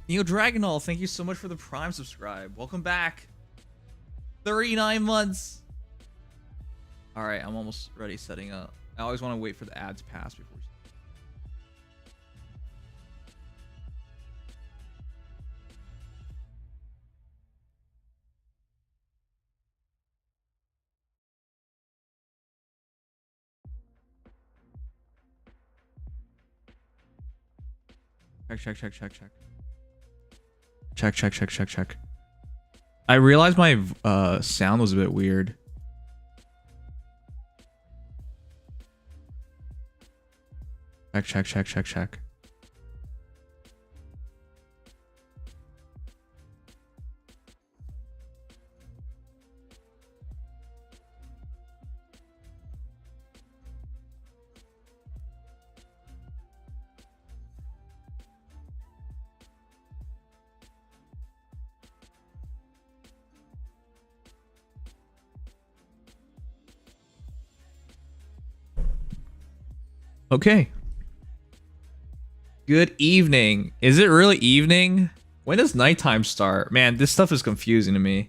Neo Dragonall, thank you so much for the Prime subscribe. Welcome back. 39 months. All right, I'm almost ready setting up. I always want to wait for the ads to pass before. Check. Check. I realized my sound was a bit weird. Check. Okay. Good evening. Is it really evening? When does nighttime start? Man, this stuff is confusing to me.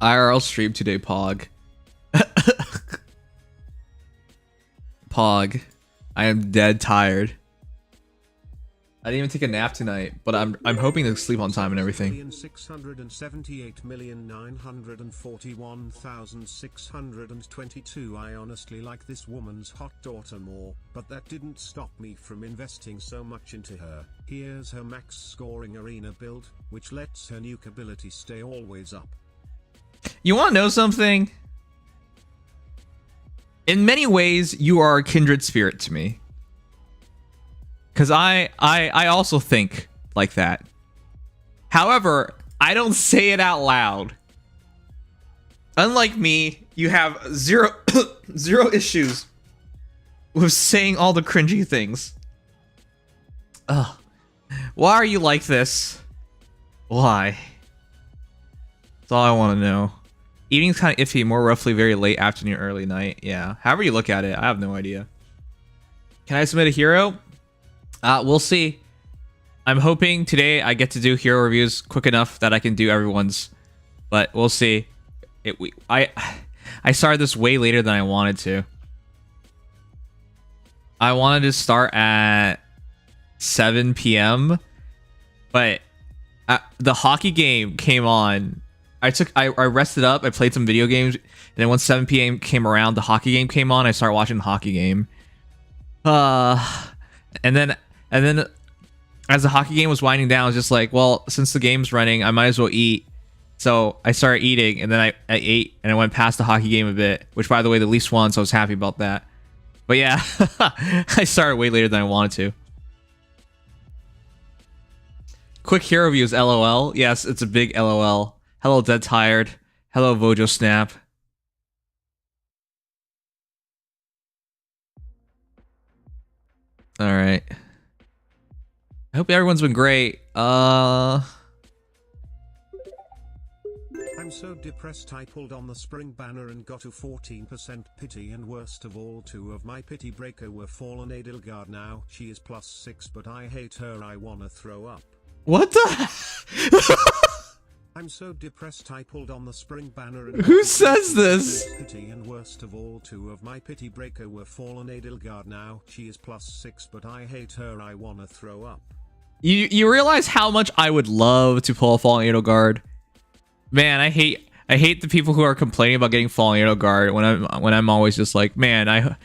IRL stream today, Pog. Pog, I am dead tired. I didn't even take a nap tonight, but I'm hoping to sleep on time and everything. 678,941,622. I honestly like this woman's hot daughter more, but that didn't stop me from investing so much into her. Here's her max scoring arena build, which lets her nuke ability stay always up. You want to know something? In many ways, you are a kindred spirit to me. Because I also think like that. However, I don't say it out loud. Unlike me, you have zero issues with saying all the cringy things. Ugh. Why are you like this? Why? That's all I want to know. Evening's kind of iffy, more roughly very late afternoon, early night. Yeah, however you look at it, I have no idea. Can I submit a hero? We'll see. I'm hoping today I get to do hero reviews quick enough that I can do everyone's, but we'll see. I started this way later than I wanted to. I wanted to start at 7 p.m., but the hockey game came on. I rested up, I played some video games, and then once 7 p.m. came around, the hockey game came on, I started watching the hockey game. And then as the hockey game was winding down, I was just like, well, since the game's running, I might as well eat. So I started eating, and then I ate, and I went past the hockey game a bit, which, by the way, the Leafs won, so I was happy about that. But yeah, I started way later than I wanted to. Quick hero reviews, LOL. Yes, it's a big LOL. Hello, Dead Tired. Hello, Vojo Snap. All right. I hope everyone's been great. I'm so depressed I pulled on the spring banner and got to 14% pity, and worst of all, 2 of my pity breaker were fallen. Edelgard now. She is +6, but I hate her. I wanna throw up. What the? I'm so depressed I pulled on the spring banner and who says this? Pity, and worst of all, 2 of my pity breaker were fallen. Edelgard now. She is +6, but I hate her. I wanna throw up. You realize how much I would love to pull a Fallen Edelgard? Man, I hate the people who are complaining about getting Fallen Edelgard when I'm always just like, man,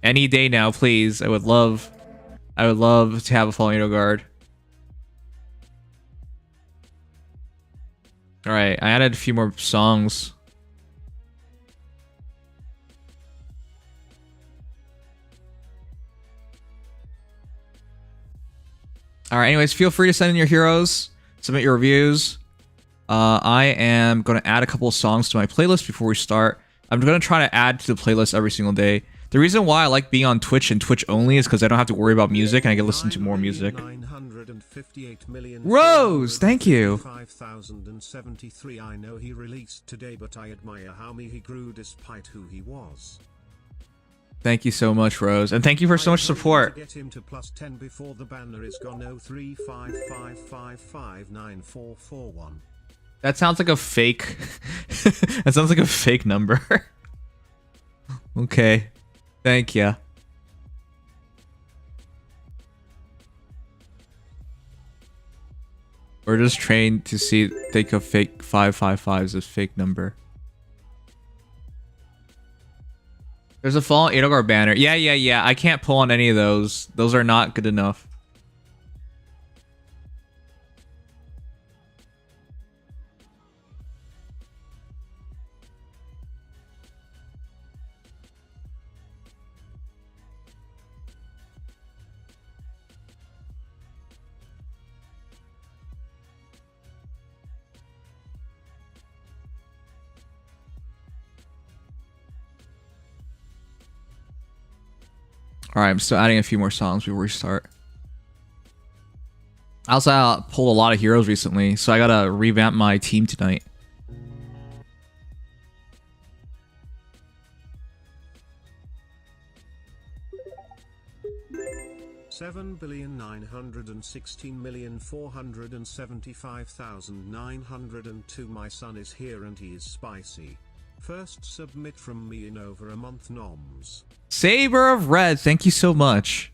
any day now, please. I would love to have a Fallen Edelgard. All right, I added a few more songs. All right, anyways, feel free to send in your heroes, submit your reviews. I am going to add a couple of songs to my playlist before we start. I'm going to try to add to the playlist every single day. The reason why I like being on Twitch and Twitch only is because I don't have to worry about music and I can listen to more music. Rose, thank you. 5,073. I know he released today, but I admire how he grew despite who he was. Thank you so much, Rose, and thank you for so much support. Get him to +10 before the banner is gone. 03555594441. That sounds like a fake. That sounds like a fake number. Okay, thank ya. We're just trained to think of fake 555 as a fake number. There's a fallen Edelgard banner. Yeah. I can't pull on any of those. Those are not good enough. Alright, I'm still adding a few more songs before we start. I also pulled a lot of heroes recently, so I gotta revamp my team tonight. $7,916,475,902. My son is here and he is spicy. First submit from me in over a month, noms. Saber of Red, thank you so much.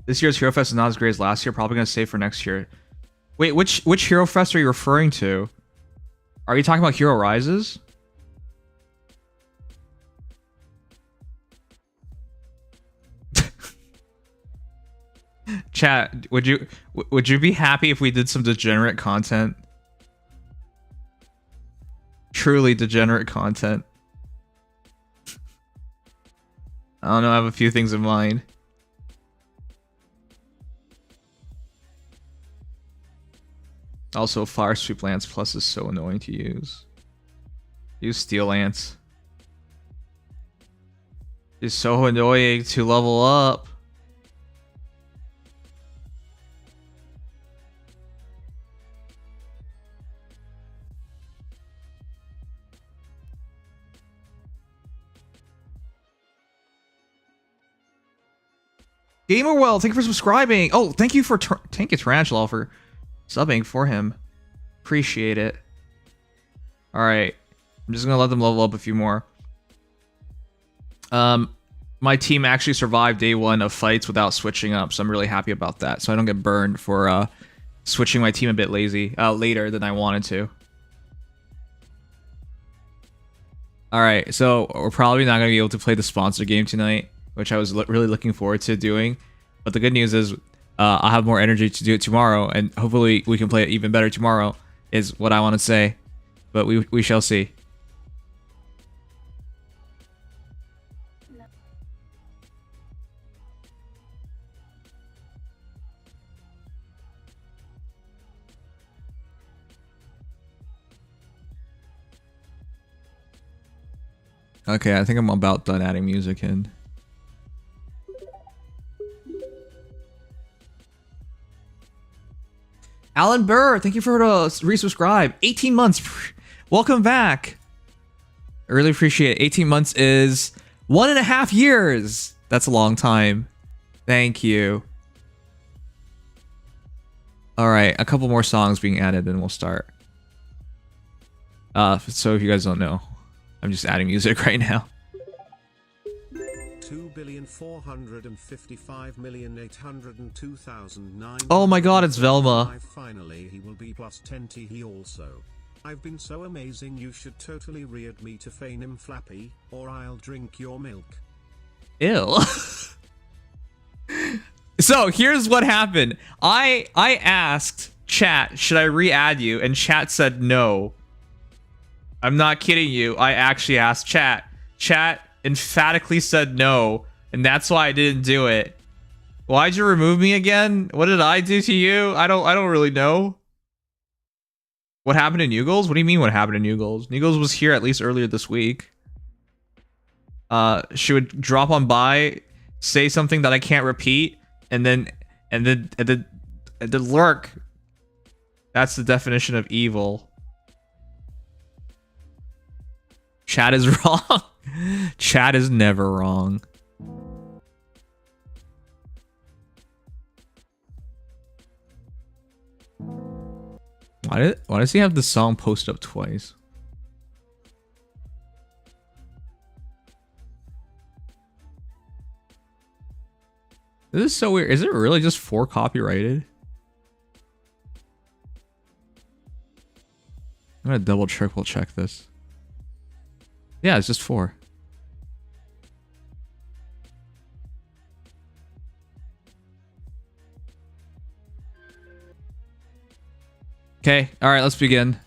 This year's Hero Fest is not as great as last year. Probably gonna save for next year. Wait, which Hero Fest are you referring to? Are you talking about Hero Rises? Chat, would you be happy if we did some degenerate content? Truly degenerate content. I don't know, I have a few things in mind. Also, Fire Sweep Lance Plus is so annoying to use. Use Steel Lance. It's so annoying to level up. Gamerwell, thank you for subscribing. Oh, thank you for thank you Tarantula for subbing for him. Appreciate it. Alright. I'm just gonna let them level up a few more. My team actually survived day one of fights without switching up, so I'm really happy about that. So I don't get burned for switching my team a bit later than I wanted to. Alright, so we're probably not gonna be able to play the sponsor game tonight, which I was really looking forward to doing. But the good news is I'll have more energy to do it tomorrow, and hopefully we can play it even better tomorrow, is what I want to say. But we shall see. Okay, I think I'm about done adding music in. Alan Burr, thank you for resubscribe. 18 months. Welcome back. I really appreciate it. 18 months is 1.5 years. That's a long time. Thank you. All right, a couple more songs being added, and we'll start. So if you guys don't know, I'm just adding music right now. 2,455,802,009. Oh my god, it's Velma. Finally, he will be +10 T. He also. I've been so amazing, you should totally read me to feign him Flappy, or I'll drink your milk. Ill. So here's what happened. I asked chat, should I re-add you? And chat said no. I'm not kidding you. I actually asked chat. Chat emphatically said no, and that's why I didn't do it. Why'd you remove me again? What did I do to you? I don't really know. What happened to New Goals? What do you mean what happened to New Goals? New Goals was here at least earlier this week. She would drop on by, say something that I can't repeat, and then lurk. That's the definition of evil. Chat is wrong. Chat is never wrong. Why does he have the song post up twice? This is so weird. Is it really just 4 copyrighted? I'm gonna double triple check this. Yeah, it's just 4. Okay, alright, let's begin.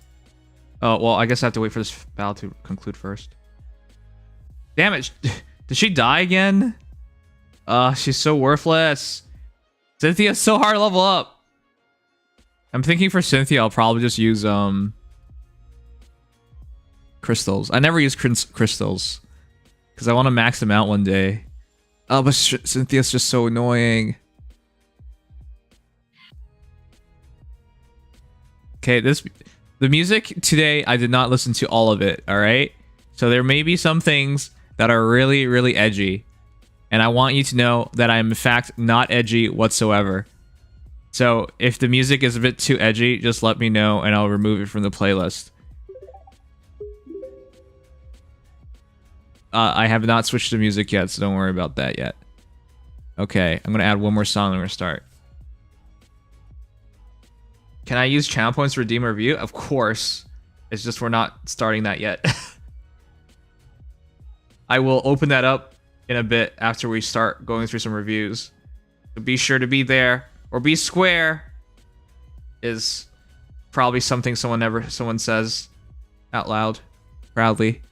Oh, well, I guess I have to wait for this battle to conclude first. Damn it! Did she die again? She's so worthless. Cynthia's so hard to level up. I'm thinking for Cynthia, I'll probably just use, crystals. I never use crystals because I want to max them out one day. Oh, but Cynthia's just so annoying. Okay, the music today, I did not listen to all of it, all right? So there may be some things that are really, really edgy. And I want you to know that I am in fact not edgy whatsoever. So if the music is a bit too edgy, just let me know and I'll remove it from the playlist. I have not switched to music yet, so don't worry about that yet. Okay, I'm gonna add one more song and we're gonna start. Can I use channel points to redeem a review? Of course. It's just we're not starting that yet. I will open that up in a bit after we start going through some reviews. So be sure to be there or be square is probably something someone says out loud proudly.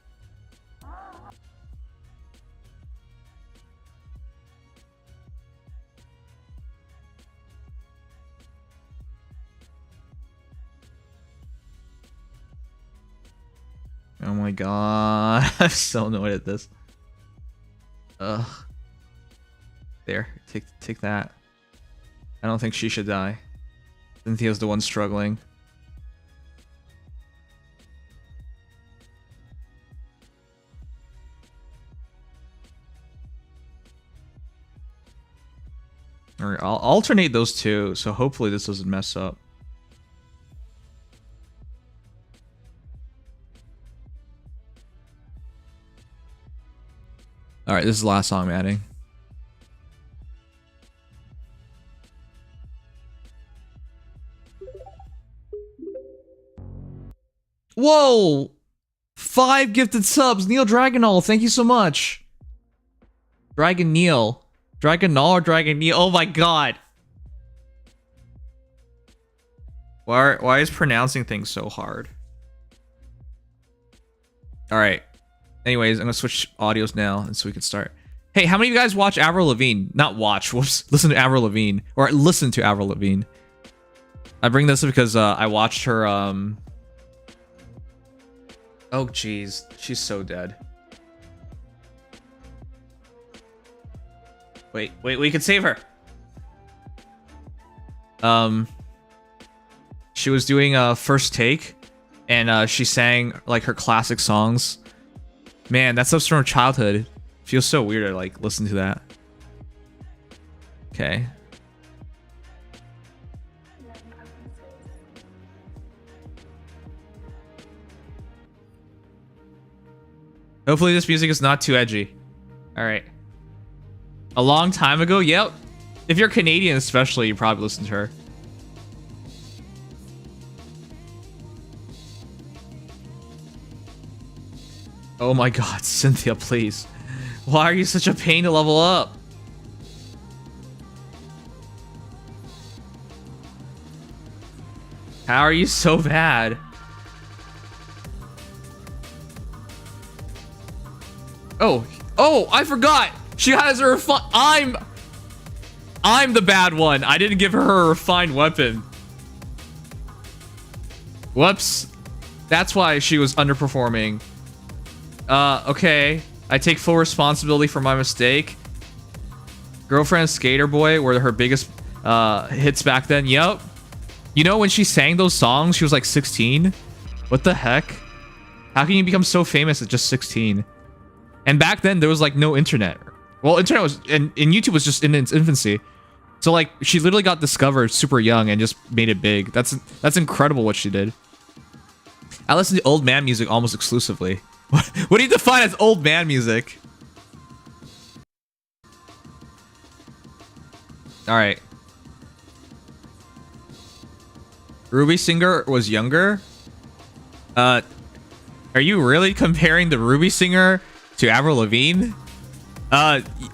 Oh my god, I'm so annoyed at this. Ugh. There, take that. I don't think she should die. Cynthia's the one struggling. Alright, I'll alternate those two, so hopefully this doesn't mess up. Alright, this is the last song I'm adding. Whoa! 5 gifted subs. Neil Dragonall, thank you so much. Dragon Neil. Dragonall or Dragon Neil? Oh my god. Why is pronouncing things so hard? Alright. Anyways, I'm gonna switch audios now and so we can start. Hey, how many of you guys watch Avril Lavigne? Not watch, whoops. Listen to Avril Lavigne. Or listen to Avril Lavigne. I bring this up because I watched her, Oh, jeez. She's so dead. Wait, we can save her. She was doing a first take, and she sang like her classic songs. Man, that stuff's from her childhood. Feels so weird to like listen to that. Okay. Hopefully this music is not too edgy. All right. A long time ago? Yep. If you're Canadian especially, you probably listen to her. Oh my god, Cynthia, please. Why are you such a pain to level up? How are you so bad? Oh, I forgot. She has her I'm the bad one. I didn't give her a refined weapon. Whoops. That's why she was underperforming. Okay. I take full responsibility for my mistake. Girlfriend Skater Boy were her biggest hits back then. Yep. You know, when she sang those songs, she was like 16. What the heck? How can you become so famous at just 16? And back then, there was like no internet. Well, internet was, and YouTube was just in its infancy. So like, she literally got discovered super young and just made it big. That's incredible what she did. I listen to old man music almost exclusively. What do you define as old man music? All right. Ruby Singer was younger. Are you really comparing the Ruby Singer to Avril Lavigne?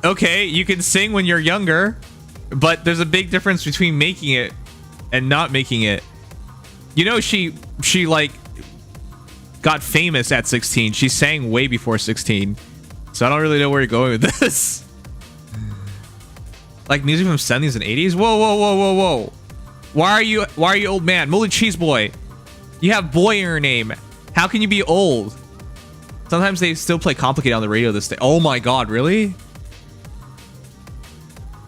Okay, you can sing when you're younger, but there's a big difference between making it and not making it. You know, she like got famous at 16. She sang way before 16. So I don't really know where you're going with this. Like music from 70s and 80s? Whoa. Why are you old man? Moldy Cheese Boy. You have boy in your name. How can you be old? Sometimes they still play Complicated on the radio this day. Oh my god, really?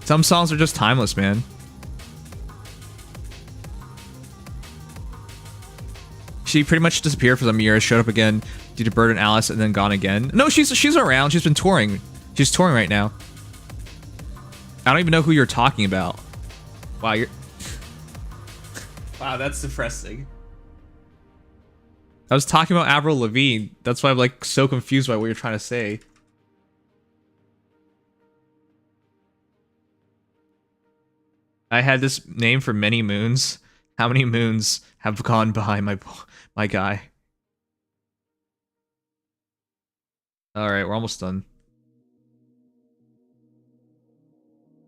Some songs are just timeless, man. She pretty much disappeared for some years, showed up again due to Bird and Alice, and then gone again. No, she's around. She's been touring. She's touring right now. I don't even know who you're talking about. Wow, wow, that's depressing. I was talking about Avril Lavigne. That's why I'm like so confused by what you're trying to say. I had this name for many moons. How many moons have gone by my guy? All right, we're almost done.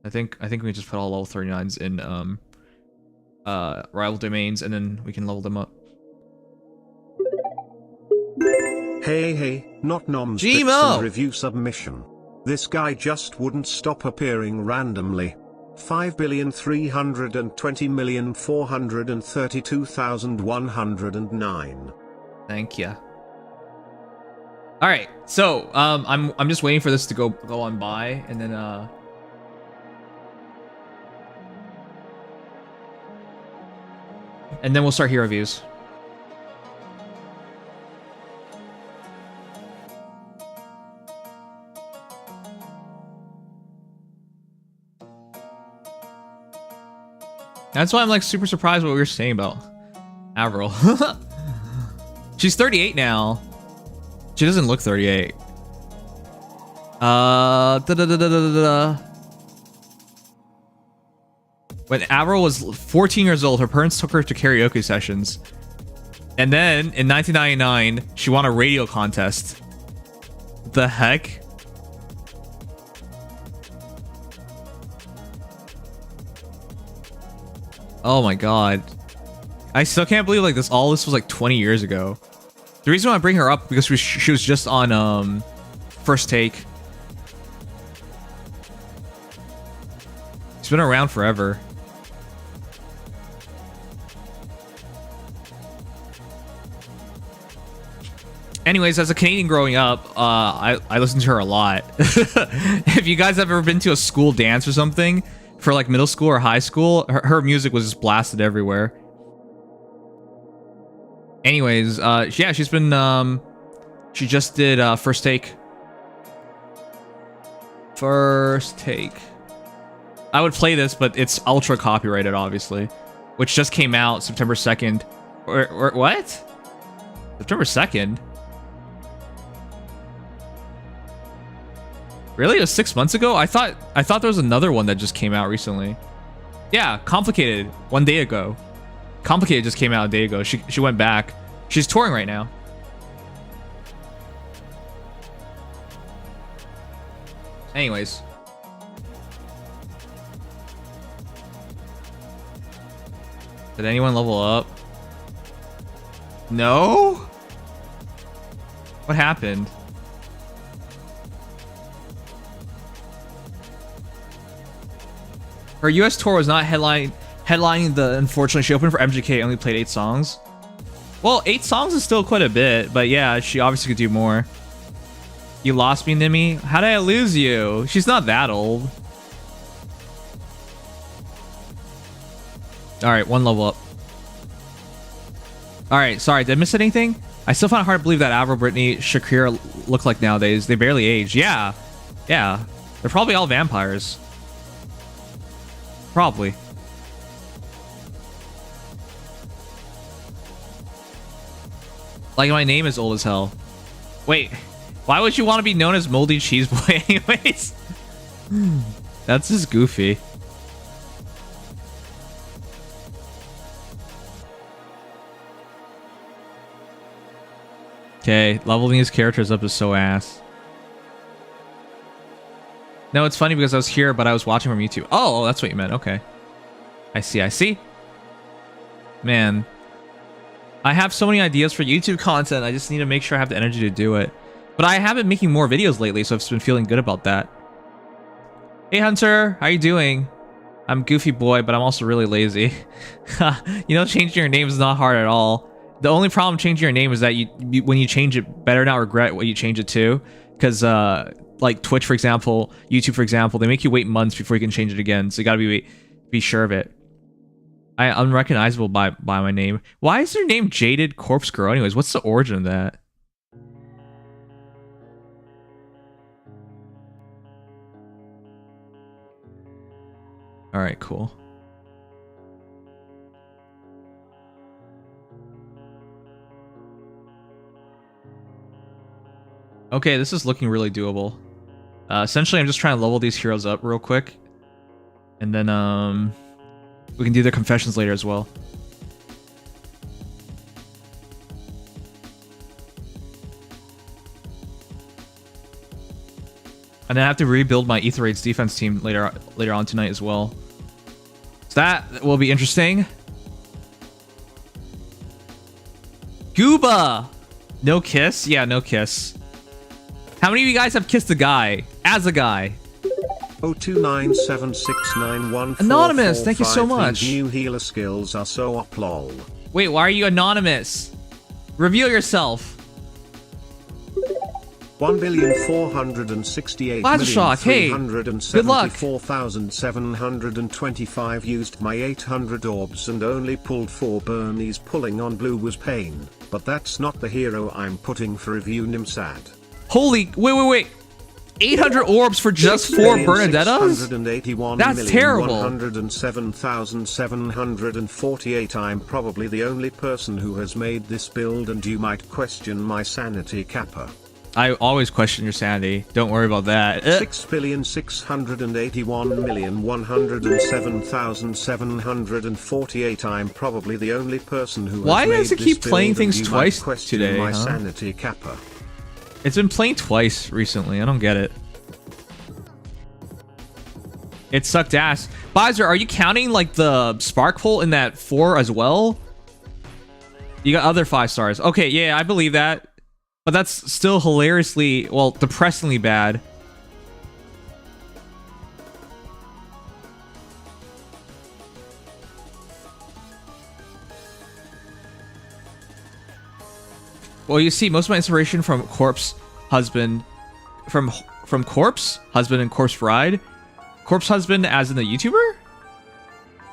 I think we can just put all level 39s in rival domains, and then we can level them up. Hey, not Nom's Gmo review submission. This guy just wouldn't stop appearing randomly. 5,320,432,109. Thank you. All right, so I'm just waiting for this to go on by, and then we'll start hero reviews. That's why I'm like super surprised what we were saying about Avril. She's 38 now. She doesn't look 38. When Avril was 14 years old, her parents took her to karaoke sessions. And then in 1999, she won a radio contest. What the heck? Oh my god. I still can't believe like this was like 20 years ago. The reason why I bring her up because she was just on First Take. She's been around forever. Anyways, as a Canadian growing up, I listened to her a lot. If you guys have ever been to a school dance or something for like middle school or high school, her music was just blasted everywhere. Anyways, yeah, she's been she just did First Take. First Take. I would play this, but it's ultra copyrighted, obviously, which just came out September 2nd. Or what? September 2nd? Really? It was 6 months ago? I thought there was another one that just came out recently. Yeah, Complicated, 1 day ago. Complicated just came out a day ago. She went back. She's touring right now. Anyways. Did anyone level up? No? What happened? Her US tour was not headlining the unfortunately she opened for MGK, only played 8 songs. Well, 8 songs is still quite a bit, but yeah, she obviously could do more. You lost me, Nimi? How did I lose you? She's not that old. Alright, 1 level up. Alright, sorry, did I miss anything? I still find it hard to believe that Avrora, Brittany, Shakira look like nowadays. They barely age. Yeah. Yeah. They're probably all vampires. Probably. Like, my name is old as hell. Wait, why would you want to be known as Moldy Cheese Boy anyways? That's just goofy. Okay, leveling these characters up is so ass. No, it's funny because I was here, but I was watching from YouTube. Oh, that's what you meant. Okay. I see, I see. Man. I have so many ideas for YouTube content. I just need to make sure I have the energy to do it. But I have been making more videos lately, so I've been feeling good about that. Hey, Hunter. How you doing? I'm Goofy Boy, but I'm also really lazy. You know, changing your name is not hard at all. The only problem changing your name is that you when you change it, better not regret what you change it to. Because, like Twitch, for example, YouTube, for example, they make you wait months before you can change it again. So you gotta be sure of it. I'm unrecognizable by my name. Why is your name Jaded Corpse Girl? Anyways, what's the origin of that? All right, cool. Okay, this is looking really doable. Essentially, I'm just trying to level these heroes up real quick. And then, we can do their confessions later as well. And then I have to rebuild my Aether defense team later on tonight as well. So that will be interesting. Gooba! No kiss? Yeah, no kiss. How many of you guys have kissed a guy? As a guy? 02976914455. Anonymous, thank you so much. These new healer skills are so up lol. Wait, why are you anonymous? Reveal yourself. 1,468,374,725 used my 800 orbs and only pulled 4 Bernies. Pulling on blue was pain, but that's not the hero I'm putting for review. Nimsad. Holy, wait. 800 orbs for just 4 Bernadettas? That's terrible. 107,748. I'm probably the only person who has made this build, and you might question my sanity kappa. I always question your sanity. Don't worry about that. 6,681,107,748. I'm probably the only person who has Why made does it this keep build, playing and things you twice might question today, my huh? sanity kappa. It's been playing twice recently. I don't get it. It sucked ass. Bizer, are you counting like the spark hole in that 4 as well? You got other 5 stars. Okay, yeah, I believe that. But that's still hilariously, well, depressingly bad. Well, you see, most of my inspiration from Corpse Husband, from Corpse Husband and Corpse Bride. Corpse Husband as in the YouTuber?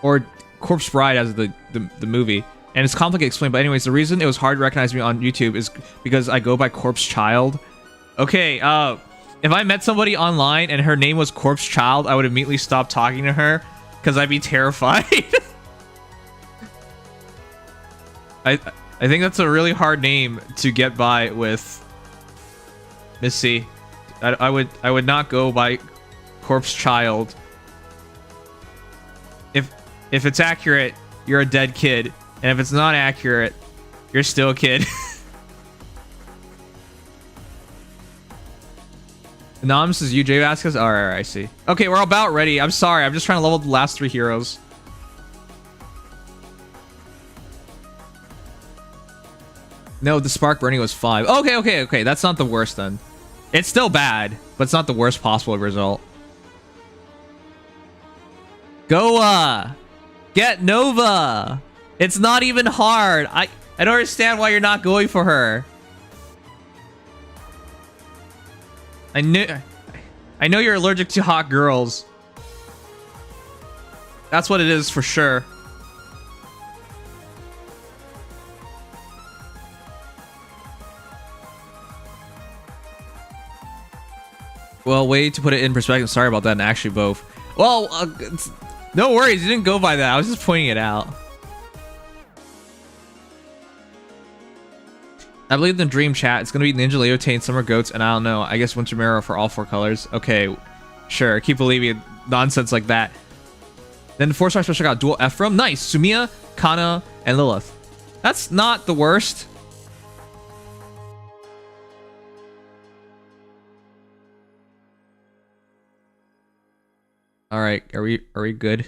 Or Corpse Bride as the movie? And it's complicated to explain, but anyways, the reason it was hard to recognize me on YouTube is because I go by Corpse Child. Okay, if I met somebody online and her name was Corpse Child, I would immediately stop talking to her because I'd be terrified. I think that's a really hard name to get by with. Missy, I would not go by Corpse Child. If it's accurate, you're a dead kid. And if it's not accurate, you're still a kid. Anonymous is you, Jay Vasquez? Alright, I see. Okay, we're about ready. I'm sorry. I'm just trying to level the last 3 heroes. No, the spark burning was 5. Okay. That's not the worst then. It's still bad, but it's not the worst possible result. Goa! Get Nova! It's not even hard. I don't understand why you're not going for her. I know you're allergic to hot girls. That's what it is for sure. Well, way to put it in perspective. Sorry about that, and actually both. Well, no worries. You didn't go by that. I was just pointing it out. I believe in Dream Chat. It's going to be Ninja Leotane, Summer Goats, and I don't know. I guess Winter Mirror for all 4 colors. Okay, sure. Keep believing nonsense like that. Then the 4-star special got Dual Ephraim. Nice. Sumiya, Kana, and Lilith. That's not the worst. All right, are we good?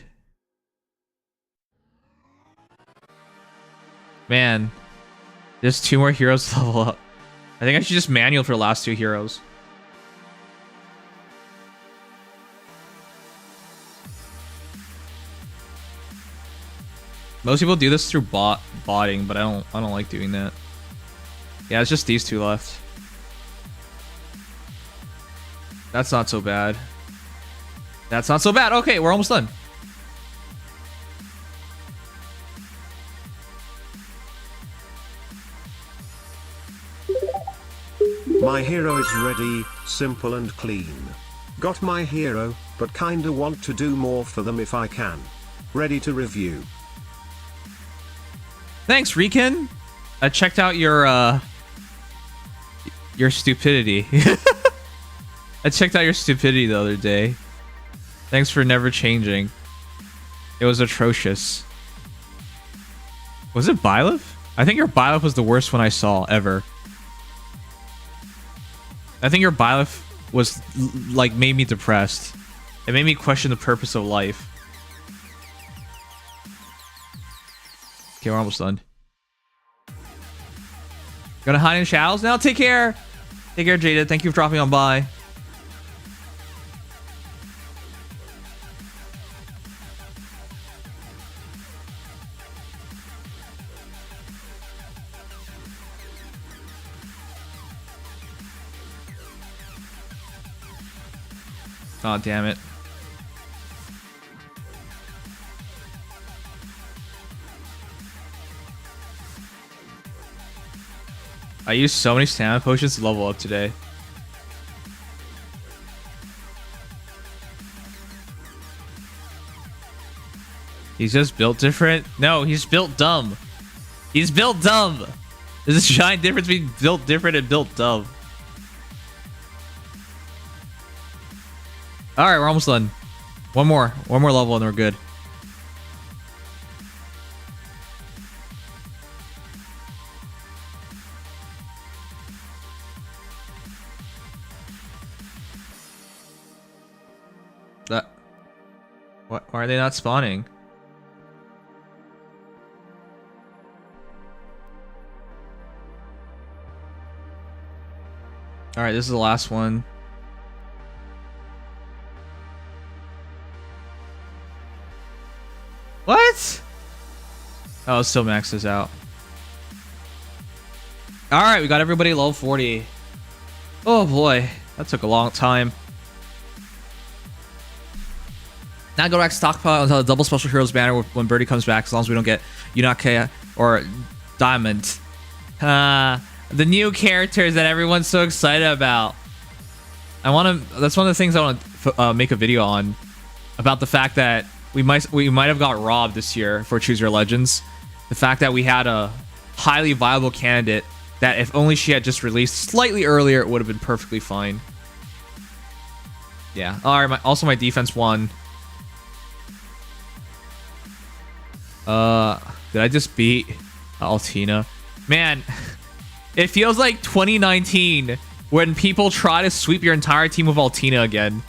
Man, there's 2 more heroes to level up. I think I should just manual for the last 2 heroes. Most people do this through botting, but I don't like doing that. Yeah, it's just these 2 left. That's not so bad. That's not so bad. Okay, we're almost done. My hero is ready, simple and clean. Got my hero, but kinda want to do more for them if I can. Ready to review. Thanks, Riken. I checked out your stupidity. I checked out your stupidity the other day. Thanks for never changing. It was atrocious. Was it Byleth? I think your Byleth was the worst one I saw ever. I think your Byleth was like made me depressed. It made me question the purpose of life. Okay, we're almost done. Gonna hide in shadows now? Take care! Take care, Jada. Thank you for dropping on by. Oh, damn it. I used so many stamina potions to level up today. He's just built different? No, he's built dumb. He's built dumb. There's a giant difference between built different and built dumb. Alright, we're almost done. One more level and we're good. Why are they not spawning? Alright, this is the last one. What? Oh, it still maxes out. Alright, we got everybody level 40. Oh boy, that took a long time. Now go back to stockpile until the double special heroes banner when Birdie comes back, as long as we don't get Yunake or Diamond. The new characters that everyone's so excited about. That's one of the things I want to make a video on, about the fact that we might have got robbed this year for Choose Your Legends. The fact that we had a highly viable candidate that if only she had just released slightly earlier, it would have been perfectly fine. Yeah. Alright, also my defense won. Did I just beat Altina? Man, it feels like 2019 when people try to sweep your entire team with Altina again.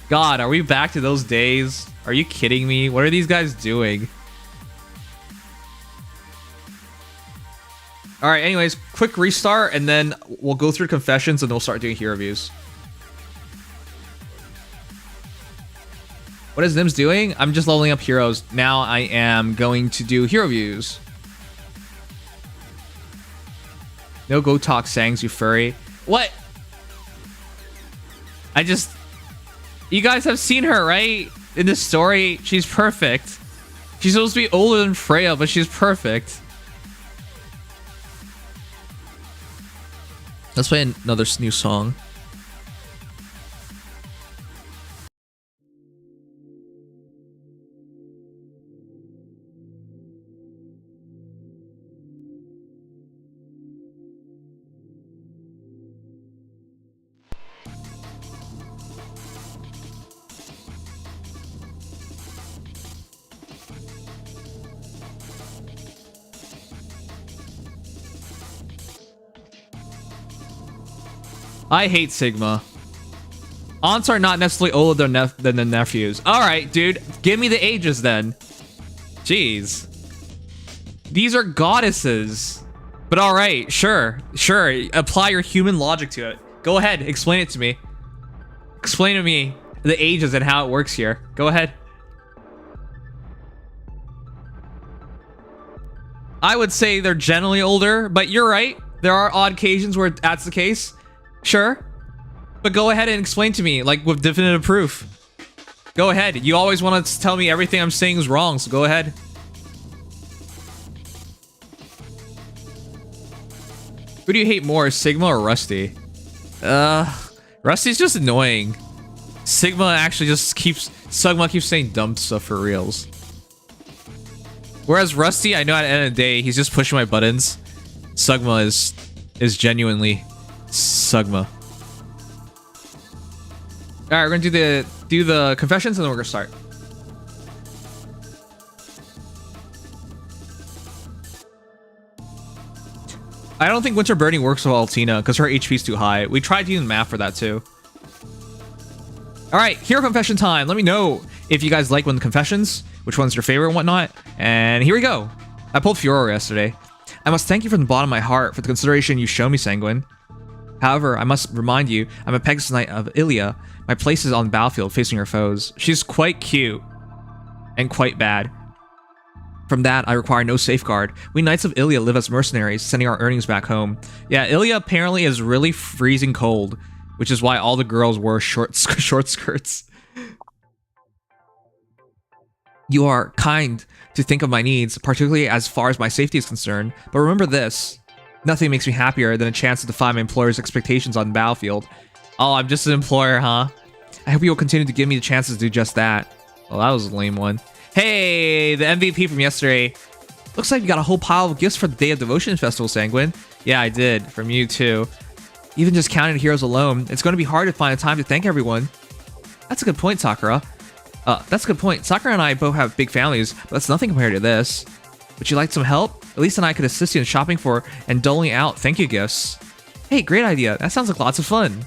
God, are we back to those days? Are you kidding me? What are these guys doing? All right, anyways, quick restart, and then we'll go through confessions, and we'll start doing hero views. What is Nims doing? I'm just leveling up heroes. Now I am going to do hero views. No go talk Sangs, you furry. What? You guys have seen her, right? In this story, she's perfect. She's supposed to be older than Freya, but she's perfect. Let's play another new song. I hate Sigma. Aunts are not necessarily older than the nephews. Alright, dude. Give me the ages then. Jeez. These are goddesses. But alright, sure. Sure. Apply your human logic to it. Go ahead. Explain it to me. Explain to me the ages and how it works here. Go ahead. I would say they're generally older, but you're right. There are odd occasions where that's the case. Sure. But go ahead and explain to me, like, with definitive proof. Go ahead. You always want to tell me everything I'm saying is wrong, so go ahead. Who do you hate more, Sigma or Rusty? Rusty's just annoying. Sigma actually just Sigma keeps saying dumb stuff for reals. Whereas Rusty, I know at the end of the day, he's just pushing my buttons. Sigma is genuinely Sigma. All right, we're gonna do the confessions, and then we're gonna start. I don't think Winter Burning works with Altina because her HP is too high. We tried using math for that too. All right, hero confession time. Let me know if you guys like one of the confessions, which one's your favorite and whatnot. And here we go. I pulled Avrora yesterday. I must thank you from the bottom of my heart for the consideration you show me, Sanguine. However, I must remind you, I'm a Pegasus Knight of Ilia. My place is on the battlefield facing her foes. She's quite cute and quite bad. From that, I require no safeguard. We Knights of Ilia live as mercenaries, sending our earnings back home. Yeah, Ilia apparently is really freezing cold, which is why all the girls wear short skirts. You are kind to think of my needs, particularly as far as my safety is concerned. But remember this. Nothing makes me happier than a chance to defy my employer's expectations on the battlefield. Oh, I'm just an employer, huh? I hope you will continue to give me the chances to do just that. Well, that was a lame one. Hey, the MVP from yesterday. Looks like you got a whole pile of gifts for the Day of Devotion Festival, Sanguine. Yeah, I did. From you, too. Even just counting heroes alone, it's going to be hard to find a time to thank everyone. That's a good point, Sakura. That's a good point. Sakura and I both have big families, but that's nothing compared to this. Would you like some help? Elisa and I could assist you in shopping for and doling out thank you gifts. Hey, great idea. That sounds like lots of fun.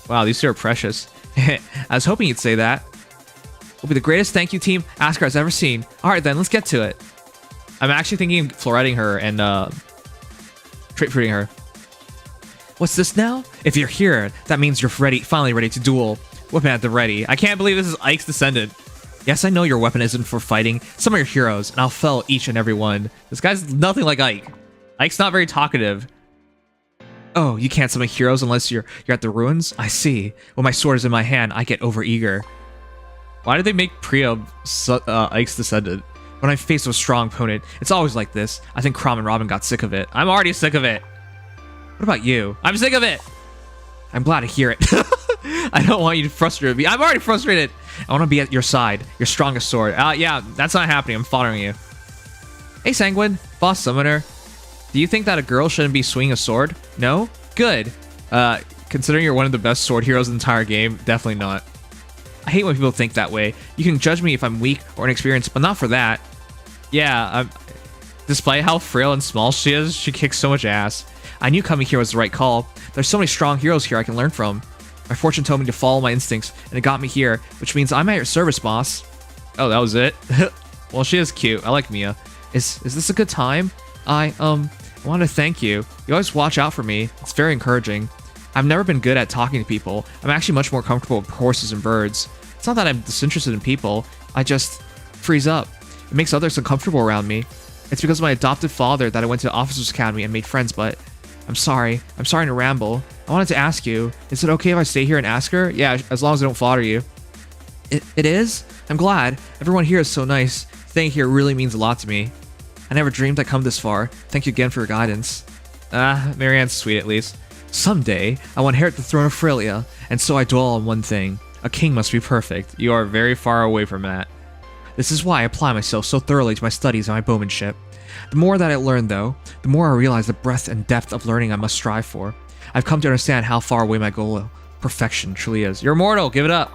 Wow, these two are precious. I was hoping you'd say that. Will be the greatest thank you team Asker has ever seen. Alright then, let's get to it. I'm actually thinking of floretting her and trait fruiting her. What's this now? If you're here, that means you're finally ready to duel. Weapon at the ready. I can't believe this is Ike's descendant. Yes, I know your weapon isn't for fighting some of your heroes, and I'll fell each and every one. This guy's nothing like Ike. Ike's not very talkative. Oh, you can't summon heroes unless you're at the ruins? I see. When my sword is in my hand, I get overeager. Why did they make Priya Ike's descendant? When I'm faced with a strong opponent, it's always like this. I think Crom and Robin got sick of it. I'm already sick of it. What about you? I'm sick of it. I'm glad to hear it. I don't want you to frustrate me. I'm already frustrated. I want to be at your side. Your strongest sword. Yeah, that's not happening. I'm following you. Hey, Sanguine. Boss Summoner. Do you think that a girl shouldn't be swinging a sword? No? Good. Considering you're one of the best sword heroes in the entire game, definitely not. I hate when people think that way. You can judge me if I'm weak or inexperienced, but not for that. Yeah, despite how frail and small she is, she kicks so much ass. I knew coming here was the right call. There's so many strong heroes here I can learn from. My fortune told me to follow my instincts, and it got me here, which means I'm at your service, boss. Oh, that was it? Well, she is cute. I like Mia. Is this a good time? I want to thank you. You always watch out for me. It's very encouraging. I've never been good at talking to people. I'm actually much more comfortable with horses and birds. It's not that I'm disinterested in people. I just freeze up. It makes others uncomfortable around me. It's because of my adopted father that I went to the Officers Academy and made friends, but I'm sorry. I'm sorry to ramble. I wanted to ask you, is it okay if I stay here and ask her? Yeah, as long as I don't fodder you. It is? I'm glad. Everyone here is so nice. Staying here really means a lot to me. I never dreamed I'd come this far. Thank you again for your guidance. Marianne's sweet at least. Someday, I will inherit the throne of Frelia, and so I dwell on one thing. A king must be perfect. You are very far away from that. This is why I apply myself so thoroughly to my studies and my bowmanship. The more that I learn, though, the more I realize the breadth and depth of learning I must strive for. I've come to understand how far away my goal of perfection truly is. You're immortal, give it up!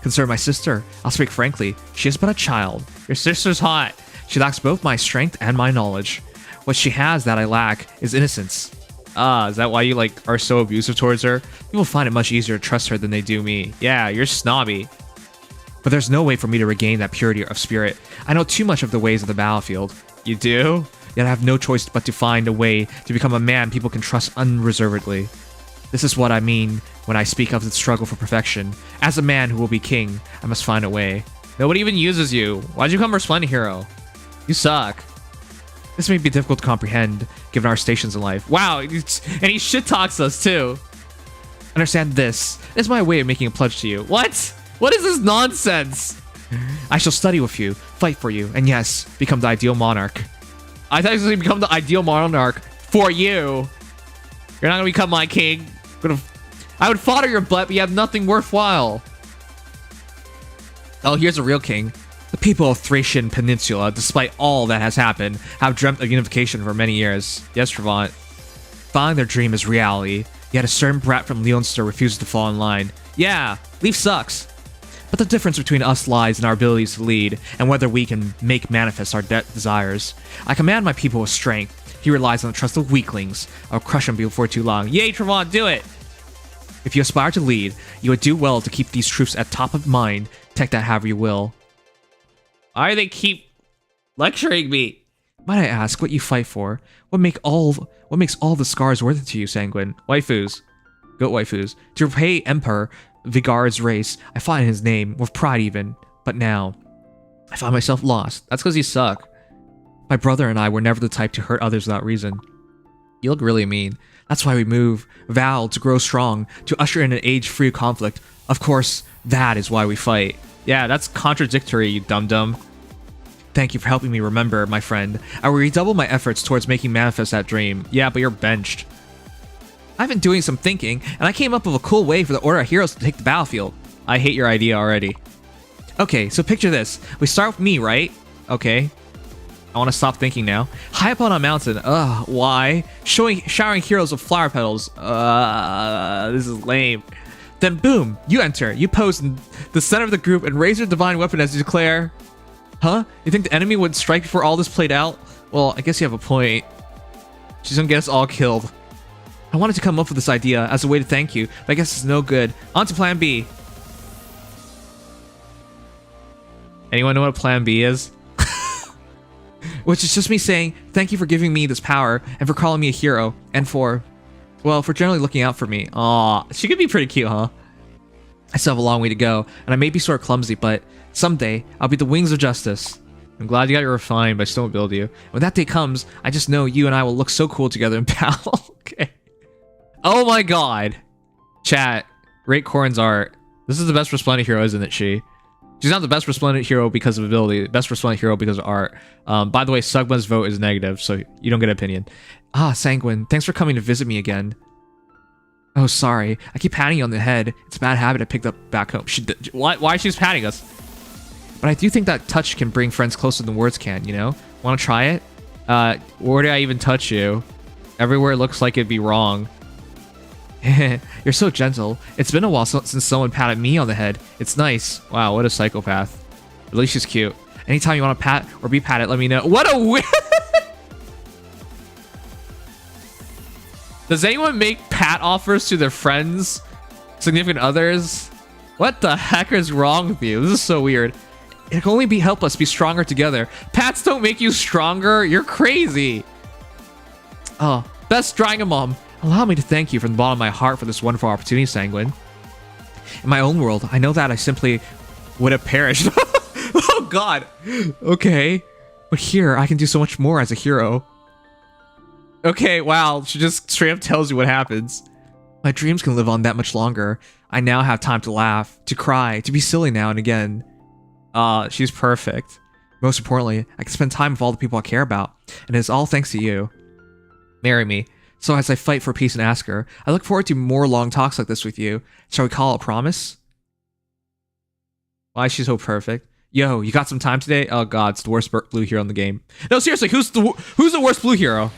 Concerning my sister, I'll speak frankly, she is but a child. Your sister's hot. She lacks both my strength and my knowledge. What she has that I lack is innocence. Is that why you are so abusive towards her? People find it much easier to trust her than they do me. Yeah, you're snobby. But there's no way for me to regain that purity of spirit. I know too much of the ways of the battlefield. You do? Yet I have no choice but to find a way to become a man people can trust unreservedly. This is what I mean when I speak of the struggle for perfection. As a man who will be king, I must find a way. Nobody even uses you. Why'd you come Resplendent Hero? You suck. This may be difficult to comprehend, given our stations in life. Wow, and he shit-talks us, too. Understand this. This is my way of making a pledge to you. What? What is this nonsense? I shall study with you, fight for you, and yes, become the ideal monarch. I thought he was going to become the ideal monarch for you. You're not going to become my king. I would fodder your butt, but you have nothing worthwhile. Oh, here's a real king. The people of Thracian Peninsula, despite all that has happened, have dreamt of unification for many years. Yes, Trevant. Finding their dream is reality, yet a certain brat from Leonster refuses to fall in line. Yeah, Leaf sucks. But the difference between us lies in our abilities to lead, and whether we can make manifest our desires. I command my people with strength. He relies on the trust of weaklings. I'll crush him before too long. Yay, Trevant, do it! If you aspire to lead, you would do well to keep these troops at top of mind. Take that however you will. Why do they keep lecturing me? Might I ask what you fight for? What makes all the scars worth it to you, Sanguine? Waifus. Goat waifus. To repay Emperor Vigard's race, I fought in his name, with pride even. But now, I find myself lost. That's because you suck. My brother and I were never the type to hurt others without reason. You look really mean. That's why we vow to grow strong, to usher in an age free of conflict. Of course, that is why we fight. Yeah, that's contradictory, you dum-dum. Thank you for helping me remember, my friend. I will redouble my efforts towards making manifest that dream. Yeah, but you're benched. I've been doing some thinking, and I came up with a cool way for the Order of Heroes to take the battlefield. I hate your idea already. Okay, so picture this. We start with me, right? Okay. I want to stop thinking now. High up on a mountain. Why? Showering heroes with flower petals. This is lame. Then boom, you enter. You pose in the center of the group and raise your divine weapon as you declare... Huh? You think the enemy would strike before all this played out? Well, I guess you have a point. She's gonna get us all killed. I wanted to come up with this idea as a way to thank you, but I guess it's no good. On to plan B. Anyone know what plan B is? Which is just me saying, thank you for giving me this power, and for calling me a hero, and for generally looking out for me. Aw, she could be pretty cute, huh? I still have a long way to go, and I may be sort of clumsy, but someday, I'll be the wings of justice. I'm glad you got your refined, but I still won't build you. When that day comes, I just know you and I will look so cool together in battle. Okay. Oh my god. Chat, rate Corrin's art. This is the best Resplendent hero, isn't it, she? She's not the best Resplendent hero because of ability, the best Resplendent hero because of art. By the way, Sugma's vote is negative, so you don't get an opinion. Sanguine, thanks for coming to visit me again. Oh, sorry. I keep patting you on the head. It's a bad habit I picked up back home. Why she's patting us? But I do think that touch can bring friends closer than words can, you know? Want to try it? Where do I even touch you? Everywhere looks like it'd be wrong. You're so gentle. It's been a while since someone patted me on the head. It's nice. Wow, what a psychopath. At least she's cute. Anytime you want to pat or be patted, let me know. What a weird... Does anyone make pat offers to their friends, significant others? What the heck is wrong with you? This is so weird. It can only help us be stronger together. Pats don't make you stronger. You're crazy. Oh, best Dragamom. Allow me to thank you from the bottom of my heart for this wonderful opportunity, Sanguine. In my own world, I know that I simply would have perished. Oh god. Okay. But here, I can do so much more as a hero. Okay, wow. She just straight up tells you what happens. My dreams can live on that much longer. I now have time to laugh, to cry, to be silly now and again. She's perfect. Most importantly, I can spend time with all the people I care about. And it's all thanks to you. Marry me. So as I fight for peace and ask her, I look forward to more long talks like this with you. Shall we call it a promise? Why is she so perfect? Yo, you got some time today? Oh god, it's the worst blue hero in the game. No, seriously, who's the worst blue hero?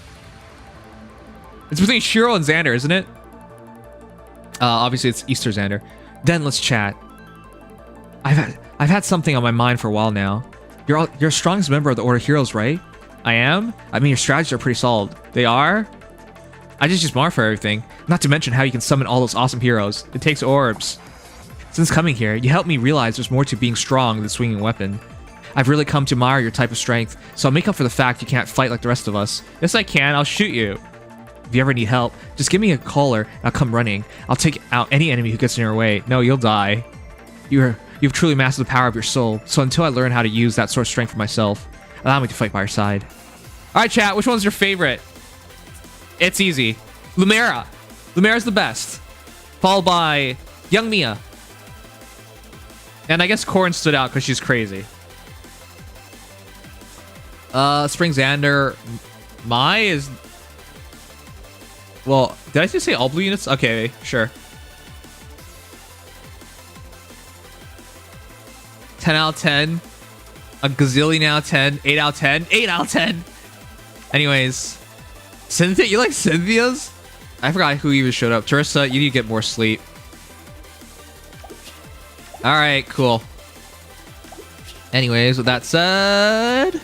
It's between Shiro and Xander, isn't it? Obviously it's Easter Xander. Then let's chat. I've had something on my mind for a while now. You're a strongest member of the Order of Heroes, right? I am? I mean, your strategies are pretty solid. They are? I just use Mar for everything. Not to mention how you can summon all those awesome heroes. It takes orbs. Since coming here, you helped me realize there's more to being strong than swinging a weapon. I've really come to admire your type of strength, so I'll make up for the fact you can't fight like the rest of us. Yes, I can. I'll shoot you. If you ever need help, just give me a caller and I'll come running. I'll take out any enemy who gets in your way. No, you'll die. You've truly mastered the power of your soul, so until I learn how to use that sort of strength for myself, allow me to fight by your side. Alright, chat, which one's your favorite? It's easy. Lumera. Lumera's the best. Followed by Young Mia. And I guess Corrin stood out because she's crazy. Spring Xander. Mai is... Well, did I just say all blue units? Okay, sure. 10 out of 10. A gazillion out of 10. 8 out of 10. 8 out of 10. Anyways. Cynthia? You like Cynthia's? I forgot who even showed up. Teresa, you need to get more sleep. Alright, cool. Anyways, with that said...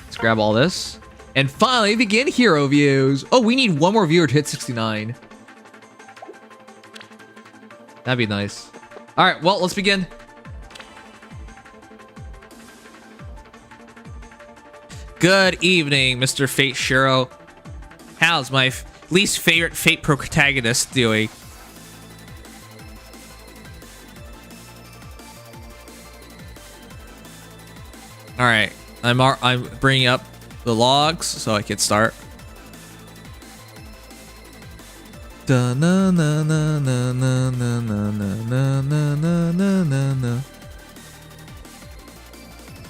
Let's grab all this. And finally begin hero views. Oh, we need one more viewer to hit 69. That'd be nice. Alright, well, let's begin. Good evening, Mr. Fate Shiro. How's my least favorite Fate protagonist doing? Alright, I'm bringing up the logs so I can start.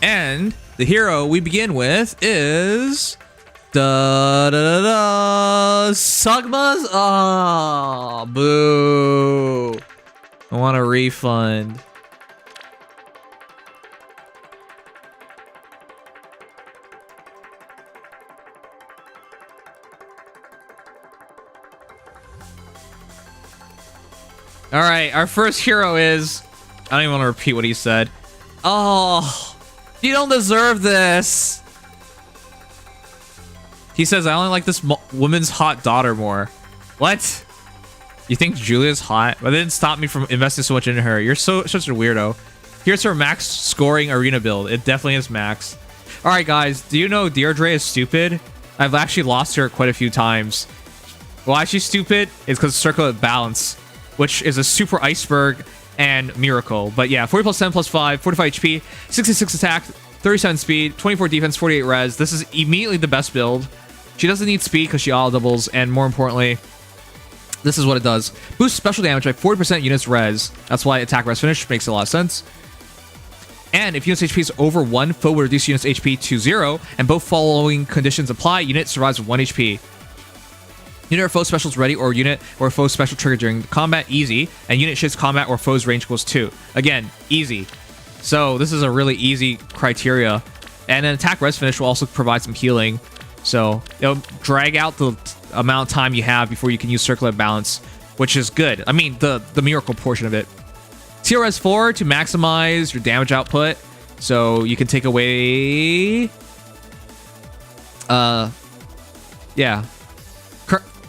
And the hero we begin with is Sugmas. Oh, boo! I want a refund. All right, our first hero is... I don't even want to repeat what he said. Oh, you don't deserve this. He says, I only like this woman's hot daughter more. What? You think Julia's hot? But that didn't stop me from investing so much into her. You're such a weirdo. Here's her max scoring arena build. It definitely is max. All right, guys. Do you know Deirdre is stupid? I've actually lost her quite a few times. Why she's stupid is because Circle of Balance, which is a super iceberg and miracle. But yeah, 40 plus 10 plus 5, 45 HP, 66 attack, 37 speed, 24 defense, 48 res. This is immediately the best build. She doesn't need speed because she auto doubles, and more importantly, this is what it does. Boosts special damage by 40% units res. That's why attack res finish makes a lot of sense. And if unit's HP is over 1, foe will reduce unit's HP to 0, and both following conditions apply, unit survives with 1 HP. Unit or foe specials ready, or unit or foe special trigger during combat, easy. And unit shifts combat or foe's range equals 2. Again, easy. So this is a really easy criteria. And an attack res finish will also provide some healing. So it'll drag out the amount of time you have before you can use Circle of Balance, which is good. I mean, the miracle portion of it. TRS 4 to maximize your damage output. So you can take away... Yeah.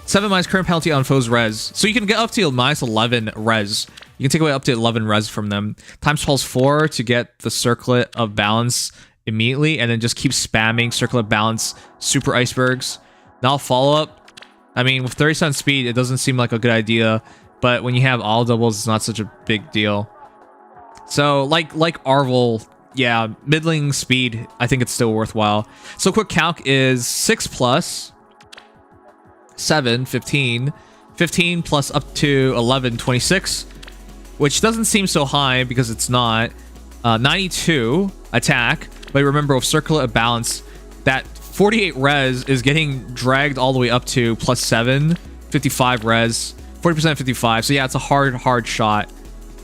7 minus current penalty on foes res. So you can get up to minus 11 res. You can take away up to 11 res from them. Times pulse 4 to get the circlet of balance immediately, and then just keep spamming circlet of balance, super icebergs. Now follow up. I mean, with 37 speed, it doesn't seem like a good idea, but when you have all doubles, it's not such a big deal. So like Arvel, yeah, middling speed, I think it's still worthwhile. So quick calc is 6 plus 7, 15. 15 plus up to 11, 26, which doesn't seem so high because it's not. 92 attack, but remember with circlet of balance, that 48 res is getting dragged all the way up to plus 7, 55 res, 40% 55. So yeah, it's a hard shot.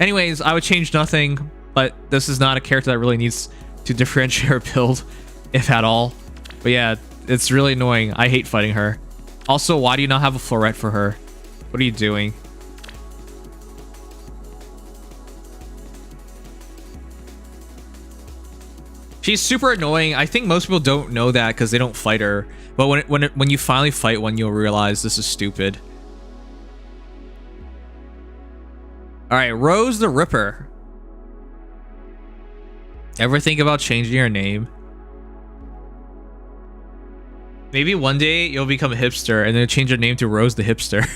Anyways, I would change nothing, but this is not a character that really needs to differentiate her build, if at all. But yeah, it's really annoying. I hate fighting her. Also, why do you not have a floret for her? What are you doing? She's super annoying. I think most people don't know that because they don't fight her. But when you finally fight one, you'll realize this is stupid. All right, Rose the Ripper. Ever think about changing your name? Maybe one day you'll become a hipster and then change your name to Rose the Hipster.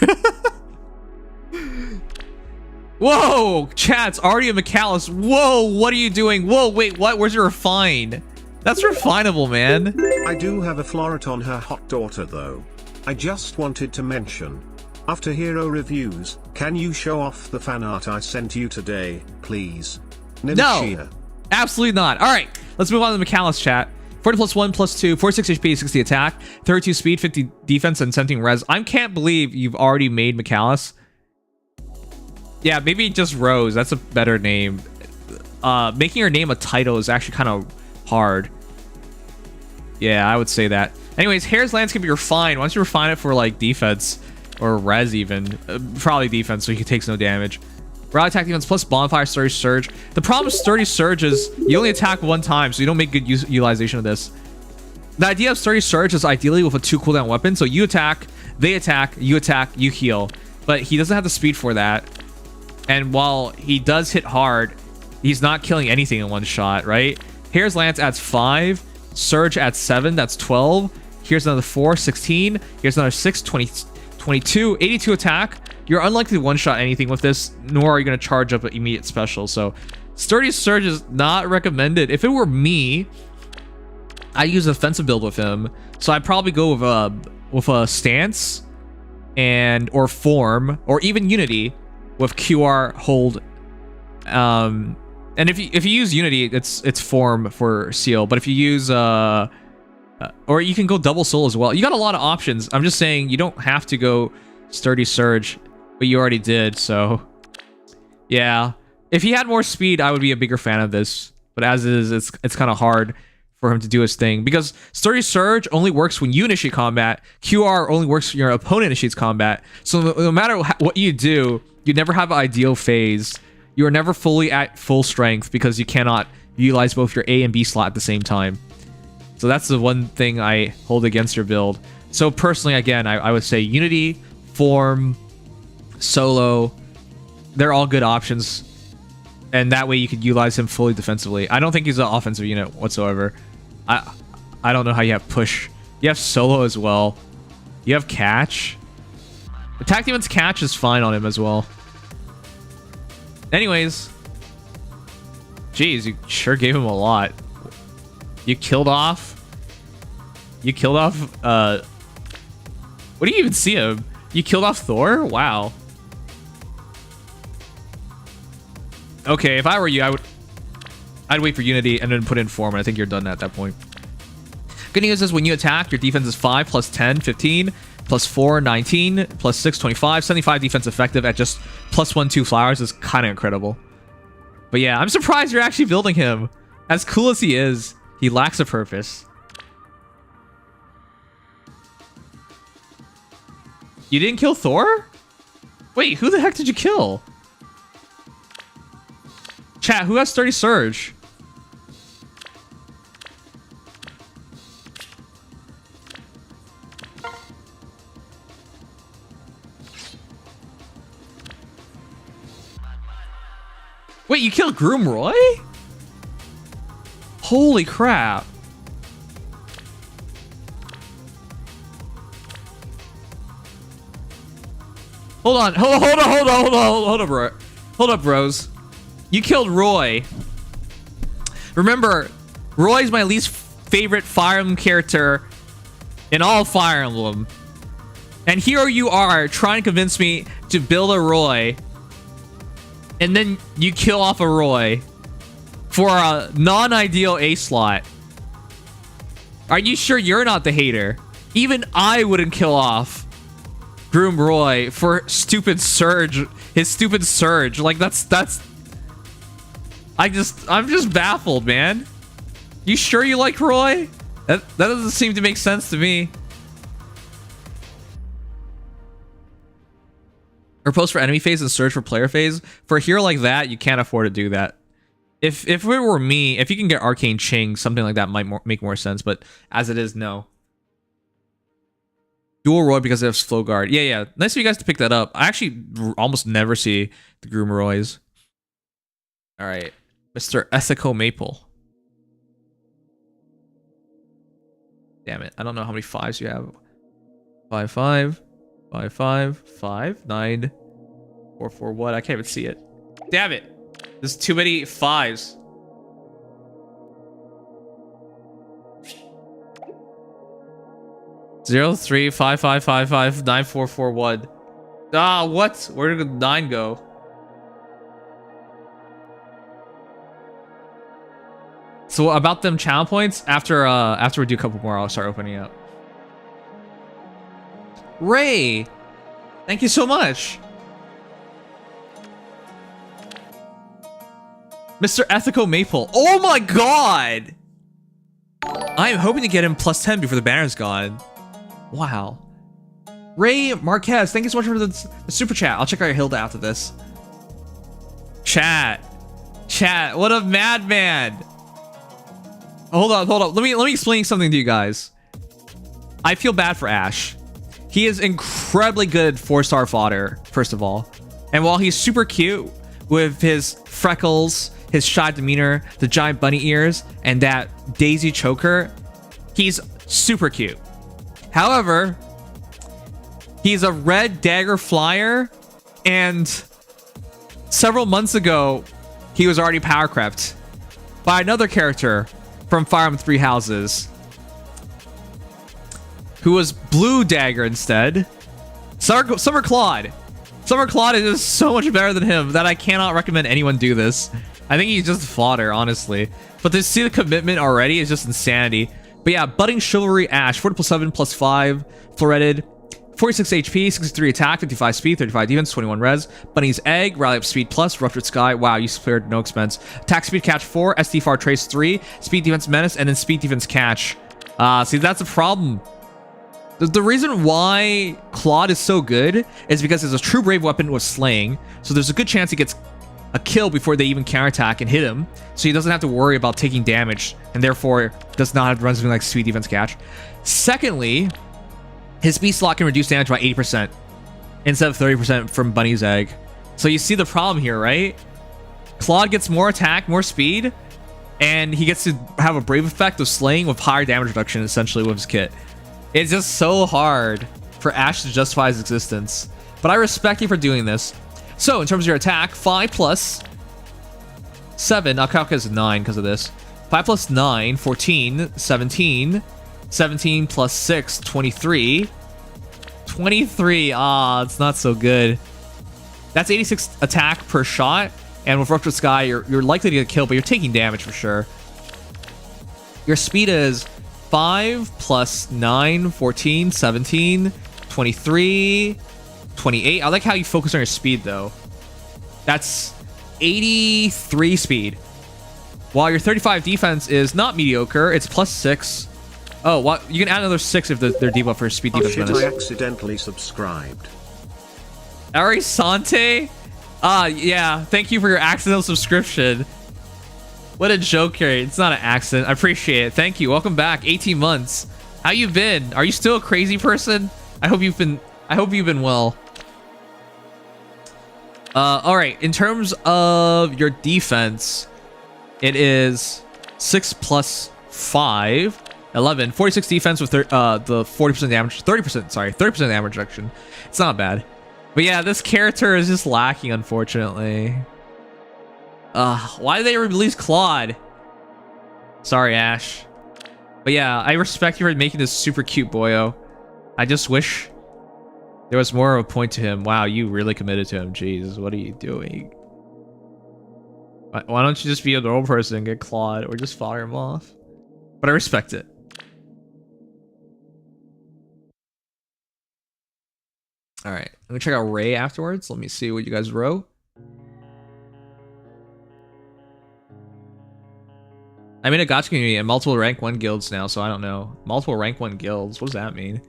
Whoa, chat's already a McAllis. Whoa, what are you doing? Whoa, wait, what? Where's your refine? That's refinable, man. I do have a floret on her hot daughter though. I just wanted to mention. After hero reviews, can you show off the fan art I sent you today, please? No, absolutely not. All right, let's move on to the McAllis chat. 40 plus 1 plus 2, 46 HP, 60 attack, 32 speed, 50 defense, and 17 res. I can't believe you've already made McAllis. Yeah, maybe just Rose. That's a better name. Making her name a title is actually kind of hard. Yeah, I would say that. Anyways, Hair's Lance can be refined. Why don't you refine it for like defense or res even? Probably defense, so he takes no damage. Rally attack defense plus bonfire sturdy surge. The problem with sturdy surge is you only attack one time, so you don't make good utilization of this. The idea of sturdy surge is ideally with a 2 cooldown weapon. So you attack, you attack, you heal. But he doesn't have the speed for that. And while he does hit hard, he's not killing anything in one shot, right? Hair's Lance adds 5. Surge adds 7. That's 12. Here's another 4, 16. Here's another 6, 20, 22, 82 attack. You're unlikely to one-shot anything with this, nor are you going to charge up an immediate special. So Sturdy Surge is not recommended. If it were me, I'd use a defensive build with him. So I'd probably go with a stance or form, or even Unity with QR hold. And if you use Unity, it's form for seal. But if you use or you can go double soul as well. You got a lot of options. I'm just saying you don't have to go Sturdy Surge, but you already did. So yeah, if he had more speed, I would be a bigger fan of this. But as is, it's kind of hard for him to do his thing because Sturdy Surge only works when you initiate combat. QR only works when your opponent initiates combat. So no matter what you do, you never have an ideal phase. You are never fully at full strength because you cannot utilize both your A and B slot at the same time. So that's the one thing I hold against your build. So personally, again, I would say Unity, Form, Solo, they're all good options. And that way you could utilize him fully defensively. I don't think he's an offensive unit whatsoever. I don't know how you have Push. You have Solo as well. You have Catch. Attack Demon's Catch is fine on him as well. Anyways. Jeez, you sure gave him a lot. You killed off... what do you even see him? You killed off Thor? Wow. Okay, if I were you, I'd wait for Unity and then put in Form, and I think you're done at that point. Good news is when you attack, your defense is 5 plus 10, 15, plus 4, 19, plus 6, 25, 75 defense effective at just plus 1, 2 flowers is kind of incredible. But yeah, I'm surprised you're actually building him. As cool as he is, he lacks a purpose. You didn't kill Thor? Wait, who the heck did you kill? Chat, who has Sturdy Surge? Wait, you killed Groom Roy? Holy crap. Hold on, hold on, bro. Hold up, bros. You killed Roy. Remember, Roy's my least favorite Fire Emblem character in all Fire Emblem. And here you are trying to convince me to build a Roy. And then you kill off a Roy for a non-ideal A slot. Are you sure you're not the hater? Even I wouldn't kill off Groom Roy for stupid Surge. His stupid Surge. Like that's I'm just baffled, man. You sure you like Roy? That doesn't seem to make sense to me. Or post for enemy phase and search for player phase. For a hero like that, you can't afford to do that. If it were me, if you can get Arcane Ching, something like that might make more sense. But as it is, no. Dual Roy because they have slow guard. Yeah. Nice of you guys to pick that up. I actually almost never see the Groom Roys. All right, Mr. Ethico Maple. Damn it! I don't know how many fives you have. 5 5 5 5 5 9 4 4 what? I can't even see it. Damn it! There's too many fives. Zero 3 5 5 5 5 9 4 4 1. Ah, what? Where did the 9 go? So about them channel points, after we do a couple more, I'll start opening up. Ray, thank you so much. Mr. Ethico Maple. Oh my god! I am hoping to get him plus 10 before the banner's gone. Wow. Ray Marquez, thank you so much for the super chat. I'll check out your Hilda after this. Chat, what a madman! Hold on. Let me explain something to you guys. I feel bad for Ash. He is incredibly good 4-star fodder, first of all. And while he's super cute with his freckles, his shy demeanor, the giant bunny ears, and that daisy choker, he's super cute. However, he's a red dagger flyer, and several months ago, he was already power crept by another character from Fire Emblem Three Houses, who was blue dagger instead. Summer Claude. Summer Claude is just so much better than him that I cannot recommend anyone do this. I think he's just fodder, honestly. But to see the commitment already is just insanity. But yeah, Budding Chivalry Ash, 40 plus 7 plus 5, Floretted, 46 HP, 63 attack, 55 speed, 35 defense, 21 res. Bunny's Egg, Rally Up Speed Plus, Ruptured Sky. Wow, you spared no expense. Attack Speed Catch 4, SD Far Trace 3, Speed Defense Menace, and then Speed Defense Catch. See, that's a problem. The reason why Claude is so good is because it's a true brave weapon with slaying. So there's a good chance he gets a kill before they even counterattack and hit him. So he doesn't have to worry about taking damage, and therefore does not have to run something like Speed Defense Catch. Secondly, his speed slot can reduce damage by 80% instead of 30% from Bunny's Egg. So you see the problem here, right? Claude gets more attack, more speed, and he gets to have a brave effect of slaying with higher damage reduction, essentially, with his kit. It's just so hard for Ash to justify his existence. But I respect you for doing this. So, in terms of your attack, 5 plus 7. I'll calculate as 9 because of this. 5 plus 9, 14, 17. 17 plus 6, 23. 23, it's not so good. That's 86 attack per shot. And with Ruptured Sky, you're likely to get killed, but you're taking damage for sure. Your speed is 5 plus 9, 14, 17, 23, 28. I like how you focus on your speed, though. That's 83 speed. While your 35 defense is not mediocre, it's plus 6. Oh, what? You can add another 6 if they're debuff for speed defense menace. I accidentally subscribed. Arisante? Yeah. Thank you for your accidental subscription. What a joke here. It's not an accident. I appreciate it. Thank you. Welcome back. 18 months. How you been? Are you still a crazy person? I hope you've been well. All right. In terms of your defense, it is 6 plus 5, 11, 46 defense with the 40% damage, 30%. Sorry, 30% damage reduction. It's not bad. But yeah, this character is just lacking, unfortunately. Why did they release Claude? Sorry, Ash. But yeah, I respect you for making this super cute boyo. I just wish there was more of a point to him. Wow, you really committed to him. Jeez, what are you doing? Why don't you just be a normal person and get Claude, or just fire him off? But I respect it. All right, I'm gonna check out Ray afterwards. Let me see what you guys wrote. I'm in a gacha community and multiple rank 1 guilds now, so I don't know. Multiple rank 1 guilds, what does that mean?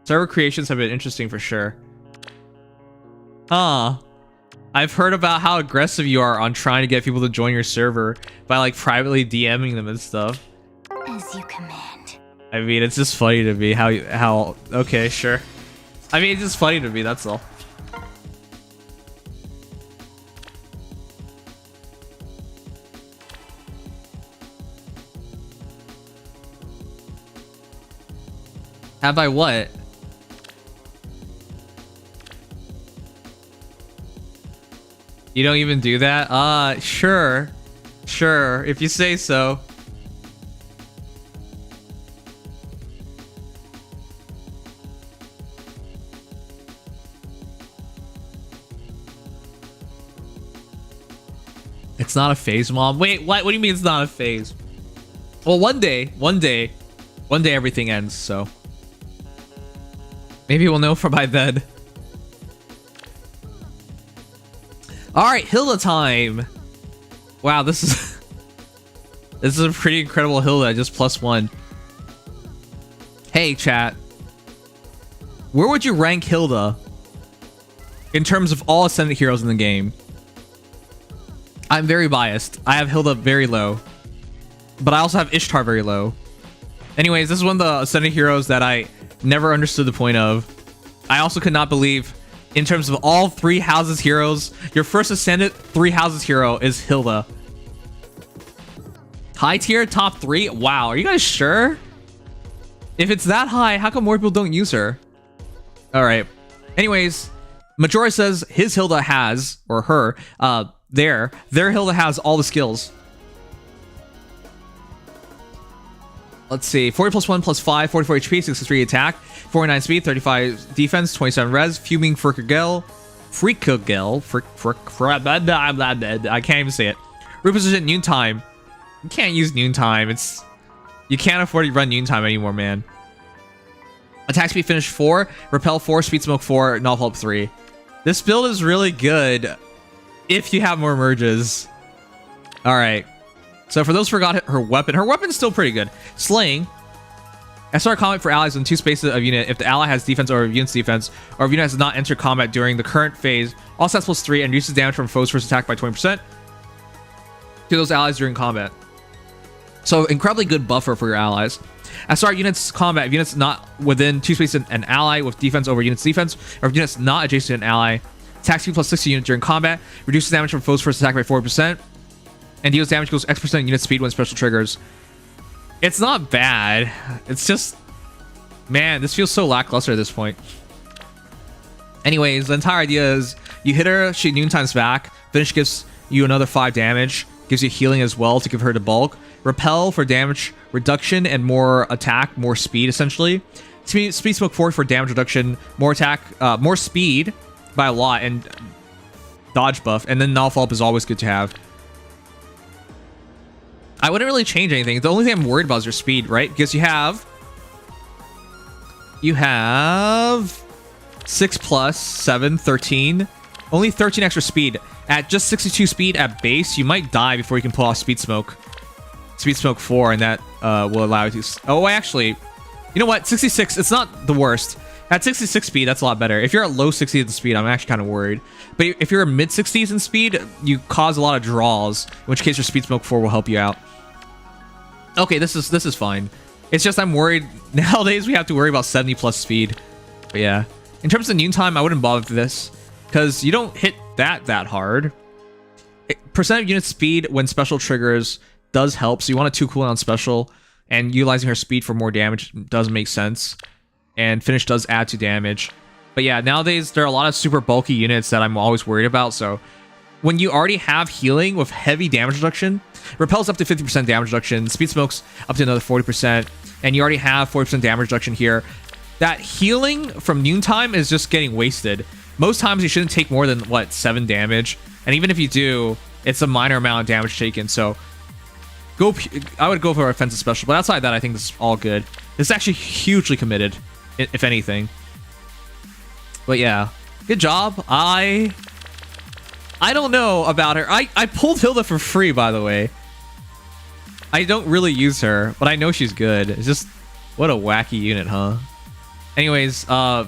Server creations have been interesting for sure. Huh. I've heard about how aggressive you are on trying to get people to join your server by like privately DMing them and stuff. As you command. I mean, it's just funny to me how okay, sure. I mean, it's just funny to me, that's all. Have I what? You don't even do that? Sure. Sure, if you say so. It's not a phase, Mom. Wait, what do you mean it's not a phase? Well, one day everything ends, so. Maybe we'll know by then. Alright, Hilda time! Wow, this is... this is a pretty incredible Hilda, just +1. Hey, chat. Where would you rank Hilda? In terms of all Ascendant heroes in the game? I'm very biased. I have Hilda very low. But I also have Ishtar very low. Anyways, this is one of the Ascendant heroes that I never understood the point of. I also could not believe, in terms of all 3 houses heroes, your first Ascendant 3 houses hero is Hilda. High tier, top 3? Wow, are you guys sure? If it's that high, how come more people don't use her? Alright. Anyways, Majora says his Hilda has, or her, their Hilda has all the skills. Let's see, 40 plus 1 plus 5, 44 HP, 63 attack, 49 speed, 35 defense, 27 res, fuming Frikagel, I can't even say it. Reposition noontime. You can't use noontime. You can't afford to run noontime anymore, man. Attack speed finish 4, repel 4, speed smoke 4, null pulp 3. This build is really good if you have more merges. All right. So for those who forgot her weapon's still pretty good. Slaying. I start combat for allies in 2 spaces of unit if the ally has defense or unit's defense, or if unit has not entered combat during the current phase. All stats +3 and reduces damage from foes first attack by 20% to those allies during combat. So incredibly good buffer for your allies. At start units combat, if units not within 2 spaces an ally with defense over unit's defense, or if units not adjacent to an ally, attack speed +60 unit during combat, reduces damage from foes first attack by 40%. And deals damage goes X% unit speed when special triggers. It's not bad. It's just... man, this feels so lackluster at this point. Anyways, the entire idea is you hit her, she noontimes back. Finish gives you another 5 damage. Gives you healing as well to give her the bulk. Repel for damage reduction and more attack, more speed essentially. Speed smoke 4 for damage reduction, more attack, more speed by a lot, and dodge buff. And then null up is always good to have. I wouldn't really change anything. The only thing I'm worried about is your speed, right? Because you have 6 plus 7, 13. Only 13 extra speed. At just 62 speed at base, you might die before you can pull off speed smoke. Speed smoke 4, and that will allow you to... oh, actually, you know what? 66, it's not the worst. At 66 speed, that's a lot better. If you're at low 60s in speed, I'm actually kind of worried. But if you're mid 60s in speed, you cause a lot of draws, in which case your speed smoke 4 will help you out. Okay, this is fine. It's just I'm worried nowadays we have to worry about 70 plus speed. But yeah, in terms of noontime, I wouldn't bother with this. because you don't hit that hard. Percent of unit speed when special triggers does help, so you want a 2 cooldown special, and utilizing her speed for more damage does make sense. And finish does add to damage. But yeah, nowadays there are a lot of super bulky units that I'm always worried about, so when you already have healing with heavy damage reduction, repels up to 50% damage reduction, speed smokes up to another 40%, and you already have 40% damage reduction here, that healing from noontime is just getting wasted. Most times you shouldn't take more than, what, 7 damage, and even if you do, it's a minor amount of damage taken, so I would go for a offensive special, but outside that, I think this is all good. This is actually hugely committed, if anything. But yeah, good job. I don't know about her. I pulled Hilda for free, by the way. I don't really use her, but I know she's good. It's just, what a wacky unit, huh? Anyways, I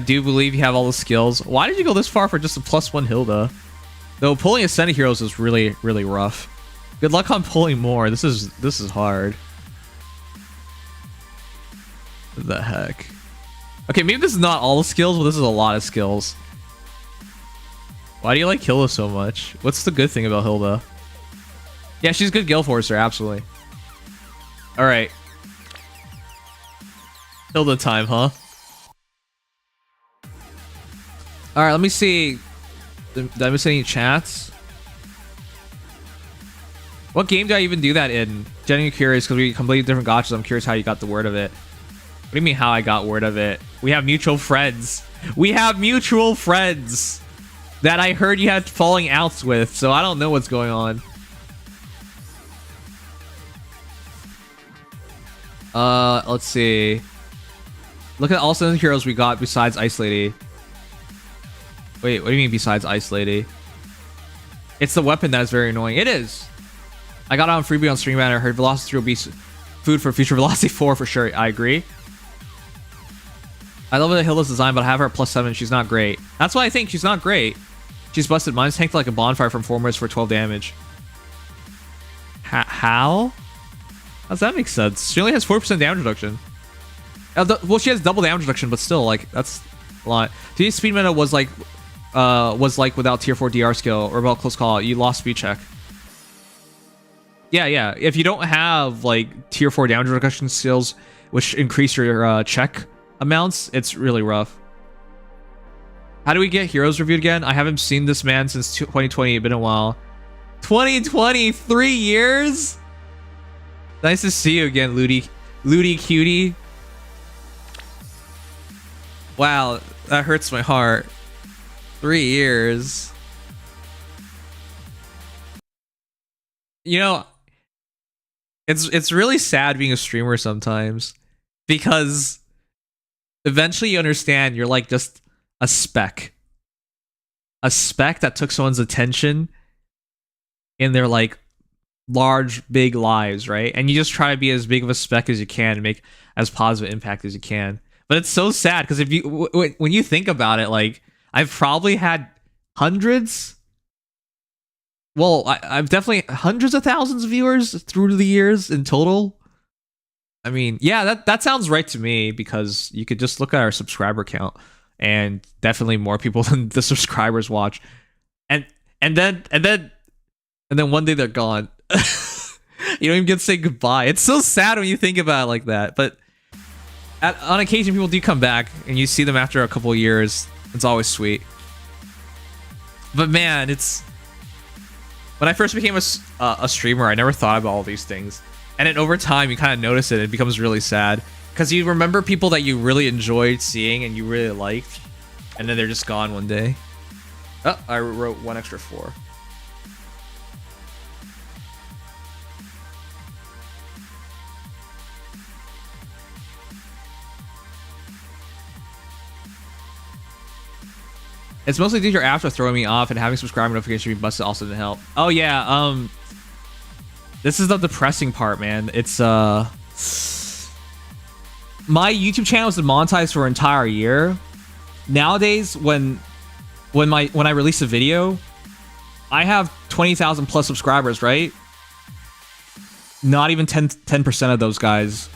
do believe you have all the skills. Why did you go this far for just a +1 Hilda? Though pulling Ascended Heroes is really, really rough. Good luck on pulling more. This is hard. What the heck? Okay, maybe this is not all the skills, but this is a lot of skills. Why do you like Hilda so much? What's the good thing about Hilda? Yeah, she's good Gale Forcer, absolutely. Alright. Hilda time, huh? Alright, let me see. Did I miss any chats? What game did I even do that in? Genuinely curious, because we completely different gotchas. I'm curious how you got the word of it. What do you mean how I got word of it? We have mutual friends. We have mutual friends that I heard you had falling outs with, so I don't know what's going on. Let's see. Look at all the heroes we got besides Ice Lady. Wait, what do you mean besides Ice Lady? It's the weapon that is very annoying. It is. I got it on freebie on stream and I heard Velocity 3 will be food for future Velocity 4 for sure. I agree. I love the Hilda's design, but I have her at +7. She's not great. That's why I think she's not great. She's busted. Mine's tanked like a bonfire from 4 minutes for 12 damage. How? How does that make sense? She only has 4% damage reduction. Well, she has double damage reduction, but still, like, that's a lot. Today's speed meta was like without tier 4 DR skill or about close call, you lost speed check. Yeah. If you don't have like tier 4 damage reduction skills, which increase your check amounts, it's really rough. How do we get heroes reviewed again? I haven't seen this man since 2020. It's been a while. 2020, 3 years? Nice to see you again, Looty Cutie. Wow, that hurts my heart. 3 years. You know, it's really sad being a streamer sometimes, because eventually you understand you're like just a speck that took someone's attention in their like large big lives, right? And you just try to be as big of a speck as you can and make as positive impact as you can. But it's so sad because if you when you think about it, like I've probably had hundreds, well, I've definitely hundreds of thousands of viewers through the years in total. I mean, yeah, that sounds right to me, because you could just look at our subscriber count and definitely more people than the subscribers watch. And then one day they're gone. You don't even get to say goodbye. It's so sad when you think about it like that. But on occasion, people do come back and you see them after a couple of years. It's always sweet. But man, it's... When I first became a streamer, I never thought about all these things. And then over time, you kind of notice it. It becomes really sad. Because you remember people that you really enjoyed seeing and you really liked. And then they're just gone one day. Oh, I wrote 1 extra 4. It's mostly due to your apps are throwing me off, and having subscriber notifications being busted also didn't help. Oh yeah, this is the depressing part, man. It's my YouTube channel was demonetized for an entire year. Nowadays, when I release a video, I have 20,000 plus subscribers, right? Not even 10% of those guys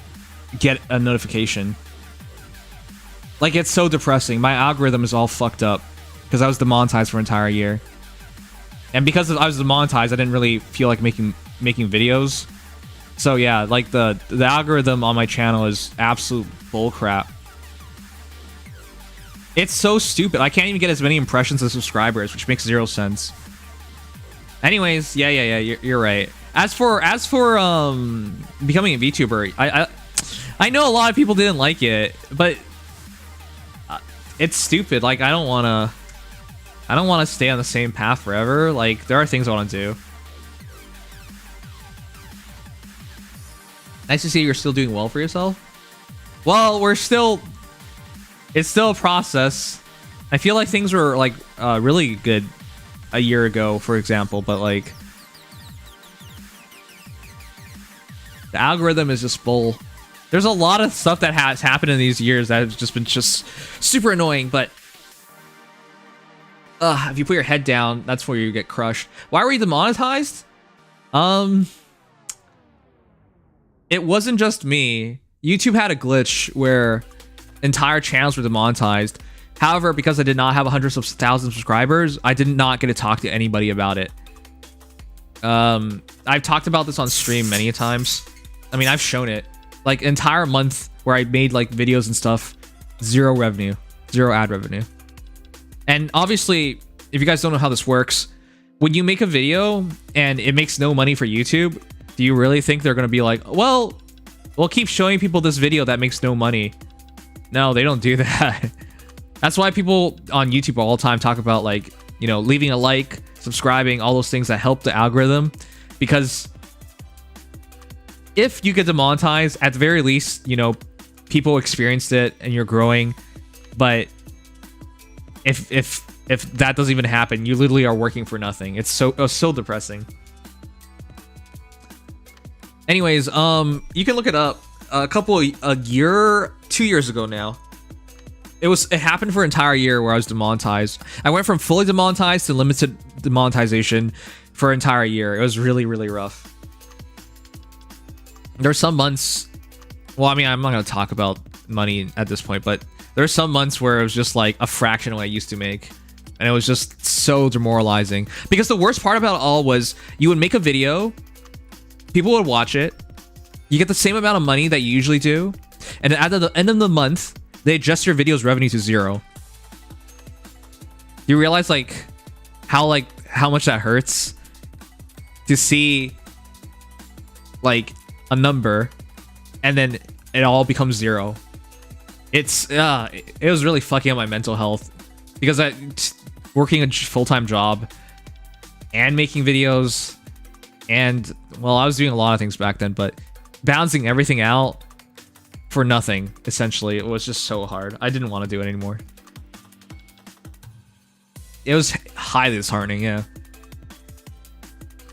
get a notification. Like, it's so depressing. My algorithm is all fucked up. because I was demonetized for an entire year. And because I was demonetized, I didn't really feel like making videos. So yeah, like the algorithm on my channel is absolute bullcrap. It's so stupid. I can't even get as many impressions as subscribers, which makes 0 sense. Anyways, yeah, you're right. As for becoming a VTuber, I know a lot of people didn't like it, but it's stupid. Like I don't want to stay on the same path forever. Like there are things I want to do. Nice to see you're still doing well for yourself. Well, it's still a process. I feel like things were like really good a year ago, for example, but like the algorithm is just bull. There's a lot of stuff that has happened in these years that has just been super annoying, but if you put your head down, that's where you get crushed. Why were you demonetized? It wasn't just me. YouTube had a glitch where entire channels were demonetized. However, because I did not have hundreds of thousands of subscribers, I did not get to talk to anybody about it. I've talked about this on stream many times. I mean, I've shown it. Like, entire month where I made, like, videos and stuff, 0 revenue. 0 ad revenue. And obviously, if you guys don't know how this works, when you make a video and it makes no money for YouTube, do you really think they're going to be like, well, we'll keep showing people this video that makes no money? No, they don't do that. That's why people on YouTube all the time talk about, like, you know, leaving a like, subscribing, all those things that help the algorithm. Because if you get demonetized, at the very least, you know, people experienced it and you're growing. But if that doesn't even happen, you literally are working for nothing. It's so depressing. Anyways, you can look it up. A year, 2 years ago now. It happened for an entire year where I was demonetized. I went from fully demonetized to limited demonetization for an entire year. It was really, really rough. There were some months, well, I mean, I'm not going to talk about money at this point, but there were some months where it was just like a fraction of what I used to make. And it was just so demoralizing. Because the worst part about it all was you would make a video, people would watch it, you get the same amount of money that you usually do, and at the end of the month, they adjust your video's revenue to 0. You realize how much that hurts to see like a number and then it all becomes 0. It was really fucking up my mental health because working a full-time job and making videos and, well, I was doing a lot of things back then, but balancing everything out for nothing, essentially, it was just so hard. I didn't want to do it anymore. It was highly disheartening, yeah.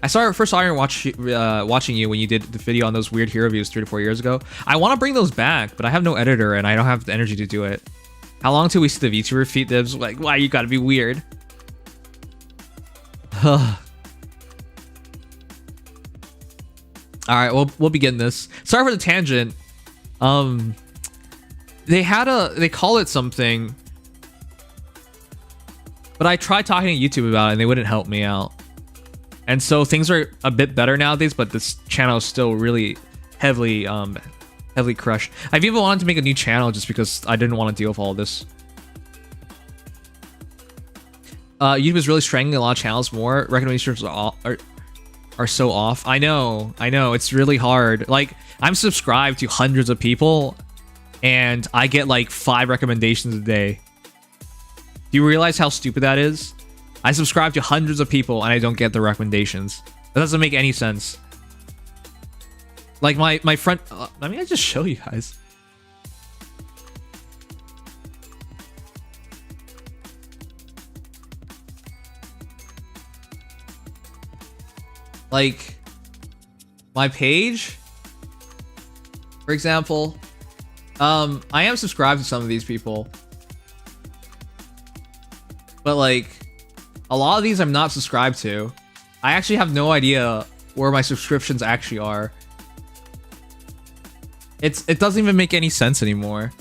I first saw you watching you when you did the video on those weird hero reviews 3 to 4 years ago. I want to bring those back, but I have no editor and I don't have the energy to do it. How long till we see the VTuber feet dibs? Like, why you gotta be weird? Alright, we'll begin this. Sorry for the tangent. They call it something, but I tried talking to YouTube about it and they wouldn't help me out. And so things are a bit better nowadays, but this channel is still really heavily crushed. I've even wanted to make a new channel just because I didn't want to deal with all this. YouTube is really strangling a lot of channels more. Recommendations are so off. I know, it's really hard. Like, I'm subscribed to hundreds of people and I get like 5 recommendations a day. Do you realize how stupid that is? I subscribe to hundreds of people and I don't get the recommendations. That doesn't make any sense. Like my friend, let me just show you guys. Like my page, for example, I am subscribed to some of these people, but like a lot of these I'm not subscribed to. I actually have no idea where my subscriptions actually are. It doesn't even make any sense anymore.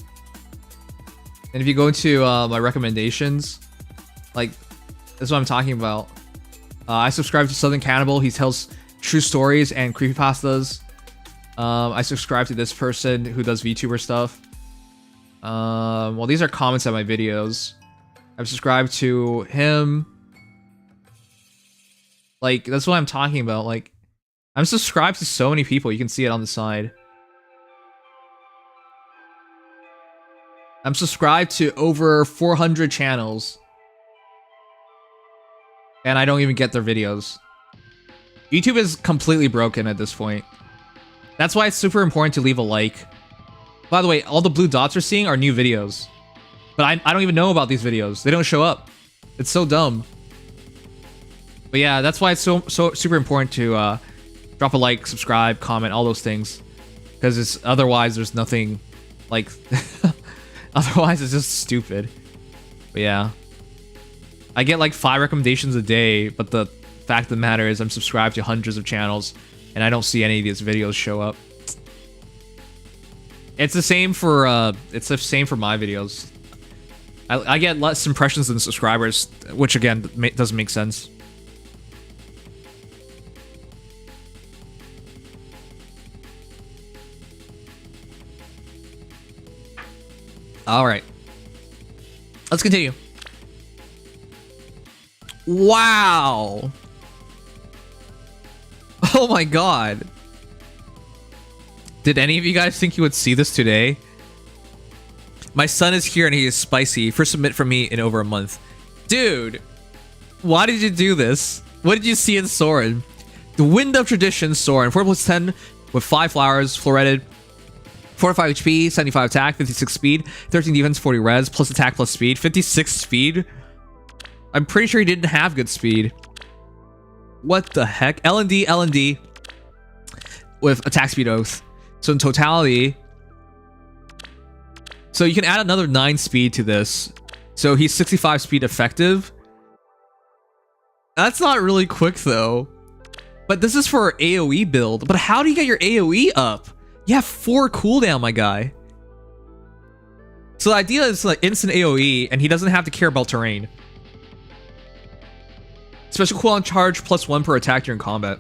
And if you go into my recommendations, Like, that's what I'm talking about. I subscribe to Southern Cannibal. He tells true stories and creepypastas. I subscribe to this person who does VTuber stuff. Well, these are comments on my videos. I've subscribed to him. Like, that's what I'm talking about. Like, I'm subscribed to so many people. You can see it on the side. I'm subscribed to over 400 channels. And I don't even get their videos. YouTube is completely broken at this point. That's why it's super important to leave a like. By the way, all the blue dots you're seeing are new videos. But I don't even know about these videos. They don't show up. It's so dumb. But yeah, that's why it's so super important to drop a like, subscribe, comment, all those things. Because it's otherwise there's nothing like otherwise it's just stupid. But yeah. I get like 5 recommendations a day, but the fact of the matter is I'm subscribed to hundreds of channels and I don't see any of these videos show up. It's the same for my videos. I get less impressions than subscribers, which again doesn't make sense. All right, let's continue. Wow. Oh my god. Did any of you guys think you would see this today? My son is here and he is spicy. First submit from me in over a month. Dude, why did you do this? What did you see in Soren? The Wind of Tradition Soren. 4+10 with 5 flowers, floretted. 45 HP, 75 attack, 56 speed, 13 defense, 40 res, plus attack plus speed, 56 speed. I'm pretty sure he didn't have good speed. What the heck? L&D with attack speed oath. So in totality, so you can add another 9 speed to this. So he's 65 speed effective. That's not really quick though. But this is for AoE build. But how do you get your AoE up? You have 4 cooldown, my guy. So the idea is like instant AoE, and he doesn't have to care about terrain. Special cooldown charge +1 per attack during combat.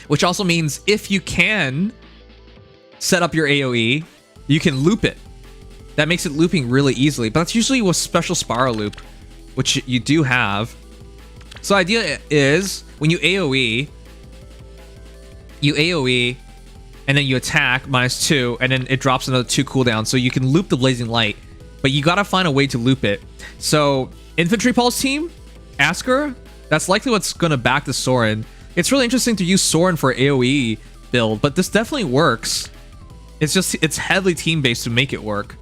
Which also means if you can set up your AoE, you can loop it. That makes it looping really easily, but that's usually with special spiral loop, which you do have. So the idea is when you AoE, and then you attack -2, and then it drops another 2 cooldown, so you can loop the Blazing Light, but you gotta find a way to loop it. So Infantry Pulse team, Asker, that's likely what's gonna back the Soren. It's really interesting to use Soren for AoE build, but this definitely works. It's just, it's heavily team-based to make it work.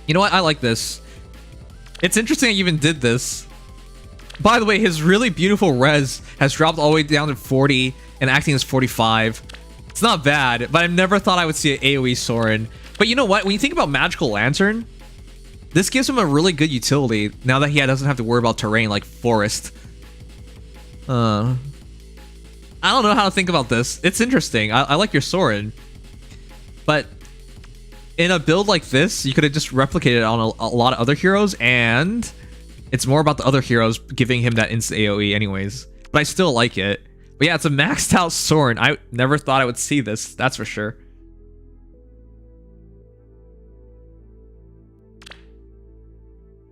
You know what? I like this. It's interesting I even did this. By the way, his really beautiful res has dropped all the way down to 40, and acting is 45. It's not bad, but I never thought I would see an AoE Soren. But you know what? When you think about Magical Lantern, this gives him a really good utility now that he doesn't have to worry about terrain like Forest. I don't know how to think about this. It's interesting. I like your Soren. But in a build like this, you could have just replicated it on a lot of other heroes, and it's more about the other heroes giving him that instant AoE anyways. But I still like it. But yeah, it's a maxed out Soren. I never thought I would see this, that's for sure.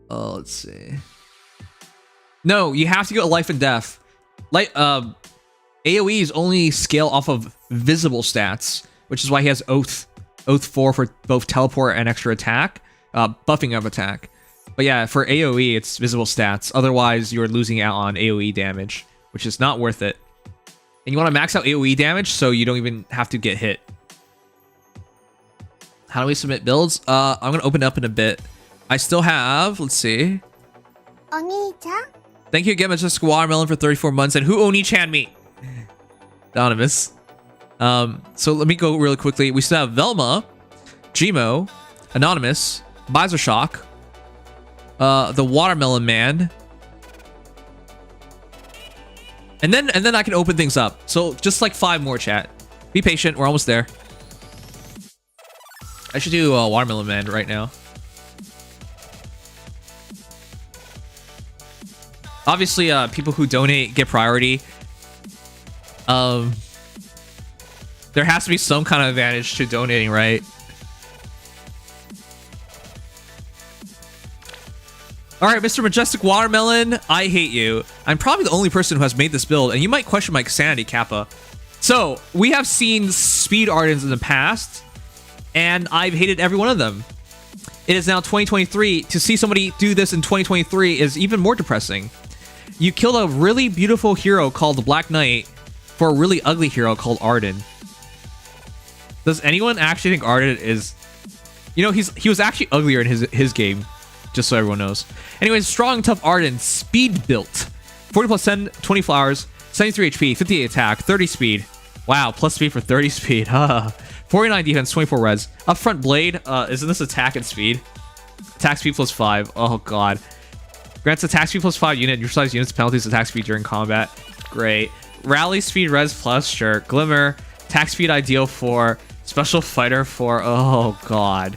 Oh, let's see. No, you have to go life and death. Like AoEs only scale off of visible stats, which is why he has Oath 4 for both teleport and extra attack, buffing of attack. But yeah, for AoE, it's visible stats. Otherwise, you're losing out on AoE damage, which is not worth it. And you want to max out AoE damage so you don't even have to get hit. How do we submit builds? I'm going to open it up in a bit. I still have, let's see. Oni-chan? Thank you again, Mr. Watermelon, for 34 months. And who Oni-chan me? Anonymous. So let me go really quickly. We still have Velma, Gmo, Anonymous, Bizershock, the Watermelon Man. And then I can open things up. So just like 5 more, chat. Be patient, we're almost there. I should do Watermelon Man right now. Obviously, people who donate get priority. There has to be some kind of advantage to donating, right? All right, Mr. Majestic Watermelon, I hate you. I'm probably the only person who has made this build, and you might question my sanity, Kappa. So, we have seen speed Ardens in the past, and I've hated every one of them. It is now 2023. To see somebody do this in 2023 is even more depressing. You killed a really beautiful hero called the Black Knight for a really ugly hero called Arden. Does anyone actually think Arden is... You know, he was actually uglier in his game. Just so everyone knows. Anyways, strong, tough Arden, speed built. 40 plus 10, 20 flowers, 73 HP, 58 attack, 30 speed. Wow, plus speed for 30 speed. 49 defense, 24 res. Upfront blade, isn't this attack and speed? Attack speed plus 5. Oh god. Grants attack speed plus 5 unit, neutralize units penalties attack speed during combat. Great. Rally speed res plus, sure. Glimmer, attack speed ideal for, special fighter for, oh god.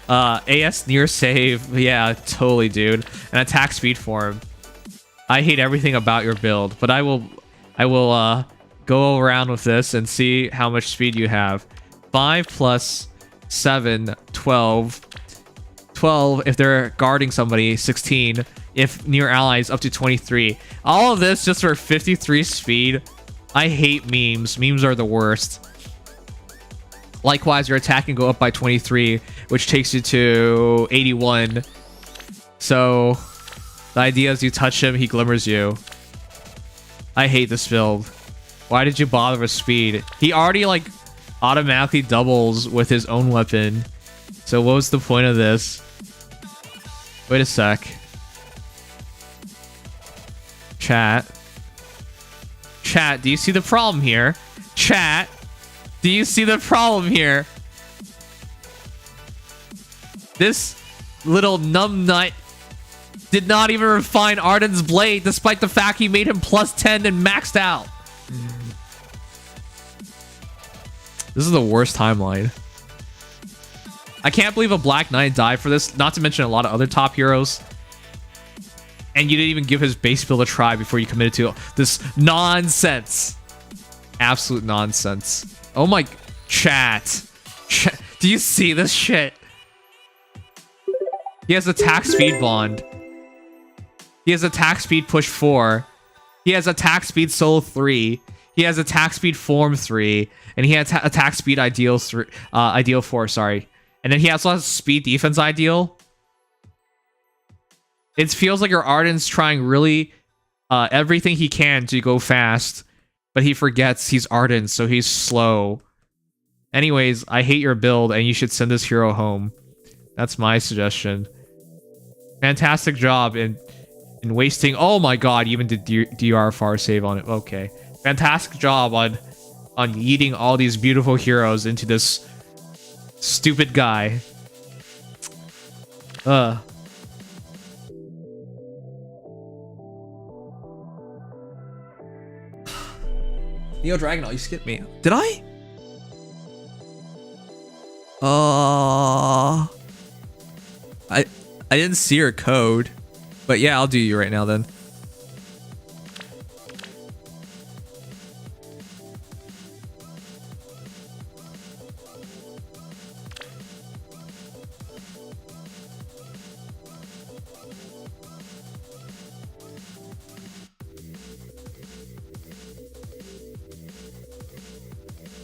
AS near save, yeah, totally, dude. And attack speed for him. I hate everything about your build, but I will go around with this and see how much speed you have. 5 plus 7, 12. 12 if they're guarding somebody, 16 if near allies, up to 23. All of this just for 53 speed. I hate memes. Memes are the worst. Likewise, your attack can go up by 23, which takes you to 81. So, the idea is you touch him, he glimmers you. I hate this build. Why did you bother with speed? He already, like, automatically doubles with his own weapon. So what was the point of this? Wait a sec. Chat. Chat, do you see the problem here? Chat. Do you see the problem here? This little numbnut did not even refine Arden's blade despite the fact he made him plus 10 and maxed out. This is the worst timeline. I can't believe a Black Knight died for this, not to mention a lot of other top heroes. And you didn't even give his base build a try before you committed to this nonsense. Absolute nonsense. Oh my... Chat. Do you see this shit? He has attack speed bond. He has attack speed push 4. He has attack speed soul 3. He has attack speed form 3. And he has attack speed ideal 3, ideal 4, sorry. And then he also has speed defense ideal. It feels like your Arden's trying really everything he can to go fast. But he forgets he's Arden, so he's slow. Anyways, I hate your build, and you should send this hero home. That's my suggestion. Fantastic job in wasting... Oh my god, you even did DR far save on it. Okay. Fantastic job on eating all these beautiful heroes into this stupid guy. Neo Dragonall, you skipped me. Did I? I didn't see your code. But yeah, I'll do you right now then.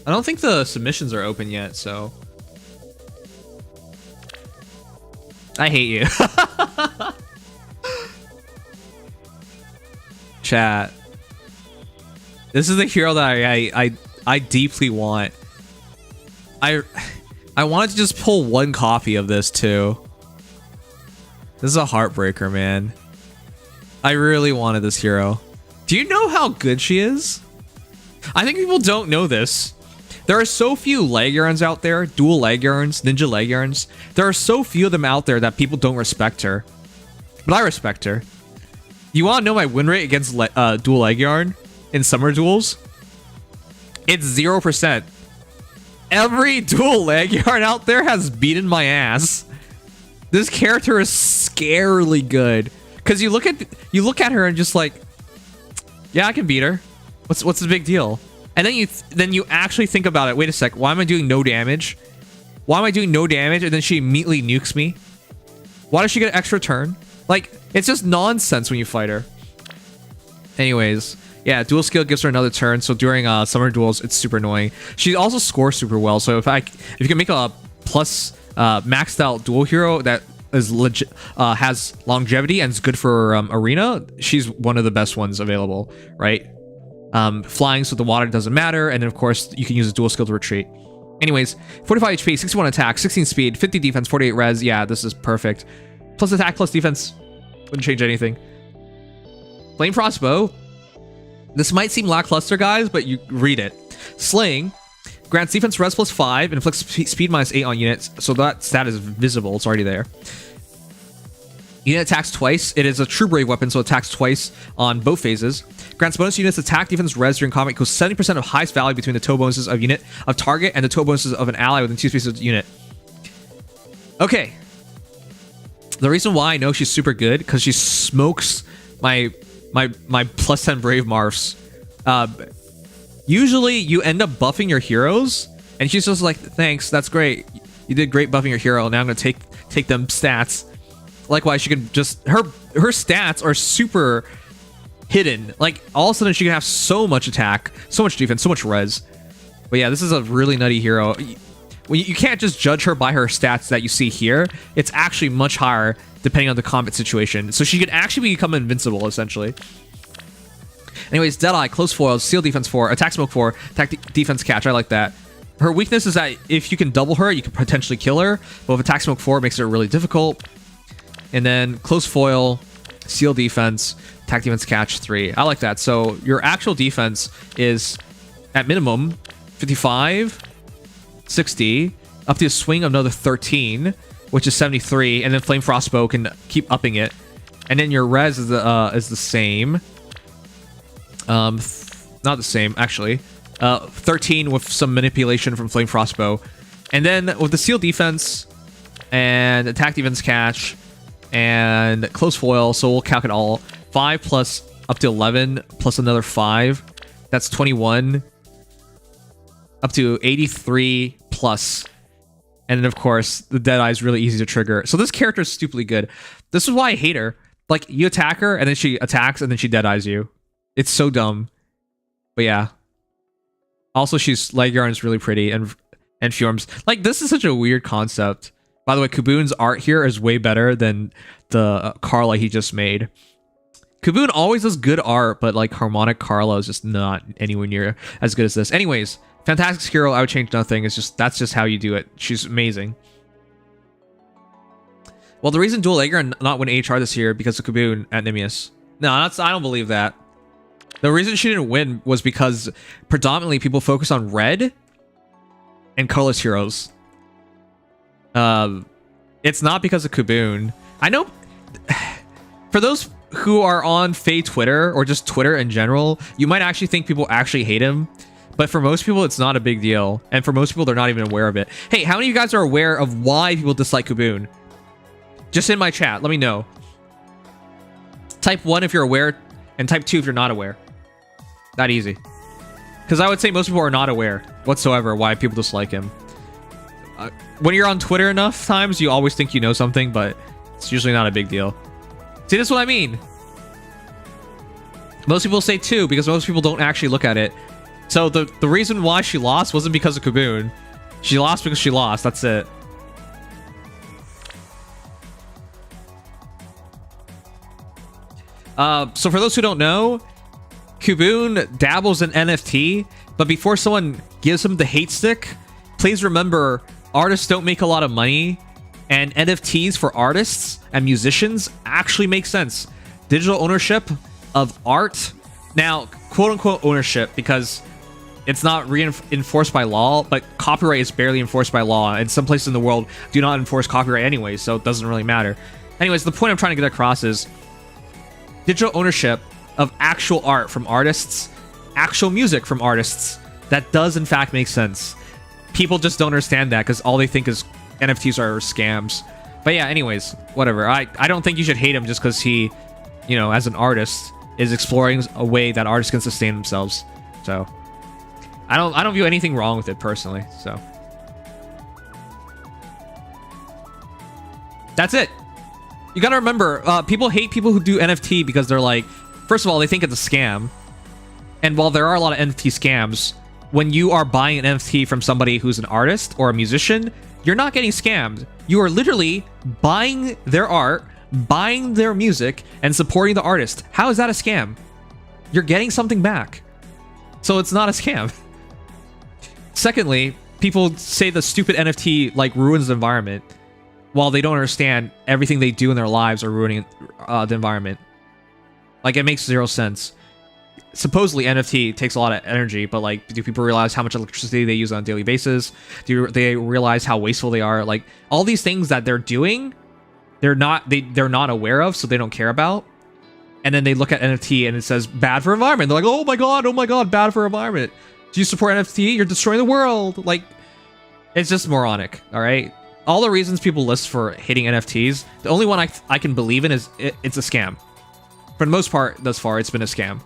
I don't think the submissions are open yet, so... I hate you. Chat. This is the hero that I deeply want. I wanted to just pull one copy of this too. This is a heartbreaker, man. I really wanted this hero. Do you know how good she is? I think people don't know this. There are so few leg yarns out there, dual leg yarns, ninja leg yarns. There are so few of them out there that people don't respect her. But I respect her. You want to know my win rate against dual leg yarn in summer duels? It's 0%. Every dual leg yarn out there has beaten my ass. This character is scarily good Because you look at her and just like, yeah, I can beat her. What's the big deal? And then you actually think about it. Wait a sec. Why am I doing no damage? Why am I doing no damage? And then she immediately nukes me. Why does she get an extra turn? Like, it's just nonsense when you fight her. Anyways, yeah, dual skill gives her another turn. So during summer duels, it's super annoying. She also scores super well. So if you can make a plus maxed out dual hero that is legit, has longevity and is good for arena, she's one of the best ones available, right? Flying so the water doesn't matter, and then of course you can use a dual skill to retreat. Anyways, 45 HP, 61 attack, 16 speed, 50 defense, 48 res. Yeah, this is perfect. Plus attack, plus defense. Wouldn't change anything. Flame Frostbow. This might seem lackluster, guys, but you read it. Slaying grants defense res plus 5 and inflicts speed minus 8 on units, so that stat is visible. It's already there. Unit attacks twice. It is a true brave weapon, so it attacks twice on both phases. Grants bonus units attack, defense, res during combat equals 70% of highest value between the toe bonuses of unit of target and the toe bonuses of an ally within 2 spaces of the unit. Okay. The reason why I know she's super good because she smokes my plus 10 brave marfs. Usually you end up buffing your heroes, and she's just like, thanks, that's great. You did great buffing your hero. Now I'm gonna take them stats. Likewise, she can just her stats are super hidden. Like all of a sudden she can have so much attack, so much defense, so much res. But yeah, this is a really nutty hero. You can't just judge her by her stats that you see here. It's actually much higher depending on the combat situation. So she could actually become invincible essentially. Anyways, Deadeye, close foil, seal defense 4, attack smoke 4, attack defense catch. I like that. Her weakness is that if you can double her, you can potentially kill her. But with attack smoke 4, it makes it really difficult. And then close foil, seal defense, attack defense catch 3. I like that. So your actual defense is at minimum 55, 60, up to a swing of another 13, which is 73, and then flame frostbow can keep upping it. And then your res is the same. Not the same actually. 13 with some manipulation from flame frostbow, and then with the seal defense and attack defense catch and close foil, so we'll calc it all. 5 plus up to 11 plus another 5, that's 21, up to 83 plus. And then of course the Deadeye is really easy to trigger. So this character is stupidly good. This is why I hate her. Like, you attack her and then she attacks and then she Deadeyes you. It's so dumb. But yeah. Also, leg yarn is really pretty, and Fjorms. Like, this is such a weird concept. By the way, Kuboon's art here is way better than the Carla he just made. Kuboon always does good art, but like Harmonic Carla is just not anywhere near as good as this. Anyways, fantastic hero. I would change nothing. It's just that's just how you do it. She's amazing. Well, the reason Dual Aegir not win HR this year because of Kuboon at Nimious. No, I don't believe that. The reason she didn't win was because predominantly people focus on red and colorless heroes. It's not because of Kuboon. I know for those who are on Faye Twitter or just Twitter in general, you might actually think people actually hate him. But for most people, it's not a big deal. And for most people, they're not even aware of it. Hey, how many of you guys are aware of why people dislike Kuboon? Just in my chat, let me know. Type 1 if you're aware, and type 2 if you're not aware. That easy. Because I would say most people are not aware whatsoever why people dislike him. When you're on Twitter enough times, you always think you know something, but it's usually not a big deal. See, that's what I mean. Most people say 2 because most people don't actually look at it. So the reason why she lost wasn't because of Kuboon. She lost because she lost. That's it. So for those who don't know, Kuboon dabbles in NFT, but before someone gives him the hate stick, please remember artists don't make a lot of money, and NFTs for artists and musicians actually make sense. Digital ownership of art, now quote-unquote ownership, because it's not enforced by law, but copyright is barely enforced by law, and some places in the world do not enforce copyright anyway, so it doesn't really matter. Anyways, the point I'm trying to get across is digital ownership of actual art from artists, actual music from artists, that does in fact make sense. People just don't understand that because all they think is NFTs are scams. But yeah, anyways, whatever. I don't think you should hate him just because he you know, as an artist, is exploring a way that artists can sustain themselves. So I don't view anything wrong with it personally. So that's it. You gotta remember, people hate people who do NFT because they're like, first of all, they think it's a scam. And while there are a lot of NFT scams, when you are buying an NFT from somebody who's an artist or a musician, you're not getting scammed. You are literally buying their art, buying their music, and supporting the artist. How is that a scam? You're getting something back. So it's not a scam. Secondly, people say the stupid NFT like ruins the environment, while they don't understand everything they do in their lives are ruining the environment. Like, it makes zero sense. Supposedly NFT takes a lot of energy, but like, do people realize how much electricity they use on a daily basis? Do they realize how wasteful they are? Like, all these things that they're doing, they're not aware of, so they don't care about. And then they look at NFT and it says bad for environment. They're like, oh my god, bad for environment. Do you support NFT? You're destroying the world. Like, it's just moronic. All right. All the reasons people list for hating NFTs, the only one I can believe in is it's a scam. For the most part, thus far, it's been a scam.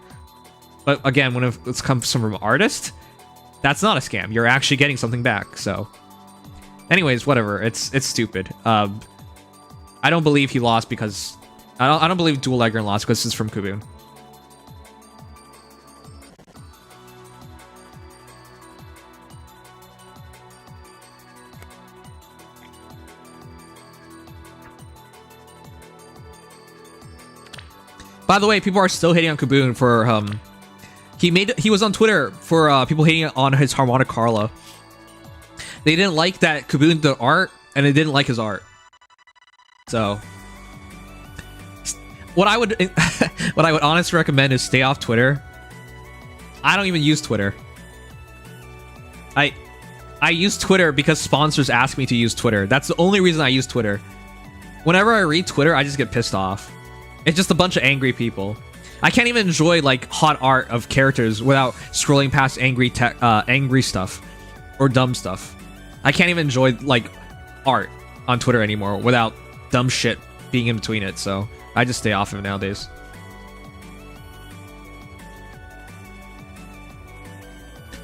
But again, when it comes from an artist, that's not a scam. You're actually getting something back. So, anyways, whatever. It's stupid. I don't believe he lost because I don't believe Dual Legend lost because this is from Kubun. By the way, people are still hating on Kubun for he was on Twitter for people hating on his Harmonic Carla. They didn't like that Kubun did art, and they didn't like his art. So what I would honestly recommend is stay off Twitter. I don't even use Twitter. I use Twitter because sponsors ask me to use Twitter. That's the only reason I use Twitter. Whenever I read Twitter, I just get pissed off. It's just a bunch of angry people. I can't even enjoy like hot art of characters without scrolling past angry stuff or dumb stuff. I can't even enjoy like art on Twitter anymore without dumb shit being in between it. So I just stay off of it nowadays.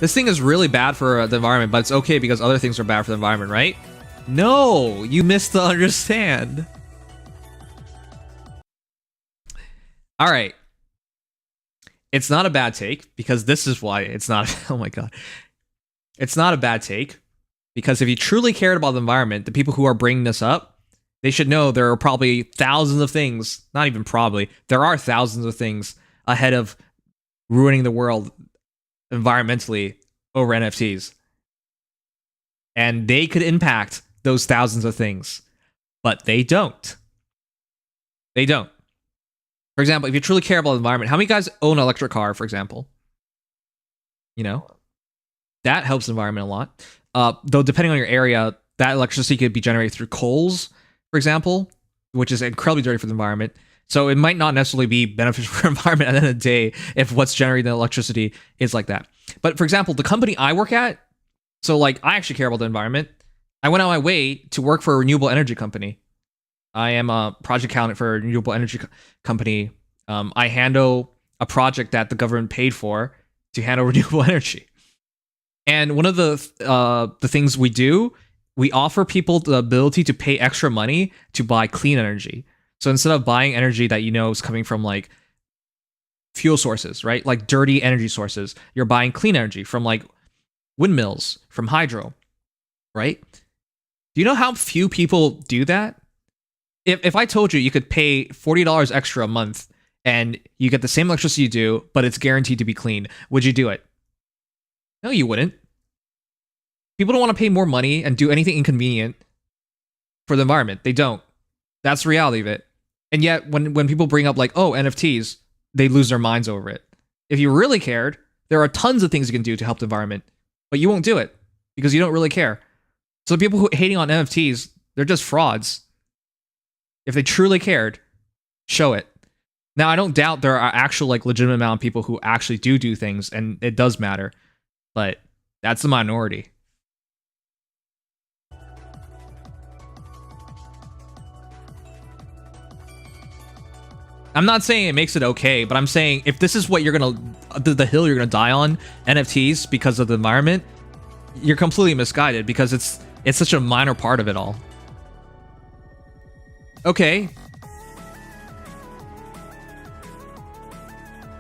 This thing is really bad for the environment, but it's okay because other things are bad for the environment, right? No, you missed the understand. All right. It's not a bad take because this is why it's not. Oh my god. It's not a bad take because if you truly cared about the environment, the people who are bringing this up, they should know there are probably thousands of things, not even probably, there are thousands of things ahead of ruining the world environmentally over NFTs. And they could impact those thousands of things, but they don't. They don't. For example, if you truly care about the environment, how many guys own an electric car, for example? You know, that helps the environment a lot. Though depending on your area, that electricity could be generated through coals, for example, which is incredibly dirty for the environment. So it might not necessarily be beneficial for the environment at the end of the day if what's generating the electricity is like that. But for example, the company I work at, so like I actually care about the environment. I went out my way to work for a renewable energy company. I am a project accountant for a renewable energy company. I handle a project that the government paid for to handle renewable energy. And one of the things we do, we offer people the ability to pay extra money to buy clean energy. So instead of buying energy that you know is coming from like fuel sources, right? Like dirty energy sources, you're buying clean energy from like windmills, from hydro, right? Do you know how few people do that? If I told you you could pay $40 extra a month and you get the same electricity you do, but it's guaranteed to be clean, would you do it? No, you wouldn't. People don't want to pay more money and do anything inconvenient for the environment. They don't. That's the reality of it. And yet, when people bring up like, oh, NFTs, they lose their minds over it. If you really cared, there are tons of things you can do to help the environment, but you won't do it because you don't really care. So the people who are hating on NFTs, they're just frauds. If they truly cared, show it. Now, I don't doubt there are actual like legitimate amount of people who actually do things, and it does matter, but that's the minority. I'm not saying it makes it okay, but I'm saying if this is what you're gonna, the hill you're gonna die on, NFTs, because of the environment, you're completely misguided because it's such a minor part of it all. Okay.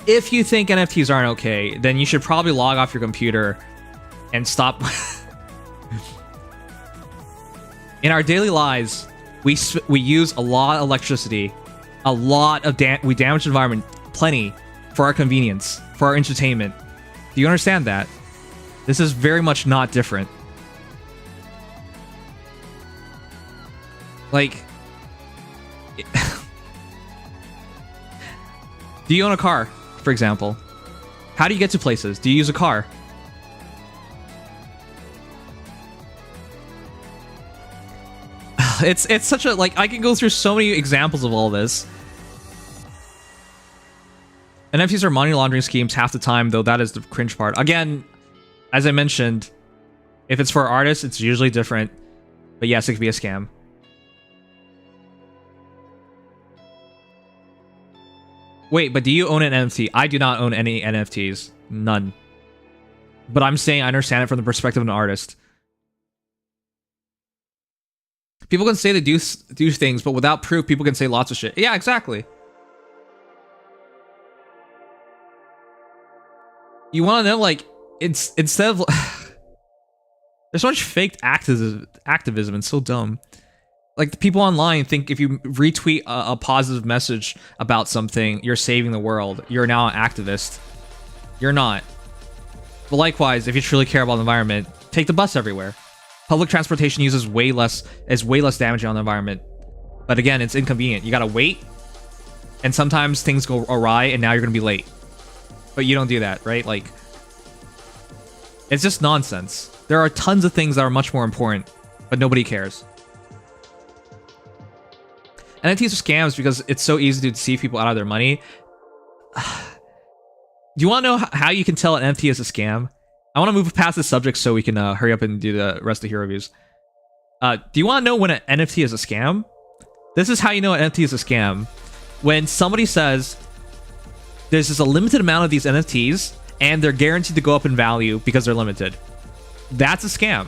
If you think NFTs aren't okay, then you should probably log off your computer and stop. In our daily lives, we use a lot of electricity. A lot of we damage the environment plenty for our convenience, for our entertainment. Do you understand that? This is very much not different. Like, do you own a car, for example? How do you get to places? Do you use a car? It's such a, like, I can go through so many examples of all this. NFTs are money laundering schemes half the time, though that is the cringe part. Again, as I mentioned, if it's for artists, it's usually different. But yes, it could be a scam. Wait, but do you own an NFT? I do not own any NFTs. None. But I'm saying I understand it from the perspective of an artist. People can say they do things, but without proof, people can say lots of shit. Yeah, exactly. You want to know, like, it's instead of there's so much fake activism. It's so dumb. Like, the people online think if you retweet a positive message about something, you're saving the world. You're now an activist. You're not. But likewise, if you truly care about the environment, take the bus everywhere. Public transportation is way less damaging on the environment. But again, it's inconvenient. You gotta wait, and sometimes things go awry, and now you're gonna be late. But you don't do that, right? Like, it's just nonsense. There are tons of things that are much more important, but nobody cares. NFTs are scams because it's so easy to deceive people out of their money. Do you want to know how you can tell an NFT is a scam? I want to move past this subject so we can hurry up and do the rest of the hero reviews. Do you want to know when an NFT is a scam? This is how you know an NFT is a scam. When somebody says, there's just a limited amount of these NFTs, and they're guaranteed to go up in value because they're limited. That's a scam.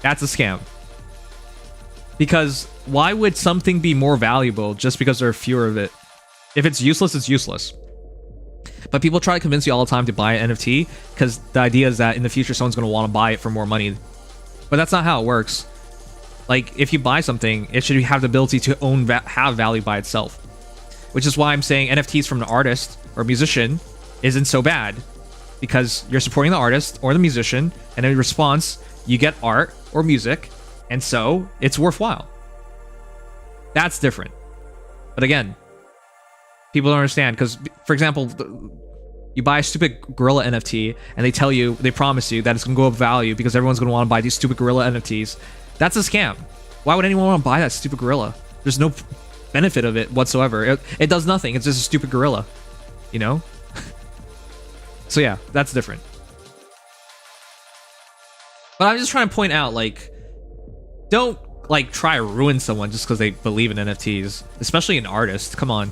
That's a scam. Because why would something be more valuable just because there are fewer of it? If it's useless, it's useless. But people try to convince you all the time to buy an NFT because the idea is that in the future someone's going to want to buy it for more money. But that's not how it works. Like, if you buy something, it should have the ability to have value by itself. Which is why I'm saying NFTs from an artist or musician isn't so bad. Because you're supporting the artist or the musician, and in response, you get art or music, and so it's worthwhile. That's different. But again, people don't understand because, for example, you buy a stupid gorilla NFT and they promise you that it's going to go up value because everyone's going to want to buy these stupid gorilla NFTs. That's a scam. Why would anyone want to buy that stupid gorilla? There's no benefit of it whatsoever. It does nothing. It's just a stupid gorilla, you know? So yeah, that's different. But I'm just trying to point out, like, don't, like, try to ruin someone just because they believe in NFTs, especially an artist. Come on.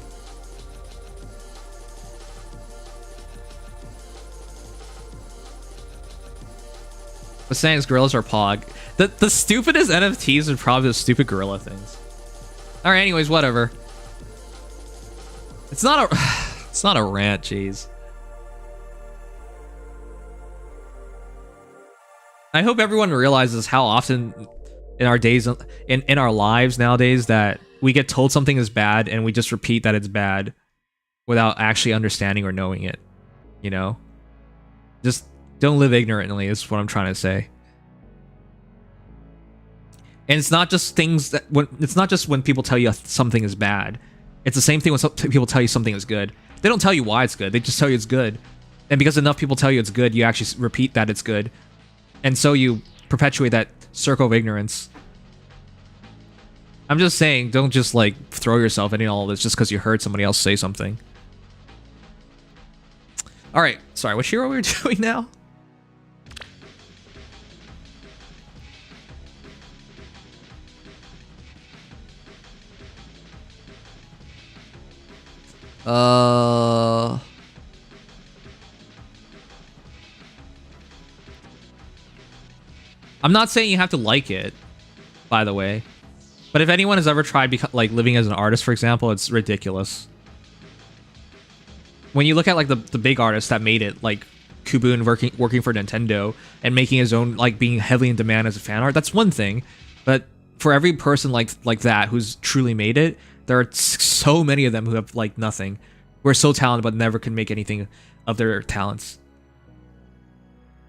But saying gorillas are pog. The stupidest NFTs are probably the stupid gorilla things. Alright, anyways, whatever. It's not a rant, jeez. I hope everyone realizes how often in our days, in our lives nowadays, that we get told something is bad and we just repeat that it's bad without actually understanding or knowing it. You know? Just don't live ignorantly is what I'm trying to say. And it's not just things that it's not just when people tell you something is bad. It's the same thing when people tell you something is good. They don't tell you why it's good. They just tell you it's good. And because enough people tell you it's good, you actually repeat that it's good. And so you perpetuate that circle of ignorance. I'm just saying, don't just, like, throw yourself into all this just because you heard somebody else say something. Alright, sorry, which hero are we doing now? I'm not saying you have to like it, by the way. But if anyone has ever tried like living as an artist, for example, it's ridiculous. When you look at like the big artists that made it, like Kubun working for Nintendo and making his own, like being heavily in demand as a fan art, that's one thing. But for every person like that who's truly made it, there are so many of them who have like nothing, who are so talented but never can make anything of their talents.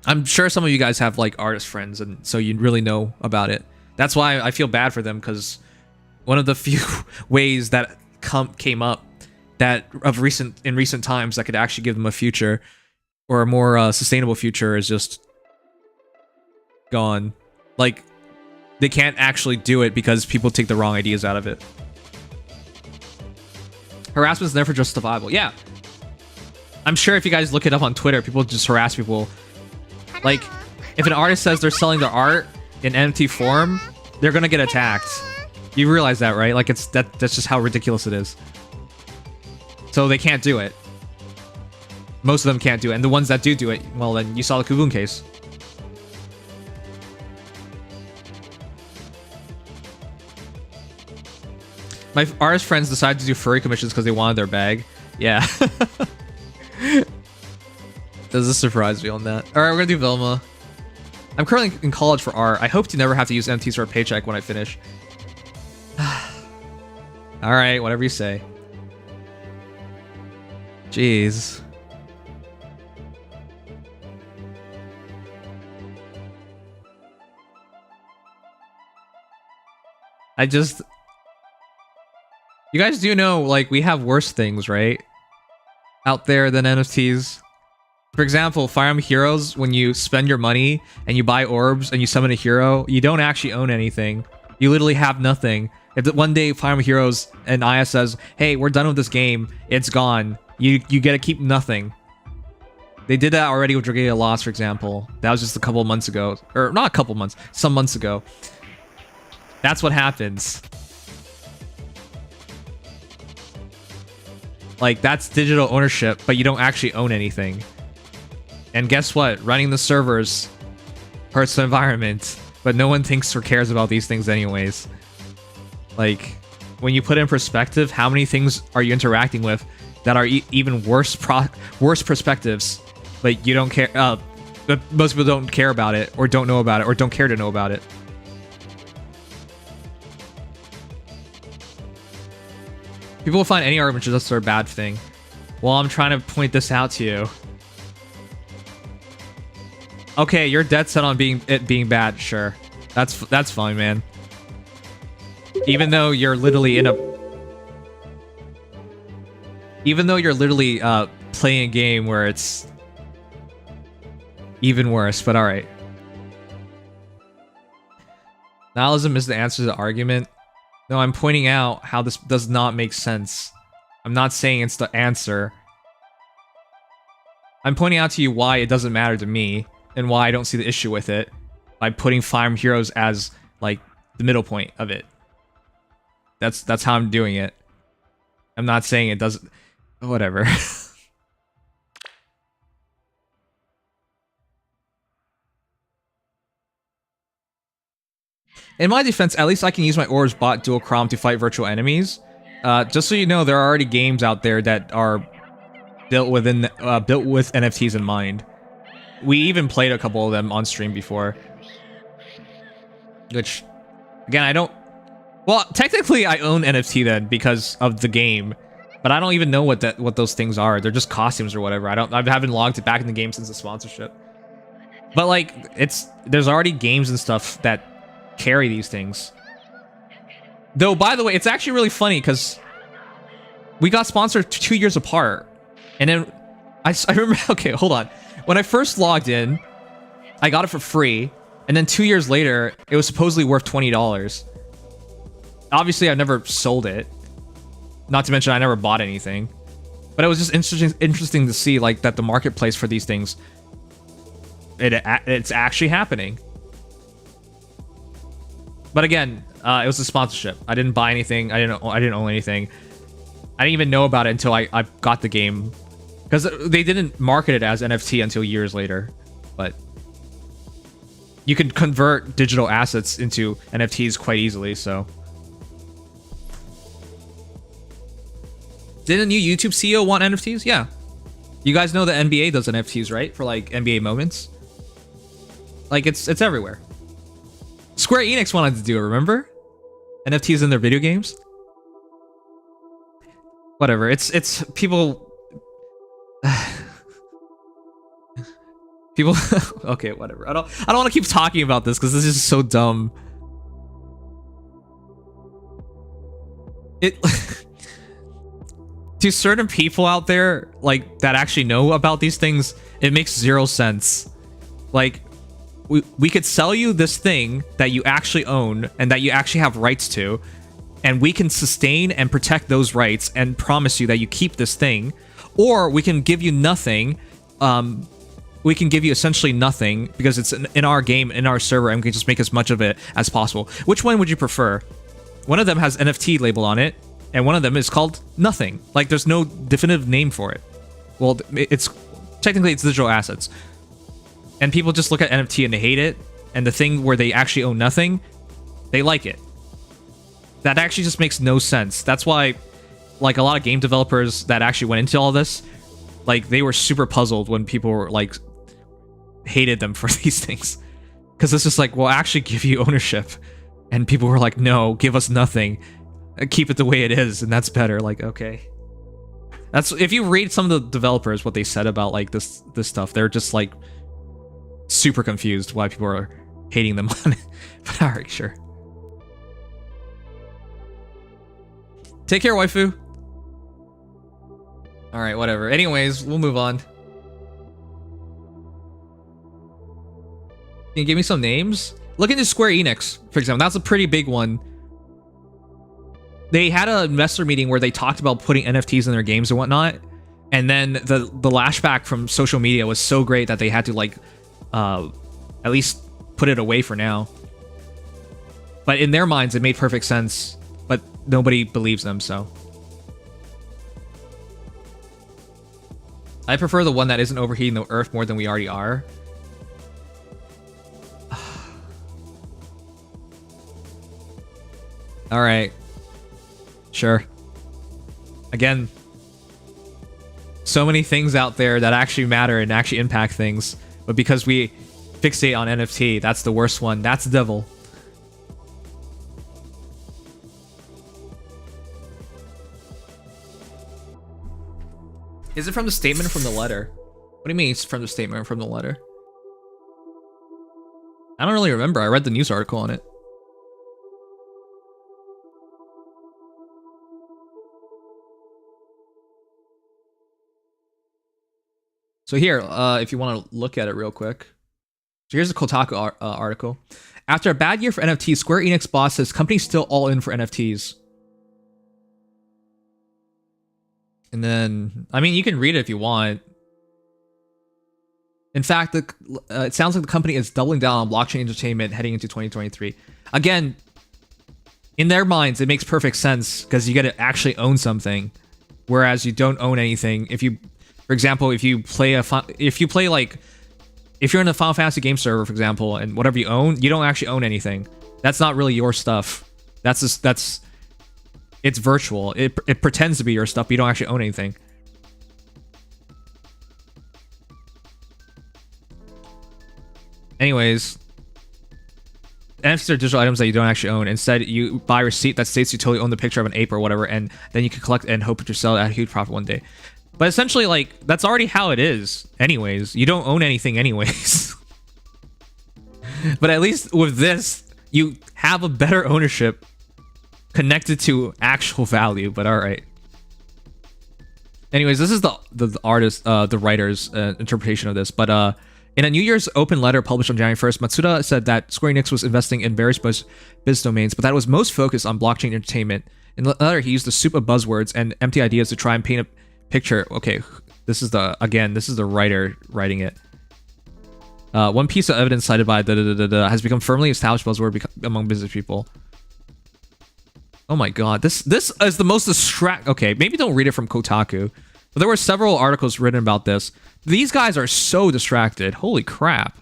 I'm sure some of you guys have like artist friends, and so you really know about it. That's why I feel bad for them, because one of the few ways that came up that in recent times that could actually give them a future or a more sustainable future is just gone. Like, they can't actually do it because people take the wrong ideas out of it. Harassment's never justifiable. Yeah. I'm sure if you guys look it up on Twitter, people just harass people. Like, if an artist says they're selling their art in NFT form, they're gonna get attacked. You realize that, right? Like, that's just how ridiculous it is. So they can't do it. Most of them can't do it. And the ones that do it, well, then you saw the Kubun case. My artist friends decided to do furry commissions because they wanted their bag. Yeah. Does this surprise me on that? Alright, we're gonna do Velma. I'm currently in college for art. I hope to never have to use NFTs for a paycheck when I finish. Alright, whatever you say. Jeez. You guys do know, like, we have worse things, right? Out there than NFTs. For example, Fire Emblem Heroes, when you spend your money and you buy orbs and you summon a hero, you don't actually own anything. You literally have nothing. If one day Fire Emblem Heroes and Aya says, hey, we're done with this game, it's gone. You get to keep nothing. They did that already with Dragalia Lost, for example. That was just a couple months ago. Or not a couple months, some months ago. That's what happens. Like, that's digital ownership, but you don't actually own anything. And guess what? Running the servers hurts the environment, but no one thinks or cares about these things anyways. Like, when you put in perspective, how many things are you interacting with that are even worse perspectives, but you don't care, but most people don't care about it, or don't know about it, or don't care to know about it. People will find any argument just a bad thing. Well, I'm trying to point this out to you. Okay, you're dead set on it being bad, sure. That's fine, man. Even though you're literally playing a game where it's even worse, but alright. Nihilism is the answer to the argument. No, I'm pointing out how this does not make sense. I'm not saying it's the answer. I'm pointing out to you why it doesn't matter to me, and why I don't see the issue with it, by putting Fire Emblem Heroes as, like, the middle point of it. That's how I'm doing it. I'm not saying it doesn't... Whatever. In my defense, at least I can use my orbs bot dual chrom to fight virtual enemies. Just so you know, there are already games out there that are built with NFTs in mind. We even played a couple of them on stream before. Which, again, I don't... Well, technically I own NFT then because of the game, but I don't even know what those things are. They're just costumes or whatever. I haven't logged it back in the game since the sponsorship. But like, there's already games and stuff that carry these things. Though, by the way, it's actually really funny because we got sponsored 2 years apart, and then I remember. Okay, hold on. When I first logged in, I got it for free, and then 2 years later, it was supposedly worth $20. Obviously, I've never sold it. Not to mention, I never bought anything. But it was just interesting to see, like, that the marketplace for these things, it's actually happening. But again, it was a sponsorship. I didn't buy anything. I didn't own anything. I didn't even know about it until I got the game. Because they didn't market it as NFT until years later. But you can convert digital assets into NFTs quite easily, so. Didn't a new YouTube CEO want NFTs? Yeah. You guys know the NBA does NFTs, right? For like NBA moments. Like it's everywhere. Square Enix wanted to do it, remember? NFTs in their video games? Whatever, it's people... people... okay, whatever. I don't want to keep talking about this because this is so dumb. It... to certain people out there, like, that actually know about these things, it makes zero sense. Like, we could sell you this thing that you actually own and that you actually have rights to, and we can sustain and protect those rights and promise you that you keep this thing, or we can give you nothing. We can give you essentially nothing because it's in our game, in our server, and we can just make as much of it as possible. Which one would you prefer? One of them has NFT label on it, and one of them is called nothing. Like, there's no definitive name for it. Well, it's technically it's digital assets. And people just look at NFT and they hate it, and the thing where they actually own nothing, they like it. That actually just makes no sense. That's why, like, a lot of game developers that actually went into all this, like, they were super puzzled when people were, like, hated them for these things. Because it's just like, well, actually give you ownership. And people were like, no, give us nothing. Keep it the way it is, and that's better. Like, okay. That's, if you read some of the developers, what they said about, like, this stuff, they're just, like, super confused why people are hating them on it. But alright, sure. Take care, waifu. Alright, whatever. Anyways, we'll move on. Can you give me some names? Look into Square Enix, for example. That's a pretty big one. They had an investor meeting where they talked about putting NFTs in their games and whatnot. And then the lashback from social media was so great that they had to, like, at least put it away for now. But in their minds, it made perfect sense. But nobody believes them, so. I prefer the one that isn't overheating the Earth more than we already are. Alright. Sure. Again, so many things out there that actually matter and actually impact things. But because we fixate on NFT, that's the worst one. That's the devil. Is it from the statement or from the letter? What do you mean it's from the statement or from the letter? I don't really remember. I read the news article on it. So here, if you want to look at it real quick. So here's a Kotaku article. After a bad year for NFTs, Square Enix boss says company's still all in for NFTs. And then, I mean, you can read it if you want. In fact, it sounds like the company is doubling down on blockchain entertainment heading into 2023. Again, in their minds, it makes perfect sense because you get to actually own something, whereas you don't own anything. If you, for example, if you're in a Final Fantasy game server, for example, and whatever you own, you don't actually own anything. That's not really your stuff. It's virtual. It pretends to be your stuff, but you don't actually own anything. Anyways, NFTs are digital items that you don't actually own. Instead, you buy a receipt that states you totally own the picture of an ape or whatever, and then you can collect and hope to sell it at a huge profit one day. But essentially, like, that's already how it is. Anyways, you don't own anything anyways. But at least with this, you have a better ownership connected to actual value, but alright. Anyways, this is the artist, the writer's interpretation of this, but in a New Year's open letter published on January 1st, Matsuda said that Square Enix was investing in various business domains, but that it was most focused on blockchain entertainment. In the letter, he used a soup of buzzwords and empty ideas to try and paint a picture. Okay, this is the writer writing it. One piece of evidence cited by has become firmly established buzzword among business people. Oh my god, this is the most distract. Okay, maybe don't read it from Kotaku, but there were several articles written about this. These guys are so distracted. Holy crap!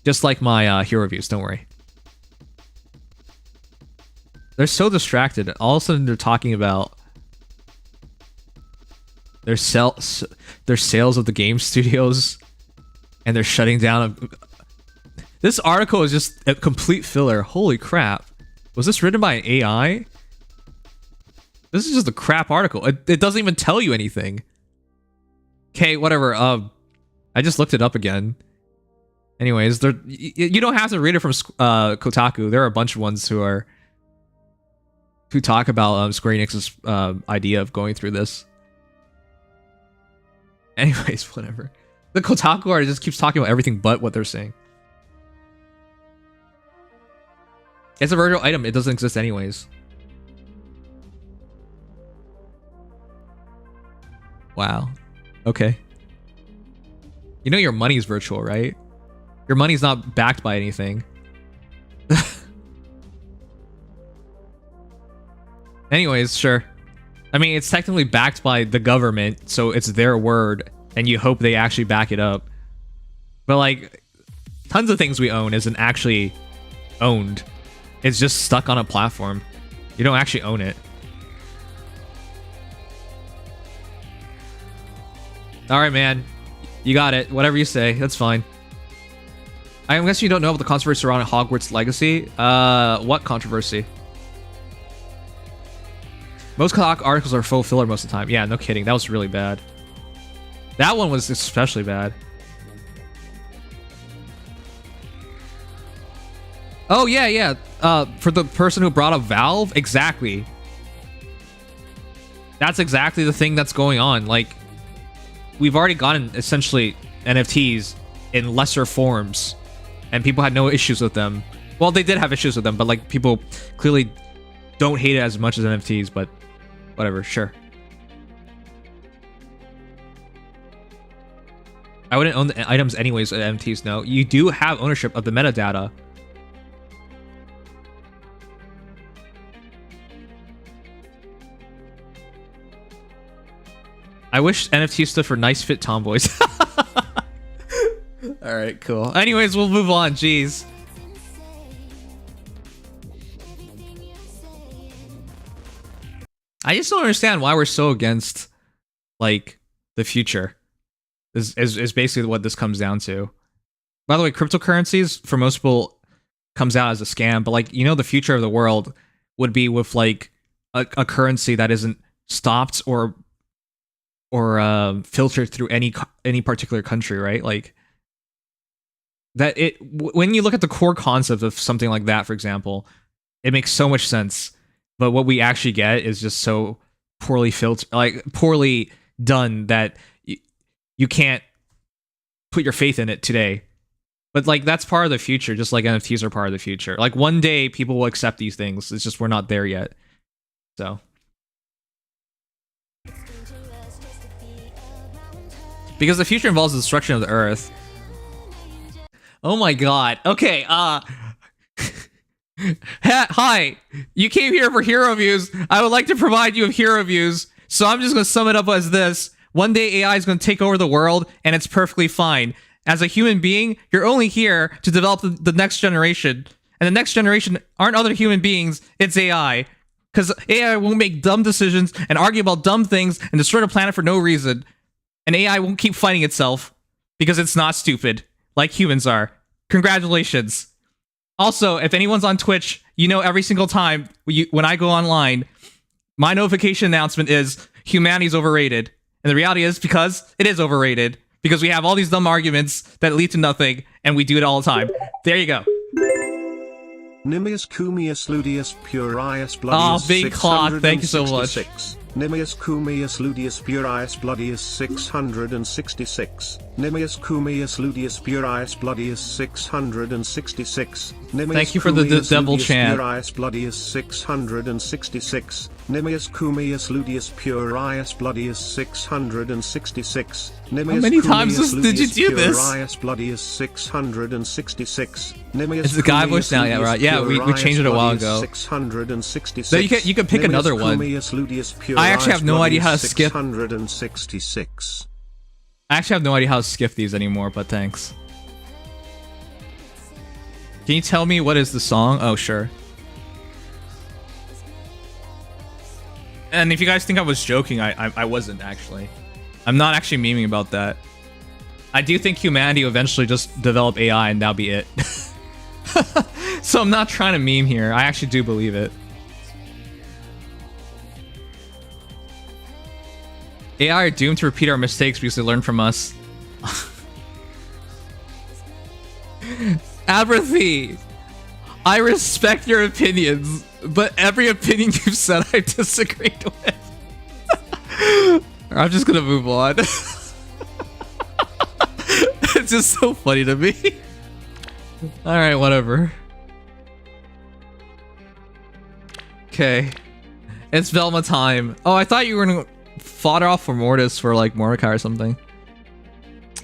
Just like my hero reviews. Don't worry. They're so distracted. All of a sudden, they're talking about their sales of the game studios, and they're shutting down. This article is just a complete filler. Holy crap. Was this written by an AI? This is just a crap article. It doesn't even tell you anything. Okay, whatever. I just looked it up again. Anyways, you don't have to read it from Kotaku. There are a bunch of ones who talk about Square Enix's idea of going through this. Anyways, whatever. The Kotaku article just keeps talking about everything but what they're saying. It's a virtual item. It doesn't exist anyways. Wow. Okay. You know your money's virtual, right? Your money's not backed by anything. Anyways, sure. I mean, it's technically backed by the government, so it's their word, and you hope they actually back it up. But like, tons of things we own isn't actually owned. It's just stuck on a platform. You don't actually own it. Alright, man. You got it. Whatever you say. That's fine. I guess you don't know about the controversy surrounding Hogwarts Legacy. What controversy? Most Kotaku articles are full filler most of the time. Yeah, no kidding. That was really bad. That one was especially bad. Oh, yeah. For the person who brought up Valve, exactly. That's exactly the thing that's going on. Like, we've already gotten, essentially, NFTs in lesser forms, and people had no issues with them. Well, they did have issues with them, but, like, people clearly don't hate it as much as NFTs, but whatever, sure. I wouldn't own the items anyways at NFTs, no. You do have ownership of the metadata. I wish NFT stood for nice fit tomboys. Alright, cool. Anyways, we'll move on, jeez. I just don't understand why we're so against, like, the future. Is basically what this comes down to. By the way, cryptocurrencies, for most people, comes out as a scam, but, like, you know, the future of the world would be with, like, a currency that isn't stopped or filtered through any particular country, right? Like that. When you look at the core concept of something like that, for example, it makes so much sense. But what we actually get is just so poorly filtered, like poorly done, that you can't put your faith in it today. But like that's part of the future, just like NFTs are part of the future. Like one day people will accept these things. It's just we're not there yet. So. Because the future involves the destruction of the Earth. Oh my god. Okay, hi. You came here for hero views. I would like to provide you with hero views. So I'm just going to sum it up as this. One day AI is going to take over the world, and it's perfectly fine. As a human being, you're only here to develop the next generation. And the next generation aren't other human beings, it's AI. Because AI won't make dumb decisions and argue about dumb things and destroy the planet for no reason. And AI won't keep fighting itself because it's not stupid like humans are. Congratulations. Also, if anyone's on Twitch, you know every single time when I go online, my notification announcement is humanity's overrated. And the reality is because it is overrated. Because we have all these dumb arguments that lead to nothing, and we do it all the time. There you go. Nimious Cumius Ludius Purius Bloodius. Oh, big clock. Thank you so much. Nimious Cumius Ludius Purius Bloodius 666. Nimious Cumius Ludius Purius Bloodius 666. Nimious Thank you for the devil chant. Purius Bloodius 666. Nimious Cumius Ludius Purius Bloodius 666. Nimious How many times did you do this? Purius Bloodius 666. Nimious It's the guy voice now, yeah, right. Yeah, we changed it a while ago. 666. So you can pick another one. I actually have no idea how to skip. 666. I actually have no idea how to skip these anymore, but thanks. Can you tell me what is the song? Oh, sure. And if you guys think I was joking, I wasn't actually. I'm not actually memeing about that. I do think humanity will eventually just develop AI and that'll be it. So I'm not trying to meme here. I actually do believe it. AI are doomed to repeat our mistakes because they learn from us. Apathy! I respect your opinions, but every opinion you've said I disagreed with. I'm just gonna move on. It's just so funny to me. Alright, whatever. Okay. It's Velma time. Oh, I thought you were gonna fodder off for Mortis for like Mordecai or something.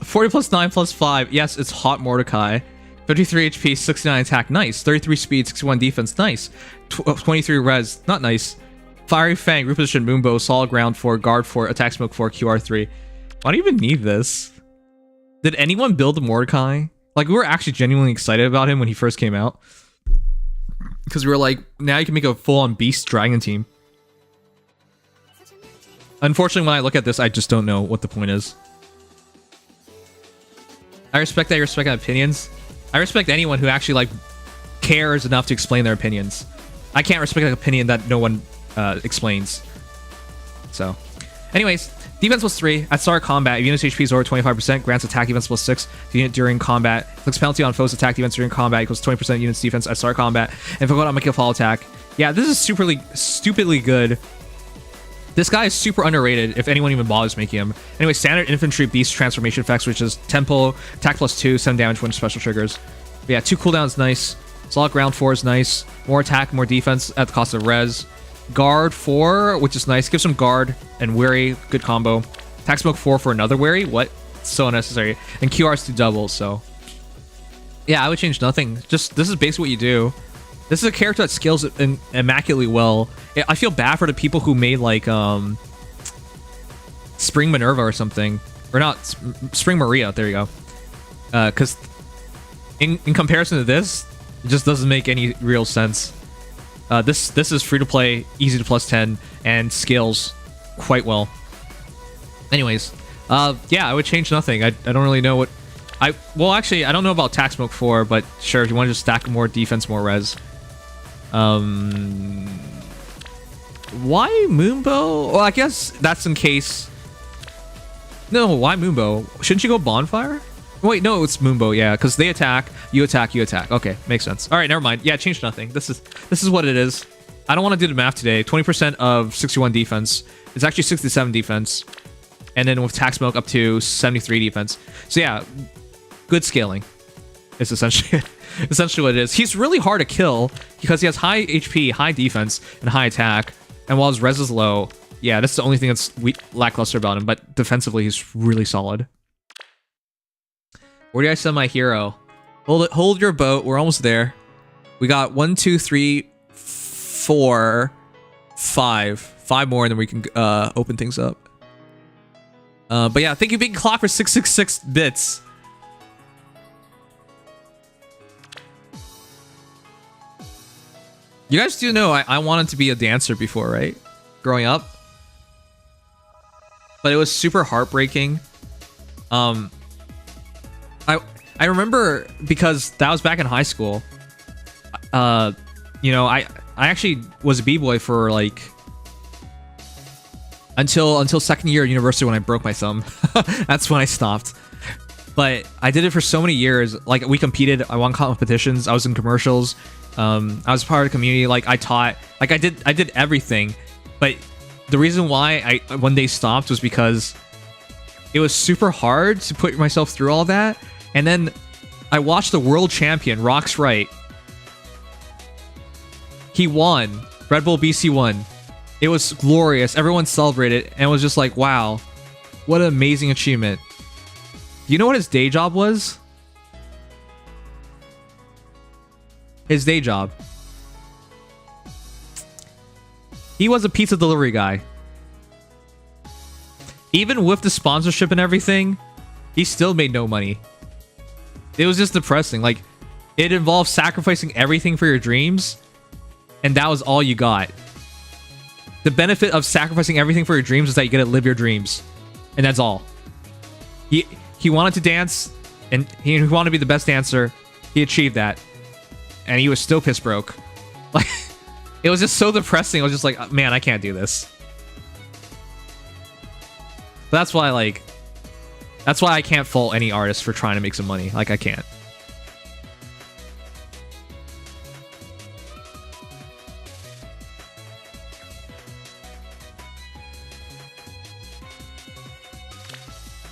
40 plus 9 plus 5. Yes, it's hot Mordecai. 53 HP, 69 attack, nice. 33 speed, 61 defense, nice. 23 res, not nice. Fiery Fang, reposition, Moonbow, Solid Ground 4, Guard 4, Attack Smoke 4, QR 3. Why do you even need this? Did anyone build Mordecai? Like, we were actually genuinely excited about him when he first came out. Because we were like, now you can make a full-on beast dragon team. Unfortunately, when I look at this, I just don't know what the point is. I respect that you respect my opinions. I respect anyone who actually like cares enough to explain their opinions. I can't respect an opinion that no one explains. So, anyways, defense plus 3 at start of combat. If unit's HP is over 25%, grants attack defense plus 6 to unit during combat. Inflicts penalty on foes' attack defense during combat equals 20% unit's defense at start of combat. And if I go out, make a fall attack. Yeah, this is stupidly good. This guy is super underrated if anyone even bothers making him. Anyway, standard infantry beast transformation effects, which is tempo, attack plus 2, 7 damage when special triggers. But yeah, 2 cooldowns, nice. Solid ground 4 is nice. More attack, more defense at the cost of res. Guard 4, which is nice. Give some guard and weary, good combo. Attack smoke 4 for another weary, what? So unnecessary. And QRs to double, so. Yeah, I would change nothing. Just, this is basically what you do. This is a character that scales immaculately well. I feel bad for the people who made like Spring Minerva or something, or not Spring Maria. There you go. Because in comparison to this, it just doesn't make any real sense. This is free to play, easy to plus 10, and scales quite well. Anyways, yeah, I would change nothing. I don't really know what. Well, actually, I don't know about attack smoke 4, but sure, if you want to just stack more defense, more res. Why Moonbow? Well, I guess that's in case. No, why Moonbow? Shouldn't you go Bonfire? Wait, no, it's Moonbow, yeah, because they attack, you attack, you attack. Okay, makes sense. All right, never mind. Yeah, change nothing. This is what it is. I don't want to do the math today. 20% of 61 defense. It's actually 67 defense. And then with attack smoke up to 73 defense. So yeah, good scaling. It's essentially what it is. He's really hard to kill because he has high HP, high defense, and high attack. And while his res is low, yeah, that's the only thing that's lackluster about him. But defensively, he's really solid. Where do I send my hero? Hold your boat. We're almost there. We got 1, 2, 3, 4, 5. 5 more, and then we can open things up. But yeah, thank you, Big Clock, for 666 bits. You guys do know I wanted to be a dancer before, right? Growing up. But it was super heartbreaking. I remember because that was back in high school. You know, I actually was a b-boy for like until second year at university when I broke my thumb. That's when I stopped. But I did it for so many years. Like, we competed, I won competitions, I was in commercials, I was part of the community, like I taught, like I did everything. But the reason why I one day stopped was because it was super hard to put myself through all that. And then I watched the world champion, Rox Wright. He won. Red Bull BC won. It was glorious. Everyone celebrated, and it was just like, wow, what an amazing achievement. You know what his day job was? His day job. He was a pizza delivery guy. Even with the sponsorship and everything, he still made no money. It was just depressing. Like, it involved sacrificing everything for your dreams, and that was all you got. The benefit of sacrificing everything for your dreams is that you get to live your dreams, and that's all. He wanted to dance, and he wanted to be the best dancer. He achieved that, and he was still piss broke. Like, it was just so depressing. I was just like, man, I can't do this. But that's why, like, that's why I can't fault any artist for trying to make some money. Like, I can't.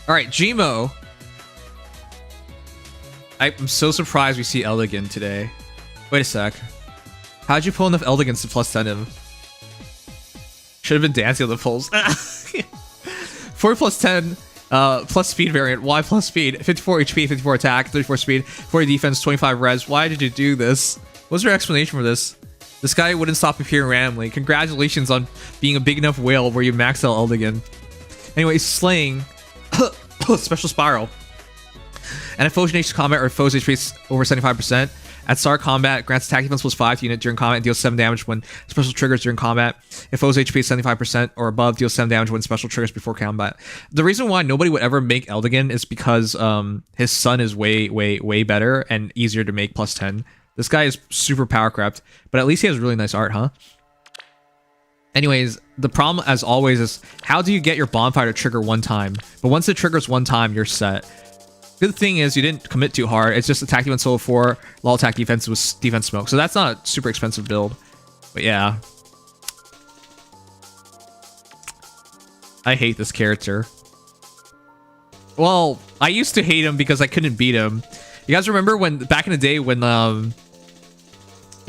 All right, Gmo. I'm so surprised we see Eldigan today. Wait a sec. How'd you pull enough Eldigans to plus 10 him? Should have been dancing on the pulls. 4 plus 10, plus speed variant. Why plus speed? 54 HP, 54 attack, 34 speed, 40 defense, 25 res. Why did you do this? What's your explanation for this? This guy wouldn't stop appearing randomly. Congratulations on being a big enough whale where you max out Eldigan. Anyway, slaying. Special spiral. And if foes engage combat or foes HP is over 75%, at start combat, grants attack defense plus 5 to unit during combat and deals 7 damage when special triggers during combat. If foes HP is 75% or above, deals 7 damage when special triggers before combat. The reason why nobody would ever make Eldigan is because his son is way better and easier to make plus 10. This guy is super power crept, but at least he has really nice art, huh? Anyways, the problem, as always, is how do you get your bonfire to trigger one time? But once it triggers one time, you're set. Good thing is you didn't commit too hard. It's just attack defense solo 4, low attack defense with defense smoke. So that's not a super expensive build. But yeah. I hate this character. Well, I used to hate him because I couldn't beat him. You guys remember when, back in the day when,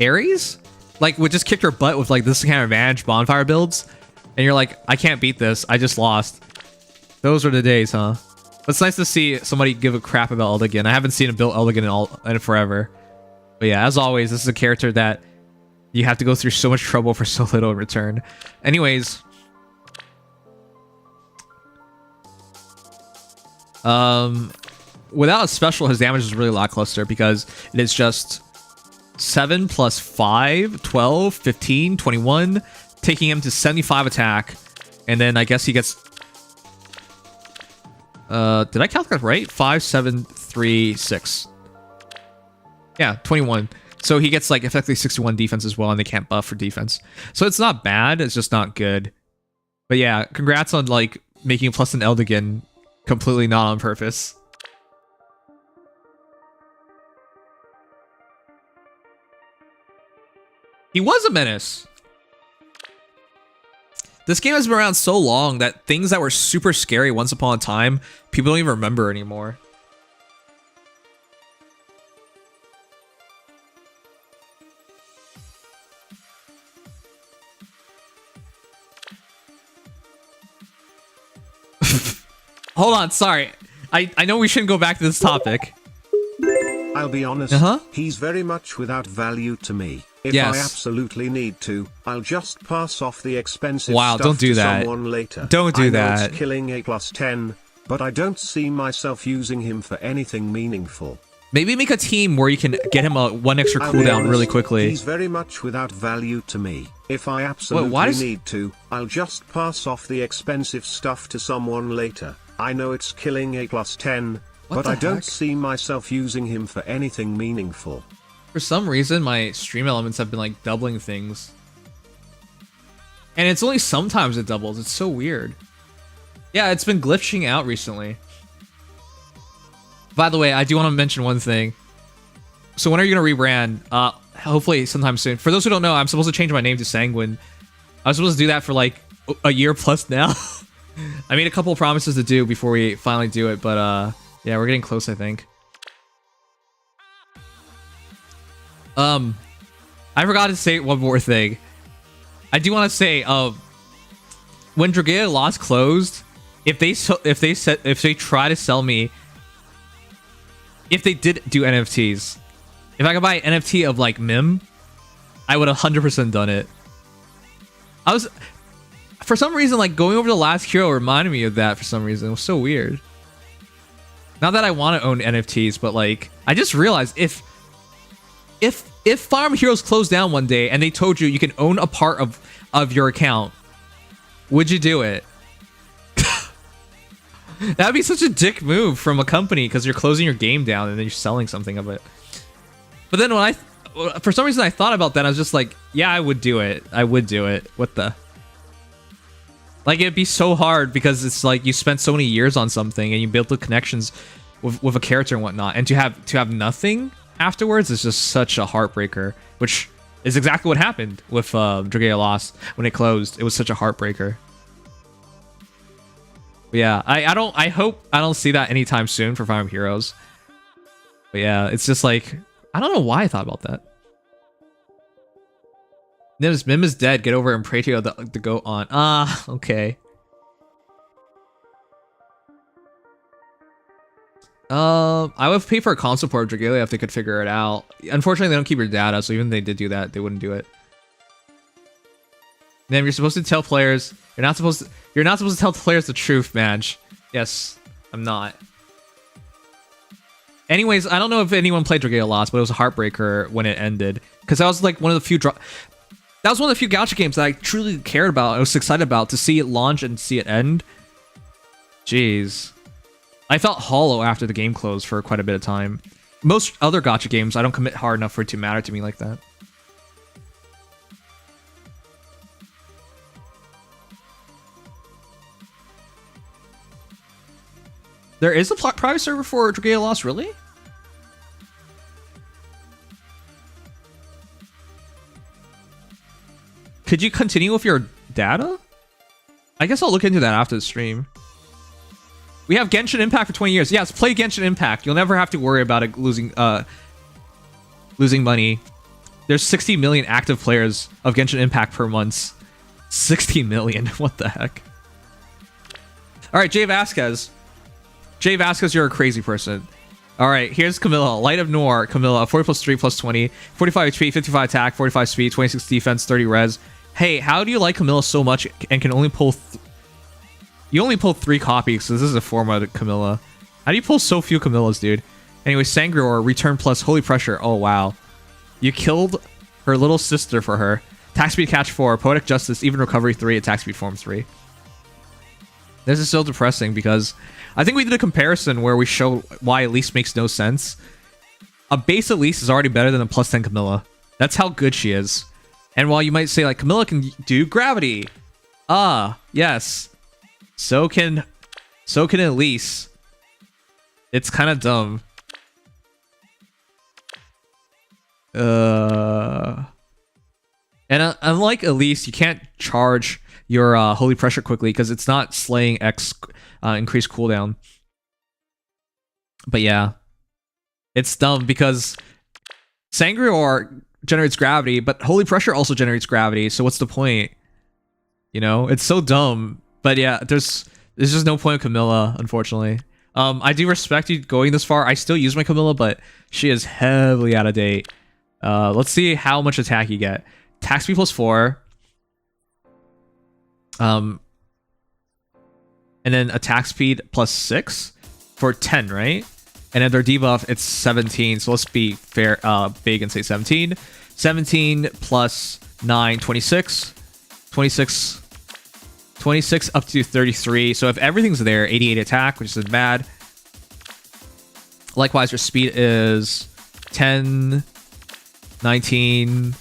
Ares? Like, would just kick her butt with, like, this kind of advantage bonfire builds? And you're like, I can't beat this. I just lost. Those were the days, huh? It's nice to see somebody give a crap about Eldigan. I haven't seen him build Eldigan in forever. But yeah, as always, this is a character that you have to go through so much trouble for so little in return. Anyways. Without a special, his damage is really lackluster because it is just 7 plus 5, 12, 15, 21, taking him to 75 attack. And then I guess he gets... did I calculate right? 5, 7, 3, 6. Yeah, 21. So he gets, like, effectively 61 defense as well, and they can't buff for defense. So it's not bad, it's just not good. But yeah, congrats on, like, making plus an Eldigan completely not on purpose. He was a menace. This game has been around so long that things that were super scary once upon a time, people don't even remember anymore. Hold on, sorry. I know we shouldn't go back to this topic. I'll be honest, he's very much without value to me. If I absolutely need to, I'll just pass off the expensive stuff don't do to that. someone later. Don't do I know that. It's killing a plus 10, but I don't see myself using him for anything meaningful. Maybe make a team where you can get him a 1 extra cooldown really quickly. He's very much without value to me. If I absolutely need to, I'll just pass off the expensive stuff to someone later. I know it's killing a plus 10, but I don't see myself using him for anything meaningful. For some reason, my stream elements have been, like, doubling things. And it's only sometimes it doubles. It's so weird. Yeah, it's been glitching out recently. By the way, I do want to mention one thing. So when are you going to rebrand? Hopefully sometime soon. For those who don't know, I'm supposed to change my name to Sanguine. I was supposed to do that for, like, a year plus now. I made a couple of promises to do before we finally do it, but, yeah, we're getting close, I think. I forgot to say one more thing. I do want to say, when Dragalia Lost closed, if they try to sell me, if they did do NFTs, if I could buy an NFT of like Mim, I would have 100% done it. For some reason, like going over the last hero reminded me of that for some reason. It was so weird. Not that I want to own NFTs, but like I just realized if Farm Heroes closed down one day and they told you can own a part of your account, would you do it? That'd be such a dick move from a company because you're closing your game down and then you're selling something of it. But then when for some reason I thought about that, I was just like, yeah, I would do it. I would do it. What the? Like, it'd be so hard because it's like you spent so many years on something and you built the connections with a character and whatnot, and to have nothing afterwards is just such a heartbreaker, which is exactly what happened with Dragalia Lost when it closed. It was such a heartbreaker. But yeah, I hope I don't see that anytime soon for Fire Emblem Heroes. But yeah, it's just like, I don't know why I thought about that. Mim is dead. Get over it and pray to to go on. Ah, okay. I would pay for a console port of Dragalia if they could figure it out. Unfortunately, they don't keep your data, so even if they did do that, they wouldn't do it. Then you're supposed to tell players. You're not supposed to tell players the truth, Madge. Yes, I'm not. Anyways, I don't know if anyone played Dragalia Lost, but it was a heartbreaker when it ended, because that was like one of the few that was one of the few gacha games that I truly cared about. I was excited about to see it launch and see it end. Jeez. I felt hollow after the game closed for quite a bit of time. Most other gacha games, I don't commit hard enough for it to matter to me like that. There is a private server for Dragalia Lost, really? Could you continue with your data? I guess I'll look into that after the stream. We have Genshin Impact for 20 years. Yes, play Genshin Impact. You'll never have to worry about it losing money. There's 60 million active players of Genshin Impact per month. 60 million. What the heck? All right, Jay Vasquez. Jay Vasquez, you're a crazy person. All right, here's Camilla. Light of Noir. Camilla, 40 plus 3 plus 20. 45 HP, 55 attack, 45 speed, 26 defense, 30 res. Hey, how do you like Camilla so much and can only pull... You only pulled 3 copies, so this is a format Camilla. How do you pull so few Camillas, dude? Anyway, Sangreor, return plus holy pressure. Oh, wow. You killed her little sister for her. Attack speed catch 4, poetic justice, even recovery 3, attack speed form 3. This is so depressing because I think we did a comparison where we showed why Elise makes no sense. A base Elise is already better than a plus 10 Camilla. That's how good she is. And while you might say, like, Camilla can do gravity. Ah, yes. So can Elise. It's kind of dumb. And unlike Elise, you can't charge your holy pressure quickly because it's not slaying X increased cooldown. But yeah, it's dumb because Sangreor generates gravity, but holy pressure also generates gravity. So what's the point? You know, it's so dumb. But yeah, there's just no point of Camilla, unfortunately. I do respect you going this far. I still use my Camilla, but she is heavily out of date. Let's see how much attack you get. Attack speed plus 4. And then attack speed plus 6 for 10, right? And then their debuff, it's 17. So let's be fair, big and say 17. 17 plus 9, 26. 26 up to 33. So if everything's there, 88 attack, which isn't bad. Likewise, your speed is 10, 19,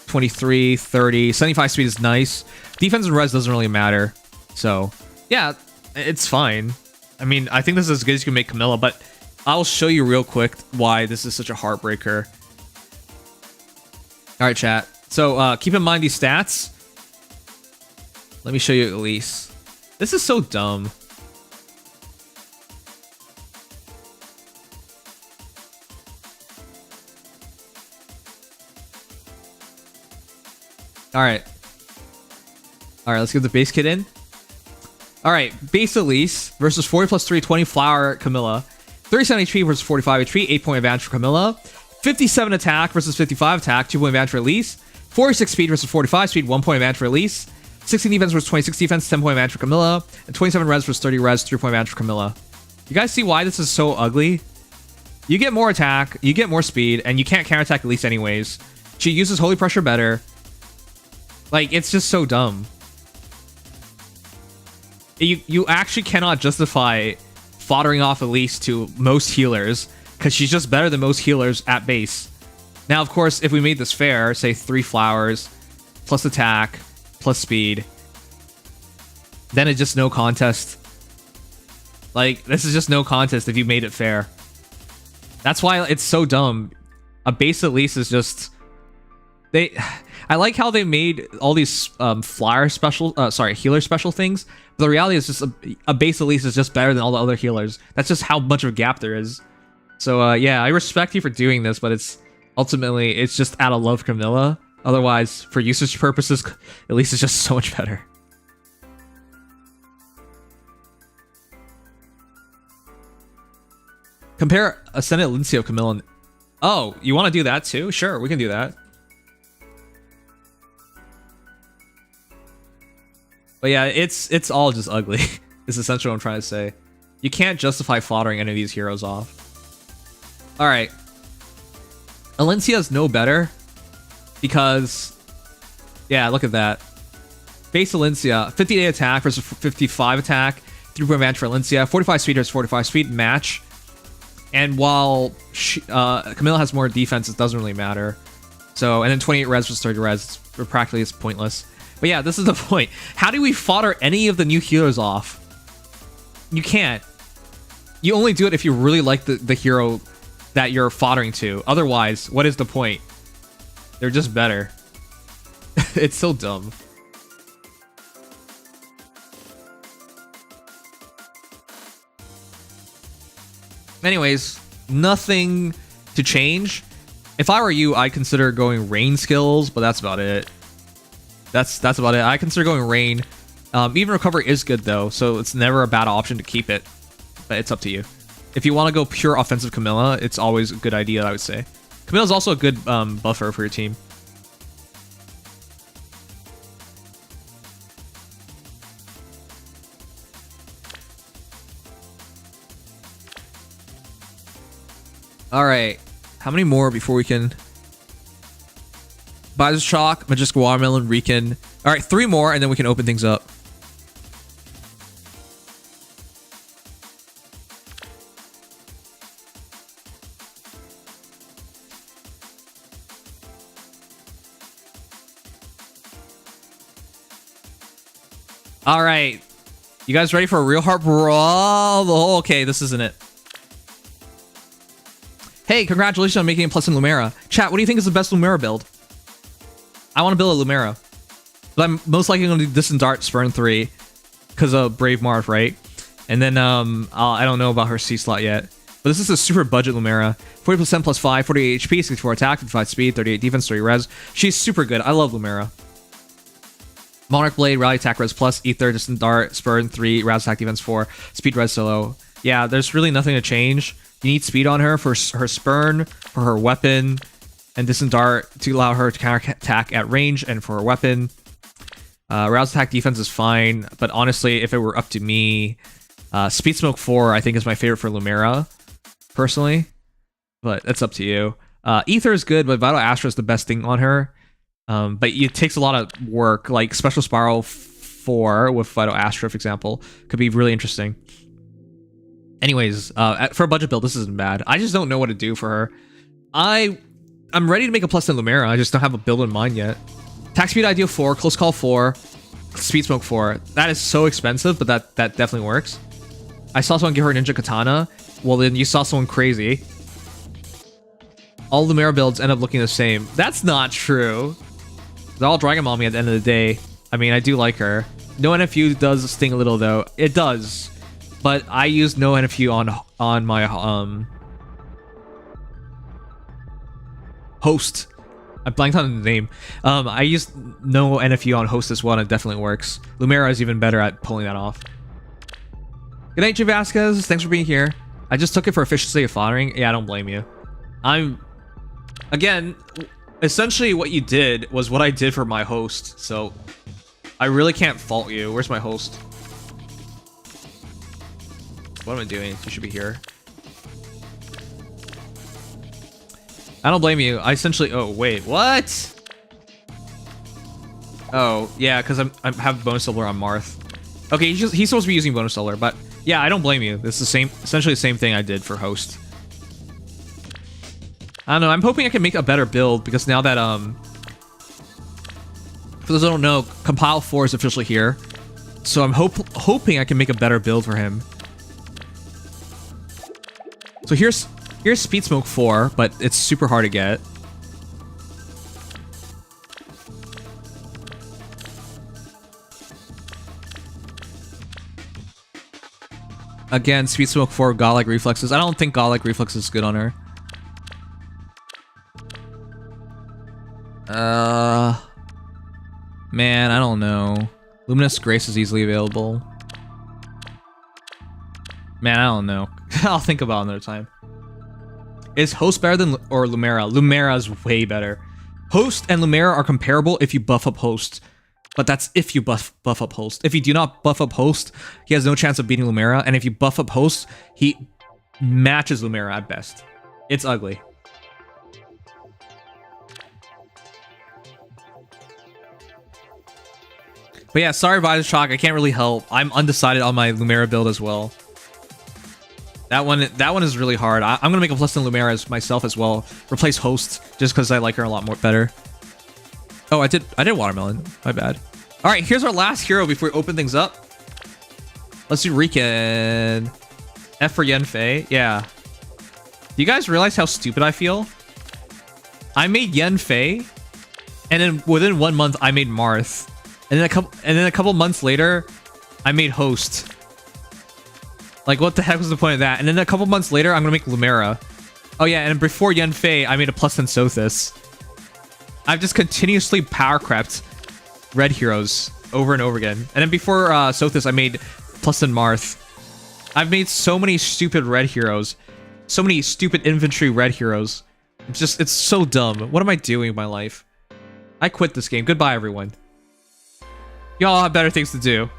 23, 30. 75 speed is nice. Defense and res doesn't really matter. So, yeah, it's fine. I mean, I think this is as good as you can make Camilla, but I'll show you real quick why this is such a heartbreaker. All right, chat. So, keep in mind these stats. Let me show you Elise. This is so dumb. All right, let's get the base kit in. All right, base Elise versus 40 plus 3, 20 flower Camilla. 37 HP versus 45 HP, 8-point advantage for Camilla. 57 attack versus 55 attack, 2-point advantage for Elise. 46 speed versus 45 speed, 1-point advantage for Elise. 16 defense versus 26 defense, 10-point advantage for Camilla. And 27 res versus 30 res, 3-point advantage for Camilla. You guys see why this is so ugly? You get more attack, you get more speed, and you can't counterattack Elise anyways. She uses Holy Pressure better. Like, it's just so dumb. You actually cannot justify foddering off Elise to most healers, because she's just better than most healers at base. Now, of course, if we made this fair, say 3 flowers, plus attack, plus speed, then it's just no contest. Like, this is just no contest if you made it fair. That's why it's so dumb. A base Elise is just... I like how they made all these healer special things, but the reality is just a base Elise is just better than all the other healers. That's just how much of a gap there is. So yeah, I respect you for doing this, but it's ultimately, it's just out of love for Camilla. Otherwise, for usage purposes, Elise is just so much better. Compare Ascendant Lincio Camilla and... Oh, you want to do that too? Sure, we can do that. But yeah, it's all just ugly. Is essentially what I'm trying to say. You can't justify foddering any of these heroes off. Alright. Alencia's no better. Because... Yeah, look at that. Base Alencia, 58 attack versus 55 attack. 3-point match for Alencia. 45 speed versus 45 speed match. And while Camilla has more defense, it doesn't really matter. So, and then 28 res versus 30 res. Practically it's pointless. But yeah, this is the point. How do we fodder any of the new healers off? You can't. You only do it if you really like the hero that you're foddering to. Otherwise, what is the point? They're just better. It's so dumb. Anyways, nothing to change. If I were you, I'd consider going rain skills, but that's about it. That's about it. I consider going rain. Even recovery is good though, so it's never a bad option to keep it. But it's up to you. If you want to go pure offensive Camilla, it's always a good idea, I would say. Camilla's also a good buffer for your team. Alright, how many more before we can... Bison Shock, Majestic Watermelon, Recon. Alright, 3 more and then we can open things up. Alright. You guys ready for a real hard brawl? Oh, okay, this isn't it. Hey, congratulations on making a plus in Lumera. Chat, what do you think is the best Lumera build? I want to build a Lumera. But I'm most likely going to do Distant Dart, Spurn 3. Because of Brave Marth, right? And then, I don't know about her C slot yet. But this is a super budget Lumera. 40% plus 5, 48 HP, 64 attack, 55 speed, 38 defense, 30 res. She's super good. I love Lumera. Monarch Blade, Rally Attack Res Plus, Aether, Distant Dart, Spurn 3, Raz Attack Defense 4, Speed Res Solo. Yeah, there's really nothing to change. You need speed on her for her Spurn, for her weapon, and Distant Dart to allow her to counter attack at range, and for her weapon. Rouse Attack Defense is fine, but honestly, if it were up to me, Speed Smoke 4 I think is my favorite for Lumera, personally. But that's up to you. Aether is good, but Vital Astra is the best thing on her. But it takes a lot of work, like Special Spiral 4 with Vital Astra, for example, could be really interesting. Anyways, for a budget build, this isn't bad. I just don't know what to do for her. I'm ready to make a plus in Lumera, I just don't have a build in mind yet. Attack Speed Ideal 4, Close Call 4, Speed Smoke 4. That is so expensive, but that definitely works. I saw someone give her Ninja Katana. Well, then you saw someone crazy. All Lumera builds end up looking the same. That's not true. They're all Dragon Mommy at the end of the day. I mean, I do like her. No NFU does sting a little, though. It does. But I use no NFU on my host. I blanked on the name. I used no NFU on host as well, and it definitely works. Lumera is even better at pulling that off. Good night, J Vasquez. Thanks for being here. I just took it for efficiency of following. Yeah, I don't blame you. Again, essentially what you did was what I did for my host, so I really can't fault you. Where's my host? What am I doing? You should be here. I don't blame you. I essentially... Oh, wait. What? Oh, yeah, because I have bonus solar on Marth. Okay, he's supposed to be using bonus solar, but yeah, I don't blame you. This is the same, essentially the same thing I did for host. I don't know. I'm hoping I can make a better build because now that for those who don't know, Compile 4 is officially here, so I'm hoping I can make a better build for him. So here's Speed Smoke 4, but it's super hard to get. Again, Speed Smoke 4, Godlike Reflexes. I don't think Godlike Reflexes is good on her. Man, I don't know. Luminous Grace is easily available. Man, I don't know. I'll think about it another time. Is Host better than or Lumera? Lumera is way better. Host and Lumera are comparable if you buff up Host. But that's if you buff up Host. If you do not buff up Host, he has no chance of beating Lumera. And if you buff up Host, he matches Lumera at best. It's ugly. But yeah, sorry Visor Shock, I can't really help. I'm undecided on my Lumera build as well. That one is really hard. I'm gonna make a plus than Lumera myself as well. Replace Host just because I like her a lot more better. Oh, I did Watermelon. My bad. All right, here's our last hero before we open things up. Let's do Riken. F for Yenfei. Yeah. Do you guys realize how stupid I feel? I made Yenfei, and then within 1 month I made Marth, and then a couple months later I made Host. Like, what the heck was the point of that? And then a couple months later I'm gonna make Lumera. Oh yeah, and before Yenfei I made a plus 10 Sothis. I've just continuously power crept red heroes over and over again. And then before Sothis, I made plus 10 Marth. I've made so many stupid red heroes. So many stupid infantry red heroes. It's so dumb. What am I doing in my life? I quit this game. Goodbye, everyone. Y'all have better things to do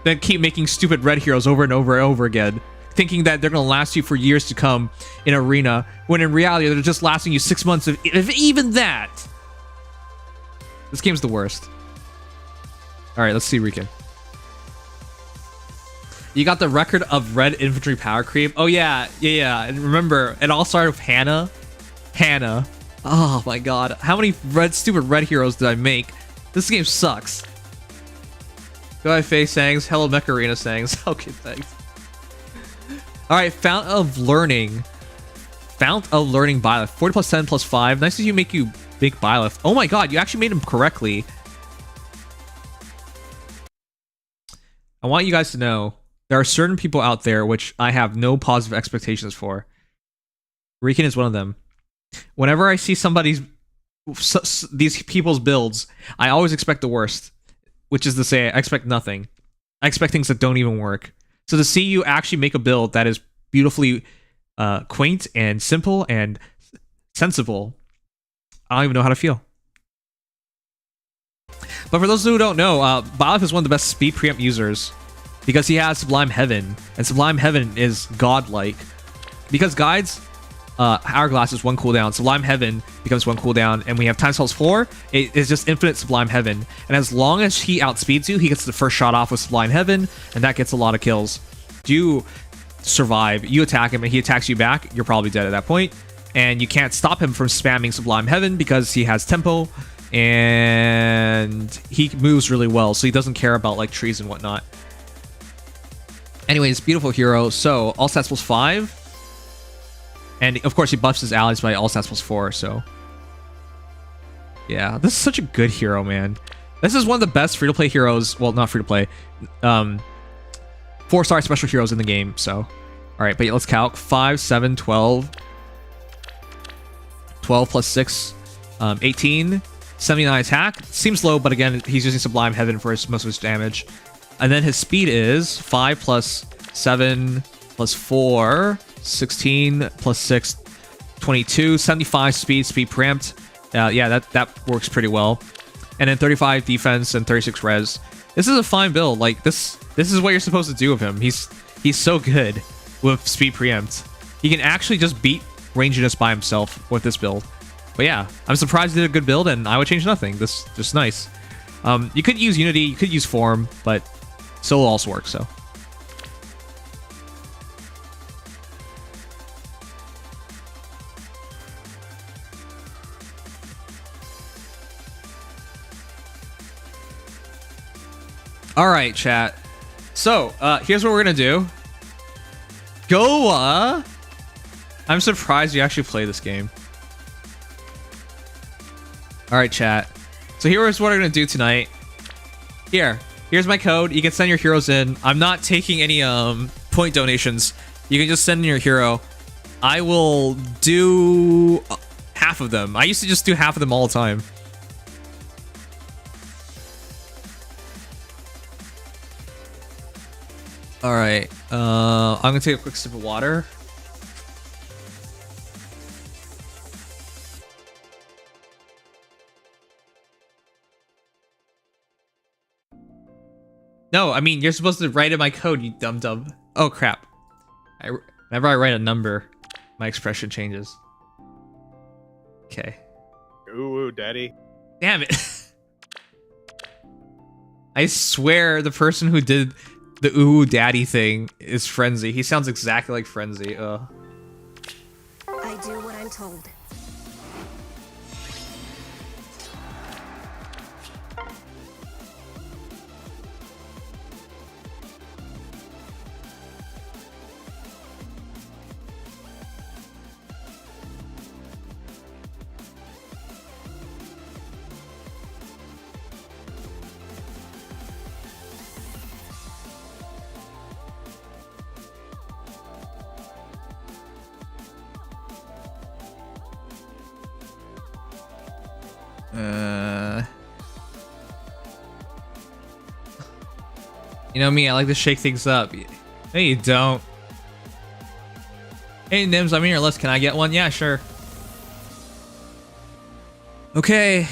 than keep making stupid red heroes over and over and over again, thinking that they're gonna last you for years to come in Arena, when in reality they're just lasting you 6 months, if even that. This game's the worst. All right, let's see Riken. You got the record of red infantry power creep. Oh yeah. And remember, it all started with Hannah. Oh my god, how many stupid red heroes did I make? This game sucks. Go ahead, Faye Sangs. Hello, Mech Arena Sangs. Okay, thanks. Alright, Fount of Learning. Fount of Learning Byleth. 40 plus 10 plus 5. Nice of you make Byleth. Oh my god, you actually made him correctly. I want you guys to know, there are certain people out there which I have no positive expectations for. Riken is one of them. Whenever I see these people's builds, I always expect the worst. Which is to say, I expect nothing. I expect things that don't even work. So to see you actually make a build that is beautifully quaint and simple and sensible, I don't even know how to feel. But for those who don't know, Byleth is one of the best speed preempt users because he has Sublime Heaven, and Sublime Heaven is godlike. Because Guides, Hourglass is 1 cooldown, Sublime Heaven becomes 1 cooldown, and we have Time Spells 4, it is just infinite Sublime Heaven. And as long as he outspeeds you, he gets the first shot off with Sublime Heaven, and that gets a lot of kills. You survive, you attack him, and he attacks you back, you're probably dead at that point. And you can't stop him from spamming Sublime Heaven because he has tempo, and he moves really well, so he doesn't care about like trees and whatnot. Anyways, beautiful hero. So all stats plus 5. And of course, he buffs his allies by all stats plus 4, so. Yeah, this is such a good hero, man. This is one of the best free-to-play heroes. Well, not free-to-play. 4-star special heroes in the game, so. Alright, but yeah, let's calc. 5, 7, 12. 12 plus 6. 18. 79 attack. Seems low, but again, he's using Sublime Heaven for most of his damage. And then his speed is 5 plus 7 plus 4, 16 plus 6, 22, 75 speed preempt. Yeah, that works pretty well. And then 35 defense and 36 res. This is a fine build. Like this is what you're supposed to do with him. He's so good with speed preempt. He can actually just beat ranginess by himself with this build. But yeah, I'm surprised he did a good build, and I would change nothing. This is just nice. You could use Unity, you could use Form, but Solo also works, so. All right, chat. So, here's what we're gonna do. Goa! I'm surprised you actually play this game. All right, chat. So here's what we're gonna do tonight. Here's my code. You can send your heroes in. I'm not taking any point donations. You can just send in your hero. I will do half of them. I used to just do half of them all the time. All right. I'm gonna take a quick sip of water. No, I mean, you're supposed to write in my code, you dum-dum. Oh, crap. Whenever I write a number, my expression changes. Okay. Ooh, daddy. Damn it. I swear the person who did the ooh daddy thing is Frenzy. He sounds exactly like Frenzy. I do what I'm told. You know me, I like to shake things up. No, you don't. Hey, Nims, I'm in your list. Can I get one? Yeah, sure. Okay.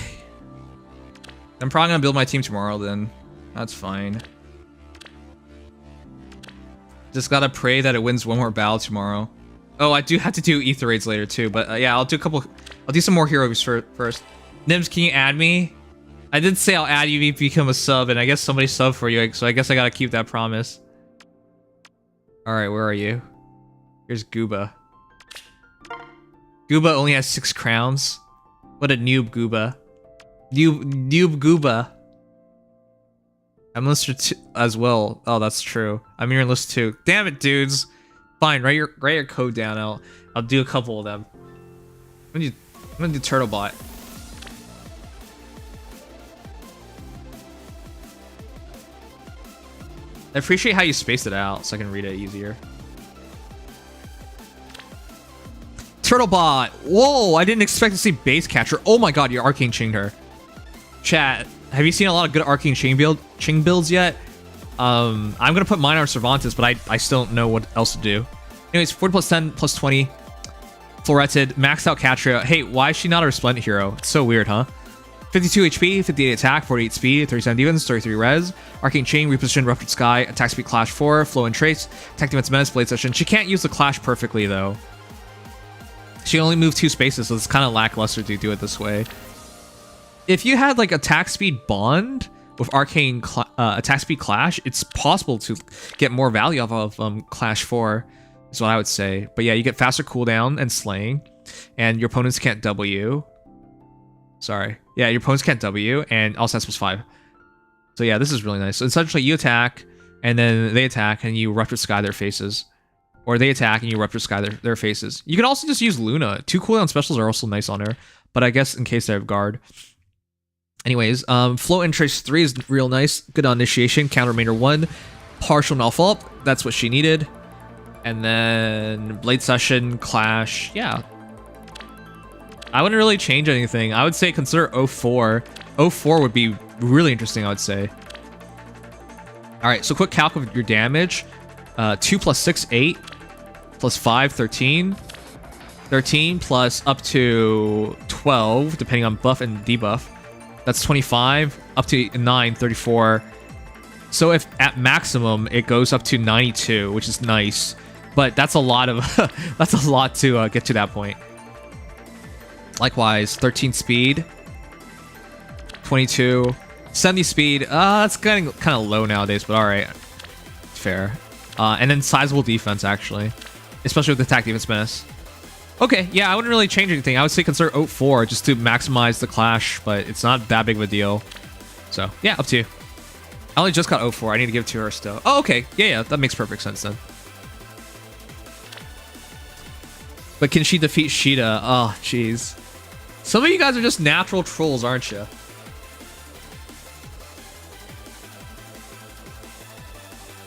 I'm probably gonna build my team tomorrow then. That's fine. Just gotta pray that it wins one more battle tomorrow. Oh, I do have to do Aether raids later too, but yeah, I'll do some more heroes first. Nims, can you add me? I did say I'll add you if you become a sub, and I guess somebody subbed for you, so I guess I gotta keep that promise. Alright, where are you? Here's Gooba. Gooba only has 6 crowns. What a noob, Gooba. Noob Gooba. I'm listed as well. Oh, that's true. I'm in your list too. Damn it, dudes. Fine, write your code down. I'll do a couple of them. I'm gonna do Turtlebot. I appreciate how you spaced it out so I can read it easier. Turtlebot! Whoa, I didn't expect to see Base Catcher. Oh my god, you Arcane Chained her. Chat, have you seen a lot of good Arcane Chain builds yet? I'm gonna put mine on Cervantes, but I still don't know what else to do. Anyways, 40 plus 10 plus 20. Floretted, maxed out Catria. Hey, why is she not a Resplendent hero? It's so weird, huh? 52 HP, 58 attack, 48 speed, 37 defense, 33 res. Arcane Chain, Reposition, Ruptured Sky, Attack Speed Clash 4, Flow and Trace, Attack Defense Menace, Blade Session. She can't use the Clash perfectly, though. She only moved 2 spaces, so it's kind of lackluster to do it this way. If you had, like, Attack Speed Bond with Arcane Attack Speed Clash, it's possible to get more value off of Clash 4, is what I would say. But yeah, you get faster cooldown and slaying, and your opponents can't W. Sorry. Yeah, your opponents can't W, and all stats plus 5. So yeah, this is really nice. So essentially, you attack, and then they attack, and you Rupture Sky their faces. Or they attack, and you Rupture Sky their faces. You can also just use Luna. 2 cooldown specials are also nice on her, but I guess in case they have guard. Anyways, Flow and Trace 3 is real nice. Good on initiation. Counter remainder 1. Partial null fault. That's what she needed. And then Blade Session, Clash. Yeah. I wouldn't really change anything. I would say consider 04. 04 would be really interesting, I would say. All right, so quick calc of your damage. 2 plus 6, 8. Plus 5, 13. 13 plus up to 12, depending on buff and debuff. That's 25. Up to 9, 34. So if at maximum, it goes up to 92, which is nice. But that's a lot of... that's a lot to get to that point. Likewise, 13 speed. 22. 70 speed. That's getting kind of low nowadays, but alright. Fair. And then sizable defense, actually. Especially with attack defense menace. Okay, yeah, I wouldn't really change anything. I would say consider Oat 4 just to maximize the clash, but it's not that big of a deal. So, yeah, up to you. I only just got Oat 4. I need to give it to her still. Oh, okay. Yeah, that makes perfect sense then. But can she defeat Sheeta? Oh, jeez. Some of you guys are just natural trolls, aren't you?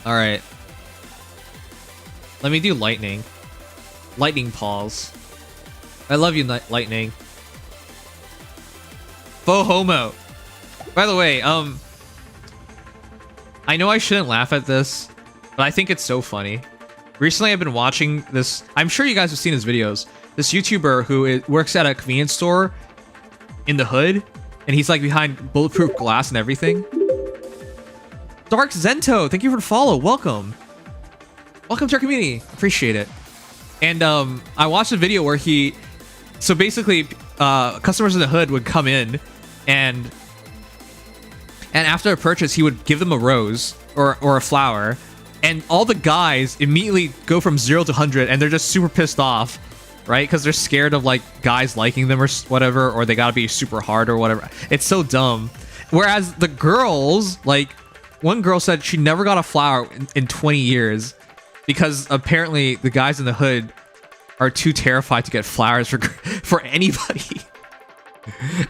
Alright. Let me do lightning. Lightning pause. I love you, Lightning. Faux homo. By the way, I know I shouldn't laugh at this, but I think it's so funny. Recently, I've been watching this. I'm sure you guys have seen his videos. This YouTuber who works at a convenience store in the hood, and he's like behind bulletproof glass and everything. Dark Zento, thank you for the follow. Welcome. Welcome to our community. Appreciate it. And I watched a video where he... So basically, customers in the hood would come in, and after a purchase, he would give them a rose or a flower, and all the guys immediately go from 0 to 100, and they're just super pissed off, right? Because they're scared of like guys liking them or whatever, or they gotta be super hard or whatever. It's so dumb. Whereas the girls, like, one girl said she never got a flower in 20 years because apparently the guys in the hood are too terrified to get flowers for anybody.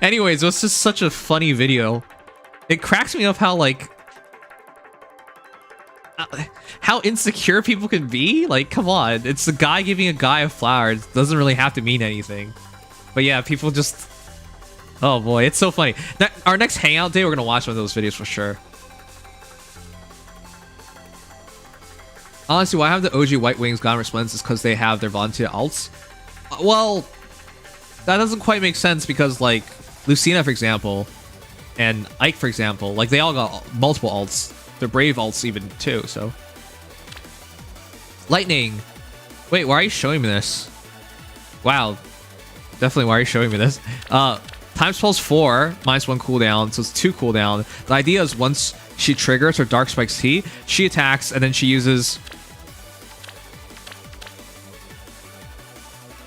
Anyways, it was just such a funny video. It cracks me up how, like, how insecure people can be. Like, come on. It's a guy giving a guy a flower. It doesn't really have to mean anything. But yeah, people just... Oh boy, it's so funny. Our next hangout day, we're gonna watch one of those videos for sure. Honestly, why have the OG White Wings gotten resplendence is because they have their volunteer alts. Well, that doesn't quite make sense because, like, Lucina, for example, and Ike, for example, like, they all got multiple alts. They're brave alts even, too, so. Lightning. Wait, why are you showing me this? Wow. Definitely, why are you showing me this? Time spells 4, -1 cooldown, so it's 2 cooldown. The idea is once she triggers her Dark Spike's T, she attacks, and then she uses...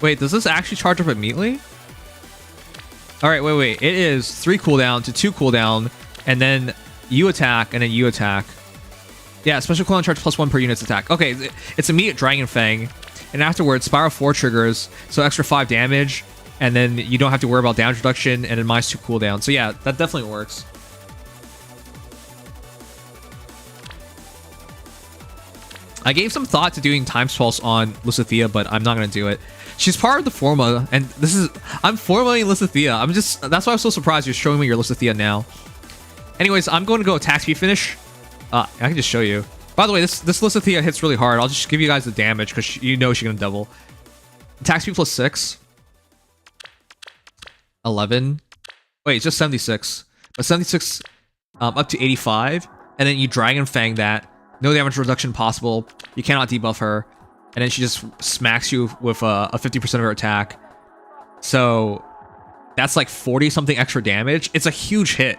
Wait, does this actually charge up immediately? Alright, wait. It is 3 cooldown to 2 cooldown, and then you attack, and then you attack. Yeah, special cooldown charge +1 per unit's attack. Okay, it's immediate Dragon Fang, and afterwards, Spiral 4 triggers, so extra 5 damage, and then you don't have to worry about damage reduction, and then -2 cooldown. So yeah, that definitely works. I gave some thought to doing Time Pulse on Lucithea, but I'm not going to do it. She's part of the Forma, and this is... I'm formatting Lucithea. I'm just... That's why I'm so surprised you're showing me your Lucithea now. Anyways, I'm going to go attack speed finish. I can just show you. By the way, this Lucithea hits really hard. I'll just give you guys the damage, because you know she's going to double. Attack speed +6. 11. Wait, it's just 76. But 76 up to 85. And then you Dragon Fang that. No damage reduction possible. You cannot debuff her. And then she just smacks you with a 50% of her attack. So that's like 40 something extra damage. It's a huge hit.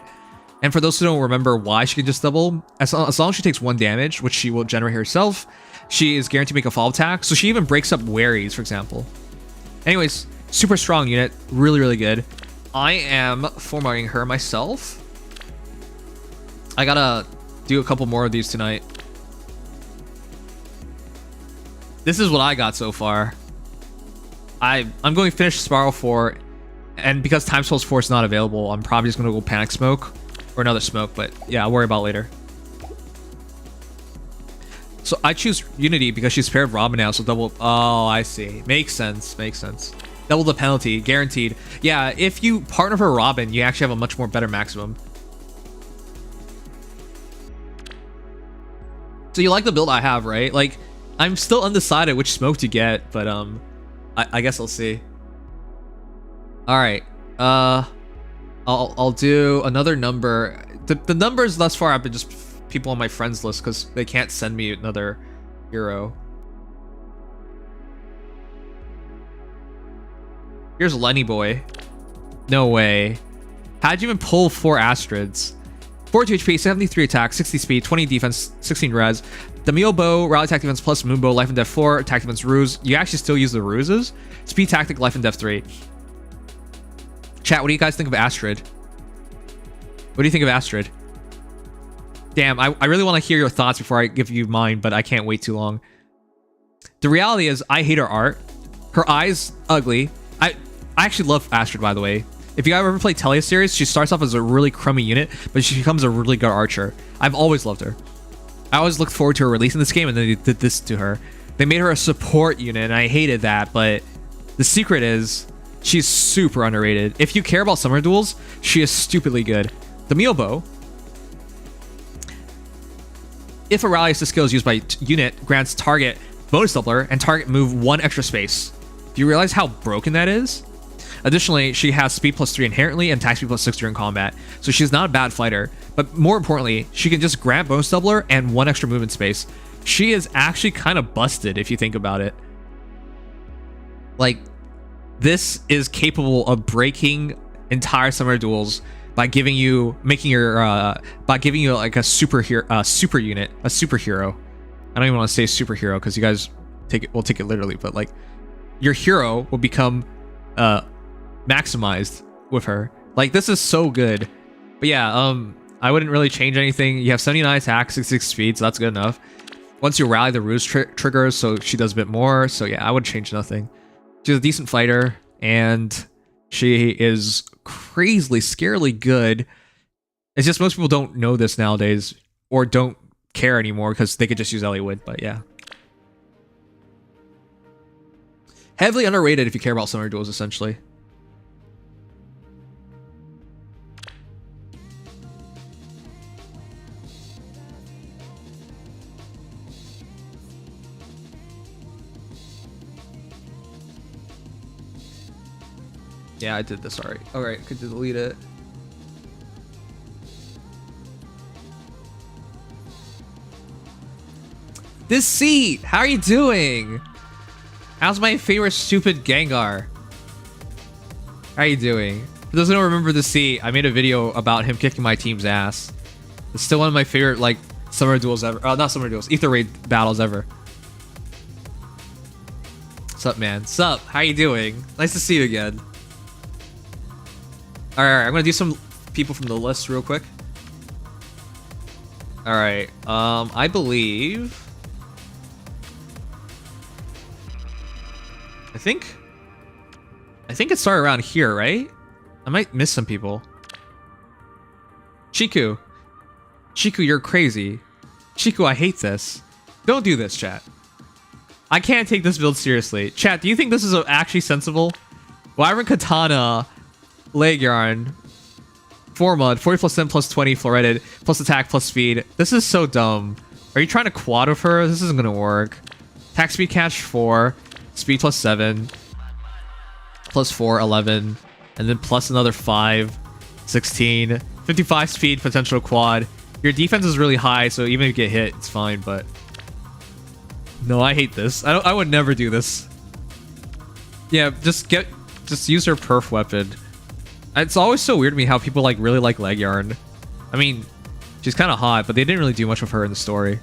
And for those who don't remember why she can just double, as long as she takes 1 damage, which she will generate herself, she is guaranteed to make a follow attack. So she even breaks up Waries, for example. Anyways, super strong unit. Really, really good. I am formatting her myself. I gotta do a couple more of these tonight. This is what I got so far. I'm going to finish Spiral 4, and because Time Spells 4 is not available, I'm probably just going to go Panic Smoke, or another Smoke, but yeah, I'll worry about later. So I choose Unity because she's paired with Robin now, so double... Oh, I see. Makes sense, makes sense. Double the penalty, guaranteed. Yeah, if you partner for Robin, you actually have a much more better maximum. So you like the build I have, right? Like, I'm still undecided which smoke to get, but I guess I'll see. All right, I'll do another number. The numbers thus far have been just people on my friends list because they can't send me another hero. Here's Lenny Boy. No way. How'd you even pull 4 Astrids? 42 HP, 73 attack, 60 speed, 20 defense, 16 res. The Meal Bow, Rally Attack Defense plus Moonbow, Life and Death 4, Attack Defense Ruse. You actually still use the Ruses. Speed Tactic, Life and Death 3. Chat, what do you guys think of Astrid? What do you think of Astrid? Damn, I really want to hear your thoughts before I give you mine, but I can't wait too long. The reality is, I hate her art. Her eyes, ugly. I actually love Astrid, by the way. If you ever play Telia series, she starts off as a really crummy unit, but she becomes a really good archer. I've always loved her. I always looked forward to her releasing this game, and then they did this to her. They made her a support unit, and I hated that, but the secret is, she's super underrated. If you care about summer duels, she is stupidly good. The Meal Bow. If a rally assist skill is used by unit, grants target bonus doubler and target move 1 extra space. Do you realize how broken that is? Additionally, she has speed +3 inherently and attack speed +6 during combat, so she's not a bad fighter. But more importantly, she can just grant bonus doubler and 1 extra movement space. She is actually kind of busted if you think about it. Like, this is capable of breaking entire summer duels by giving you, by giving you like a superhero, unit, a superhero. I don't even want to say superhero because you guys will take it literally, but like, your hero will become maximized with her. Like, this is so good. But yeah, I wouldn't really change anything. You have 79 attack, 66 speed, so that's good enough. Once you rally, the ruse triggers, so she does a bit more. So yeah, I would change nothing. She's a decent fighter, and she is crazily, scarily good. It's just most people don't know this nowadays, or don't care anymore because they could just use Ellie Wood. But yeah, heavily underrated if you care about summer duels, essentially. Yeah, I did this already. Alright, could delete it. This seat! How are you doing? How's my favorite stupid Gengar? How are you doing? For those who don't remember the seat, I made a video about him kicking my team's ass. It's still one of my favorite, like, summer duels ever. Not summer duels, Aether raid battles ever. Sup, man? Sup? How you doing? Nice to see you again. Alright, I'm gonna do some people from the list real quick. Alright, I believe... I think it started around here, right? I might miss some people. Chiku. Chiku, you're crazy. Chiku, I hate this. Don't do this, chat. I can't take this build seriously. Chat, do you think this is actually sensible? Wyvern Katana... Leg Yarn, 4 Mud, 40 + 10 + 20 Floretted, plus attack plus speed. This is so dumb. Are you trying to quad with her? This isn't gonna work. Attack speed catch 4, speed +7, +4, 11, and then plus another 5, 16, 55 speed potential quad. Your defense is really high, so even if you get hit, it's fine, but... No, I hate this. I would never do this. Yeah, just use her perf weapon. It's always so weird to me how people like really like Leg Yarn. I mean, she's kind of hot, but they didn't really do much with her in the story.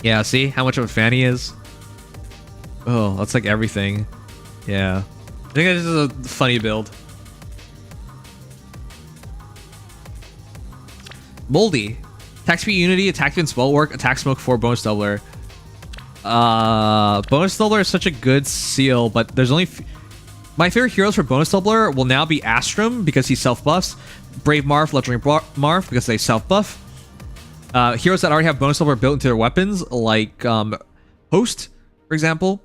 Yeah, see how much of a fan he is? Oh, that's like everything. Yeah. I think this is a funny build. Moldy. Attack speed unity, attack defense spell work, attack smoke 4, bonus doubler. Bonus doubler is such a good seal, but there's only... My favorite heroes for bonus doubler will now be Astrum because he self-buffs, Brave Marth, Legendary Marth because they self-buff. Heroes that already have bonus doubler built into their weapons, like Host, for example.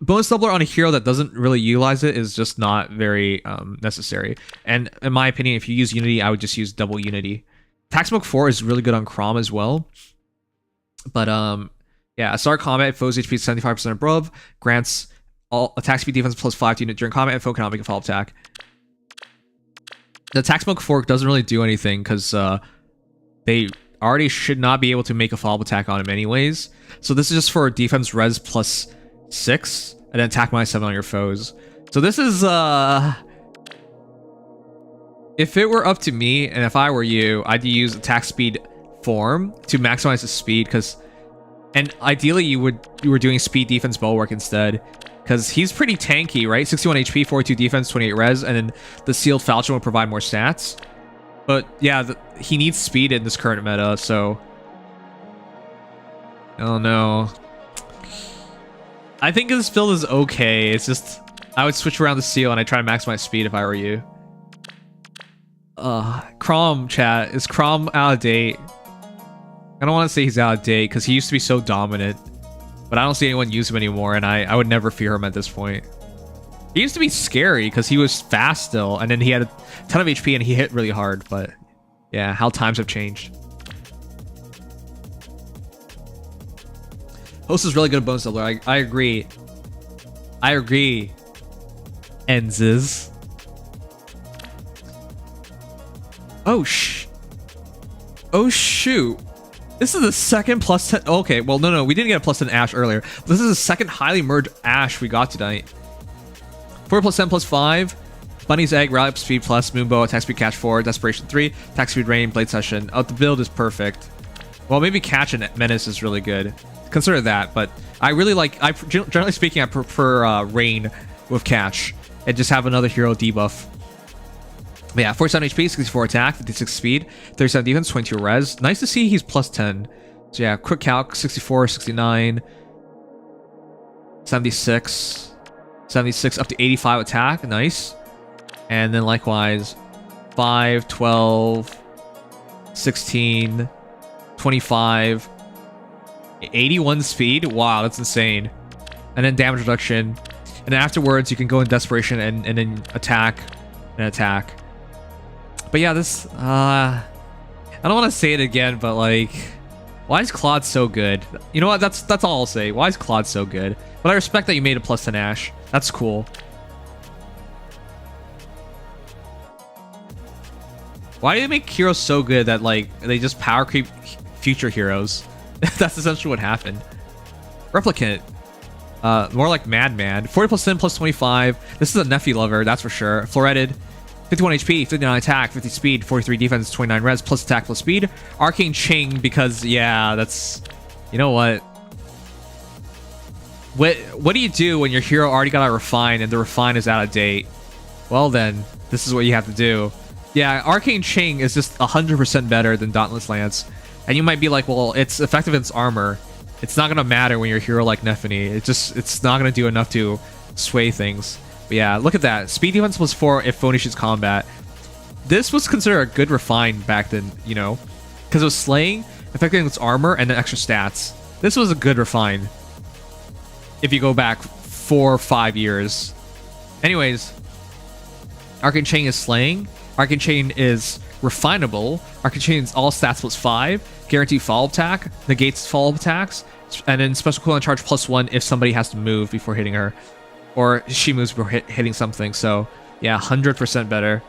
Bonus doubler on a hero that doesn't really utilize it is just not very necessary. And in my opinion, if you use Unity, I would just use double Unity. Attack Smoke 4 is really good on Chrom as well. But yeah, start combat, foes HP 75% above, grants all attack speed defense plus 5 to unit during combat, and foe cannot make a follow attack. The attack smoke fork doesn't really do anything because they already should not be able to make a follow attack on him anyways. So this is just for defense res plus 6 and then attack minus 7 on your foes. So this is if it were up to me and if I were you, I'd use attack speed form to maximize the speed, and ideally you were doing speed defense bulwark instead, because he's pretty tanky, right? 61 HP, 42 defense, 28 res, and then the sealed falchion will provide more stats. But yeah, he needs speed in this current meta, so I don't know. I think this build is okay. It's just I would switch around the seal and I try to maximize speed if I were you. Crom chat, is Crom out of date? I don't want to say he's out of date because he used to be so dominant, but I don't see anyone use him anymore, and I would never fear him at this point. He used to be scary because he was fast still, and then he had a ton of HP and he hit really hard, but yeah, how times have changed. Host is really good at bonus doubler. I agree. I agree. Enzes. Oh shoot. This is the second plus 10. Okay, well, no, we didn't get a plus 10 Ash earlier. This is the second highly merged Ash we got tonight. 4 plus 10 plus 5. Bunny's Egg, Rally Up Speed plus, Moonbow, Attack Speed Catch 4, Desperation 3, Attack Speed Rain, Blade Session. Oh, the build is perfect. Well, maybe Catch and Menace is really good. Consider that, but I really like, generally speaking, I prefer Rain with Catch and just have another hero debuff. But yeah, 47 HP, 64 attack, 56 speed, 37 defense, 22 res. Nice to see he's plus 10. So yeah, quick calc, 64, 69, 76, 76 up to 85 attack. Nice. And then likewise, 5, 12, 16, 25, 81 speed. Wow, that's insane. And then damage reduction. And then afterwards, you can go in desperation and then attack and attack. But yeah, this, I don't want to say it again, but like, why is Claude so good? You know what, that's all I'll say. Why is Claude so good? But I respect that you made a plus 10 Ash. That's cool. Why do they make heroes so good that like, they just power creep future heroes? That's essentially what happened. Replicant. More like Madman. 40 plus 10 plus 25. This is a Nephi lover, that's for sure. Floretted. 51 HP, 59 attack, 50 speed, 43 defense, 29 res, plus attack, plus speed. Arcane Ching, because, yeah, that's... You know what? What do you do when your hero already got a Refine and the Refine is out of date? Well then, this is what you have to do. Yeah, Arcane Ching is just 100% better than Dauntless Lance. And you might be like, well, it's effective in its armor. It's not going to matter when you're a hero like Nephany. It's not going to do enough to sway things. But yeah, look at that. Speed defense plus 4 if phone issues combat. This was considered a good refine back then, you know, because it was slaying, affecting its armor, and then extra stats. This was a good refine if you go back 4 or 5 years. Anyways, Arcane Chain is slaying. Arcane Chain is refinable. Arcane Chain is all stats plus 5. Guaranteed follow attack. Negates follow attacks. And then special cooldown charge plus 1 if somebody has to move before hitting her. Or she moves before hitting something. So yeah, 100% better.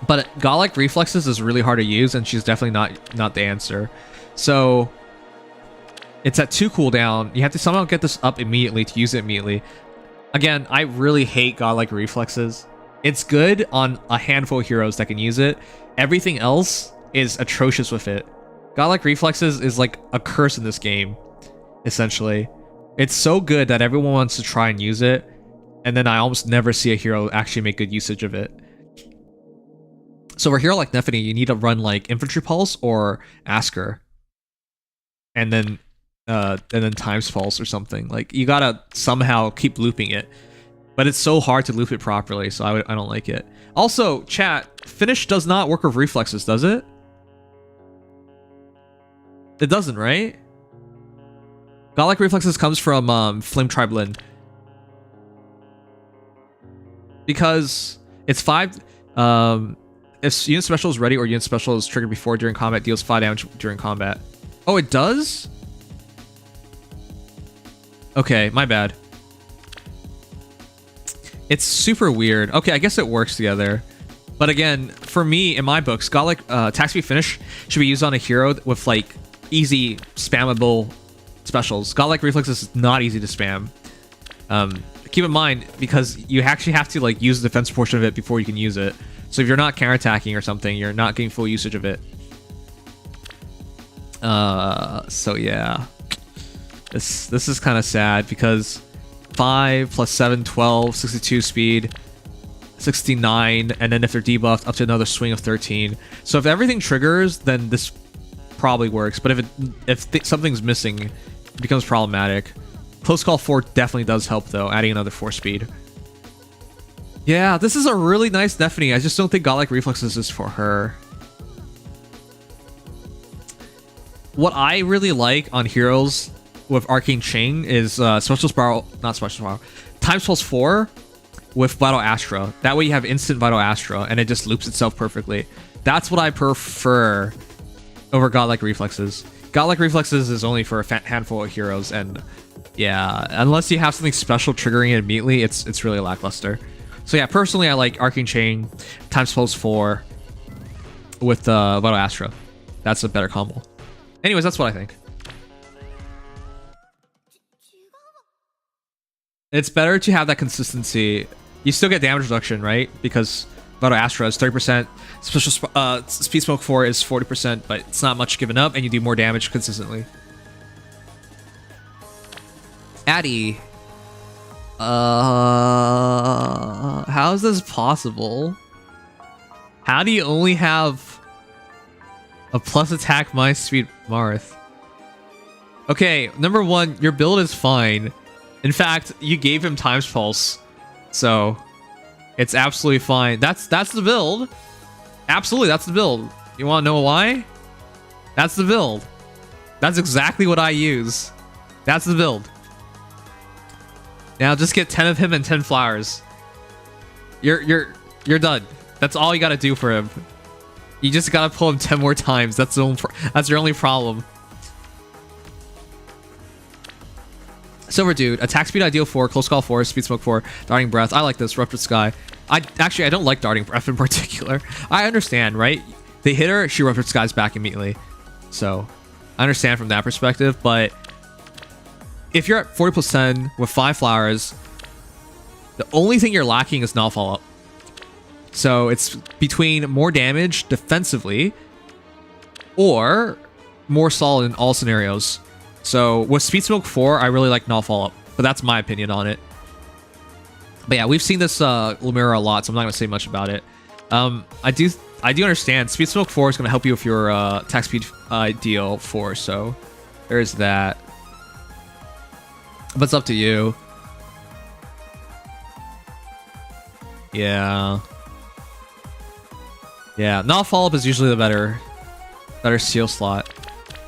But Godlike Reflexes is really hard to use, and she's definitely not the answer. So it's at 2 cooldown. You have to somehow get this up immediately to use it immediately. Again, I really hate Godlike Reflexes. It's good on a handful of heroes that can use it. Everything else is atrocious with it. Godlike Reflexes is like a curse in this game, essentially. It's so good that everyone wants to try and use it, and then I almost never see a hero actually make good usage of it. So for a hero like Nephany, you need to run like Infantry Pulse or Asker, and then Times Pulse or something. Like, you gotta somehow keep looping it, but it's so hard to loop it properly, so I don't like it. Also, chat, Finish does not work with reflexes, does it? It doesn't, right? Godlike Reflexes comes from Flame Tribe Lin. Because it's 5... if unit special is ready or unit special is triggered before during combat, deals 5 damage during combat. Oh, it does? Okay, my bad. It's super weird. Okay, I guess it works together. But again, for me, in my books, Godlike attack speed finish should be used on a hero with like easy spammable specials. Godlike reflexes is not easy to spam. Keep in mind, because you actually have to like use the defense portion of it before you can use it. So if you're not counterattacking or something, you're not getting full usage of it. So yeah. This is kind of sad because 5 plus 7, 12, 62 speed, 69, and then if they're debuffed, up to another swing of 13. So if everything triggers, then this probably works. But if something's missing, it becomes problematic. Close Call 4 definitely does help though, adding another 4 speed. Yeah, this is a really nice Nephany. I just don't think Godlike Reflexes is for her. What I really like on heroes with Arcane Chain is Special Spiral, not Special Spiral, Time Pulse 4 with Vital Astra. That way you have instant Vital Astra and it just loops itself perfectly. That's what I prefer over Godlike Reflexes. Godlike Reflexes is only for a handful of heroes, and yeah, unless you have something special triggering it immediately, it's really lackluster. So yeah, personally I like Arcane Chain, Time Pulse 4 with Vital Astra. That's a better combo. Anyways, that's what I think. It's better to have that consistency. You still get damage reduction, right? Because Vital Astra is 30%, special Speed Smoke 4 is 40%, but it's not much given up, and you do more damage consistently. Addy. How is this possible? How do you only have a plus attack minus speed Marth? Okay, number one, your build is fine. In fact, you gave him Times Pulse, so it's absolutely fine. That's the build. Absolutely, that's the build. You want to know why? That's the build. That's exactly what I use. That's the build. Now just get 10 of him and 10 flowers. You're done. That's all you gotta do for him. You just gotta pull him 10 more times. That's your only problem. Silver Dude, attack speed ideal 4, close call 4, speed smoke 4, darting breath. I like this. Ruptured Sky. I don't like darting breath in particular. I understand, right? They hit her, she ruptured skies back immediately. So I understand from that perspective, but if you're at 40% with 5 flowers, the only thing you're lacking is null follow-up. So it's between more damage defensively or more solid in all scenarios. So with Speed Smoke 4, I really like null follow-up, but that's my opinion on it. But yeah, we've seen this Lumira a lot, so I'm not going to say much about it. I do understand Speed Smoke 4 is going to help you with your attack speed ideal 4, so there's that. But it's up to you. Yeah. Yeah, null follow-up is usually the better seal slot.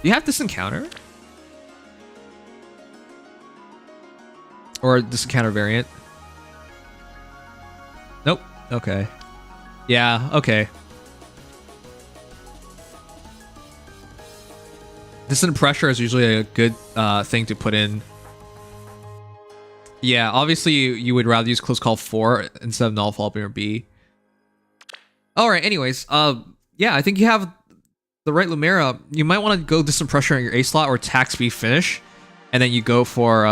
Do you have this encounter? Or this encounter variant? Nope. Okay. Yeah, okay. Distant pressure is usually a good thing to put in. Yeah, obviously you would rather use close call 4 instead of null follow-up in your B. Alright, anyways, yeah, I think you have the right Lumira. You might want to go distant pressure on your A slot or attack speed finish, and then you go for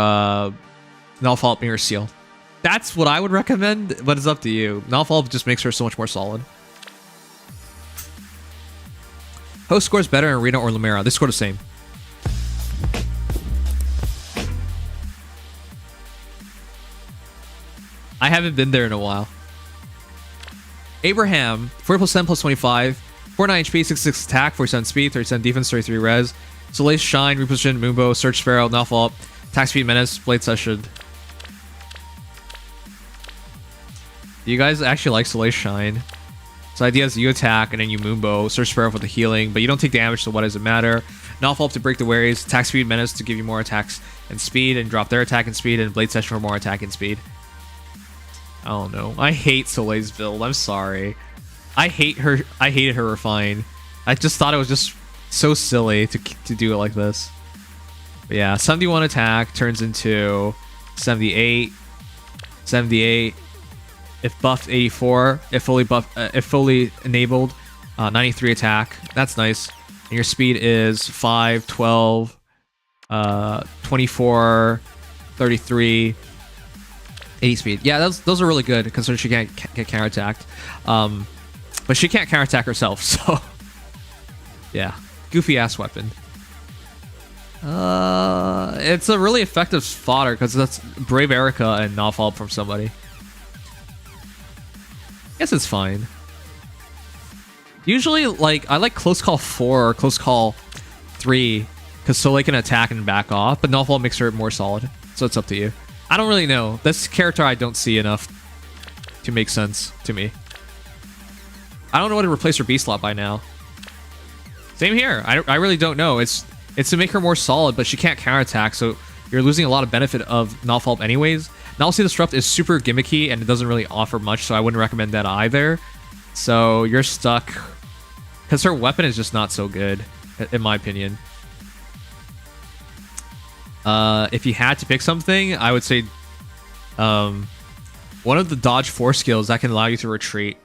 null follow-up in your seal. That's what I would recommend, but it's up to you. Null follow-up just makes her so much more solid. Host scores better in Arena or Lumira. They score the same. I haven't been there in a while. Abraham, 40% plus 25, 49 HP, 66 attack, 47 speed, 37 defense, 33 res. Soleil's Shine, Reposition, Moonbow, Search Sparrow, null follow-up, attack speed menace, Blade Session. Do you guys actually like Soleil's Shine? So idea is you attack and then you Moonbow, Search Sparrow for the healing, but you don't take damage, so what does it matter? Null follow-up to break the Waries, attack speed menace to give you more attacks and speed, and drop their attack and speed, and Blade Session for more attack and speed. I don't know. I hate Soleil's build. I'm sorry. I hate her. I hated her refine. I just thought it was just So silly to do it like this. But yeah, 71 attack turns into 78. 78. If buffed, 84. If fully enabled, 93 attack. That's nice. And your speed is 5, 12, 24, 33, 80 speed. Yeah, those are really good considering she can't get counterattacked. But she can't counterattack herself, so yeah. Goofy ass weapon. It's a really effective fodder because that's Brave Erica and Knofalp from somebody. Guess it's fine. Usually, like, I like Close Call 4 or Close Call 3 because Soleil can attack and back off, but Knofalp makes her more solid. So it's up to you. I don't really know. This character I don't see enough to make sense to me. I don't know what to replace her B slot by now. Same here. I really don't know. It's to make her more solid, but she can't counterattack, so you're losing a lot of benefit of Knofalp anyways. Nullsea Disrupt is super gimmicky and it doesn't really offer much, so I wouldn't recommend that either. So you're stuck because her weapon is just not so good, in my opinion. If you had to pick something, I would say one of the dodge 4 skills that can allow you to retreat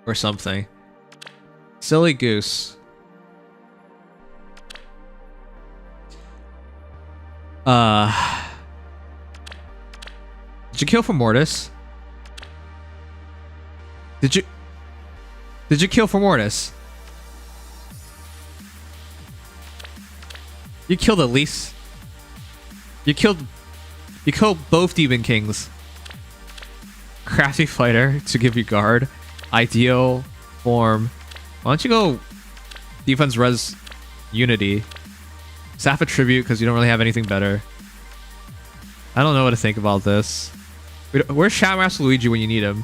or something. Silly goose. Did you kill for Mortis? Did you kill for Mortis? You killed at least. You killed both Demon Kings. Crafty Fighter to give you guard. Ideal form. Why don't you go defense res unity? Staff a tribute because you don't really have anything better. I don't know what to think about this. Where's Shatmaster Luigi when you need him?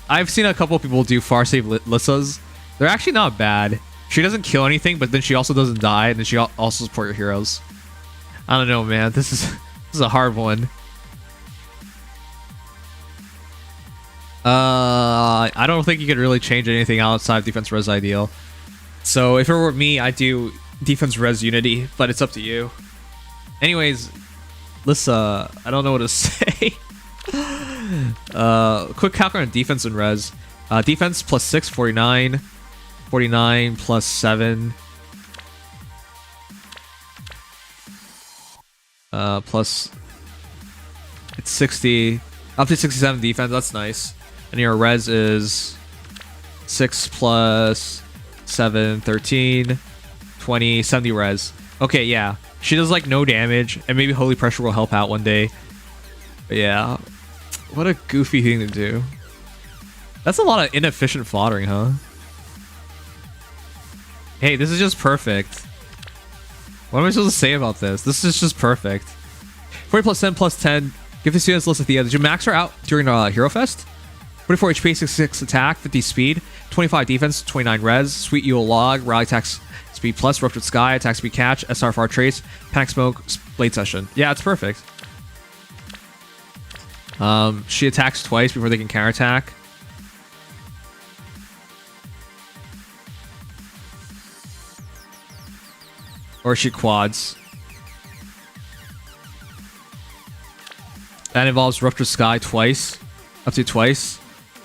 I've seen a couple of people do far save Lissas. They're actually not bad. She doesn't kill anything, but then she also doesn't die, and then she also support your heroes. I don't know, man. This is a hard one. I don't think you could really change anything outside defense res ideal. So if it were me, I'd do defense res unity, but it's up to you. Anyways, Lissa, I don't know what to say. Quick calc on defense and res. Defense plus 6, 49. 49 plus 7. Plus it's 60. Up to 67 defense, that's nice. And your res is 6 plus 7, 13, 20, 70 res. Okay, yeah. She does like no damage, and maybe Holy Pressure will help out one day. But yeah. What a goofy thing to do. That's a lot of inefficient foddering, huh? Hey, this is just perfect. What am I supposed to say about this? This is just perfect. 40 plus 10 plus 10. Give the students list at the end. Did you max her out during Hero Fest? 44 HP, 66 attack, 50 speed, 25 defense, 29 res, Sweet Yule Log, Rally Attack Speed Plus, Ruptured Sky, Attack Speed Catch, SRFR Trace, Panic Smoke, Blade Session. Yeah, it's perfect. She attacks twice before they can counterattack. Or she quads. That involves Ruptured Sky twice. Up to twice.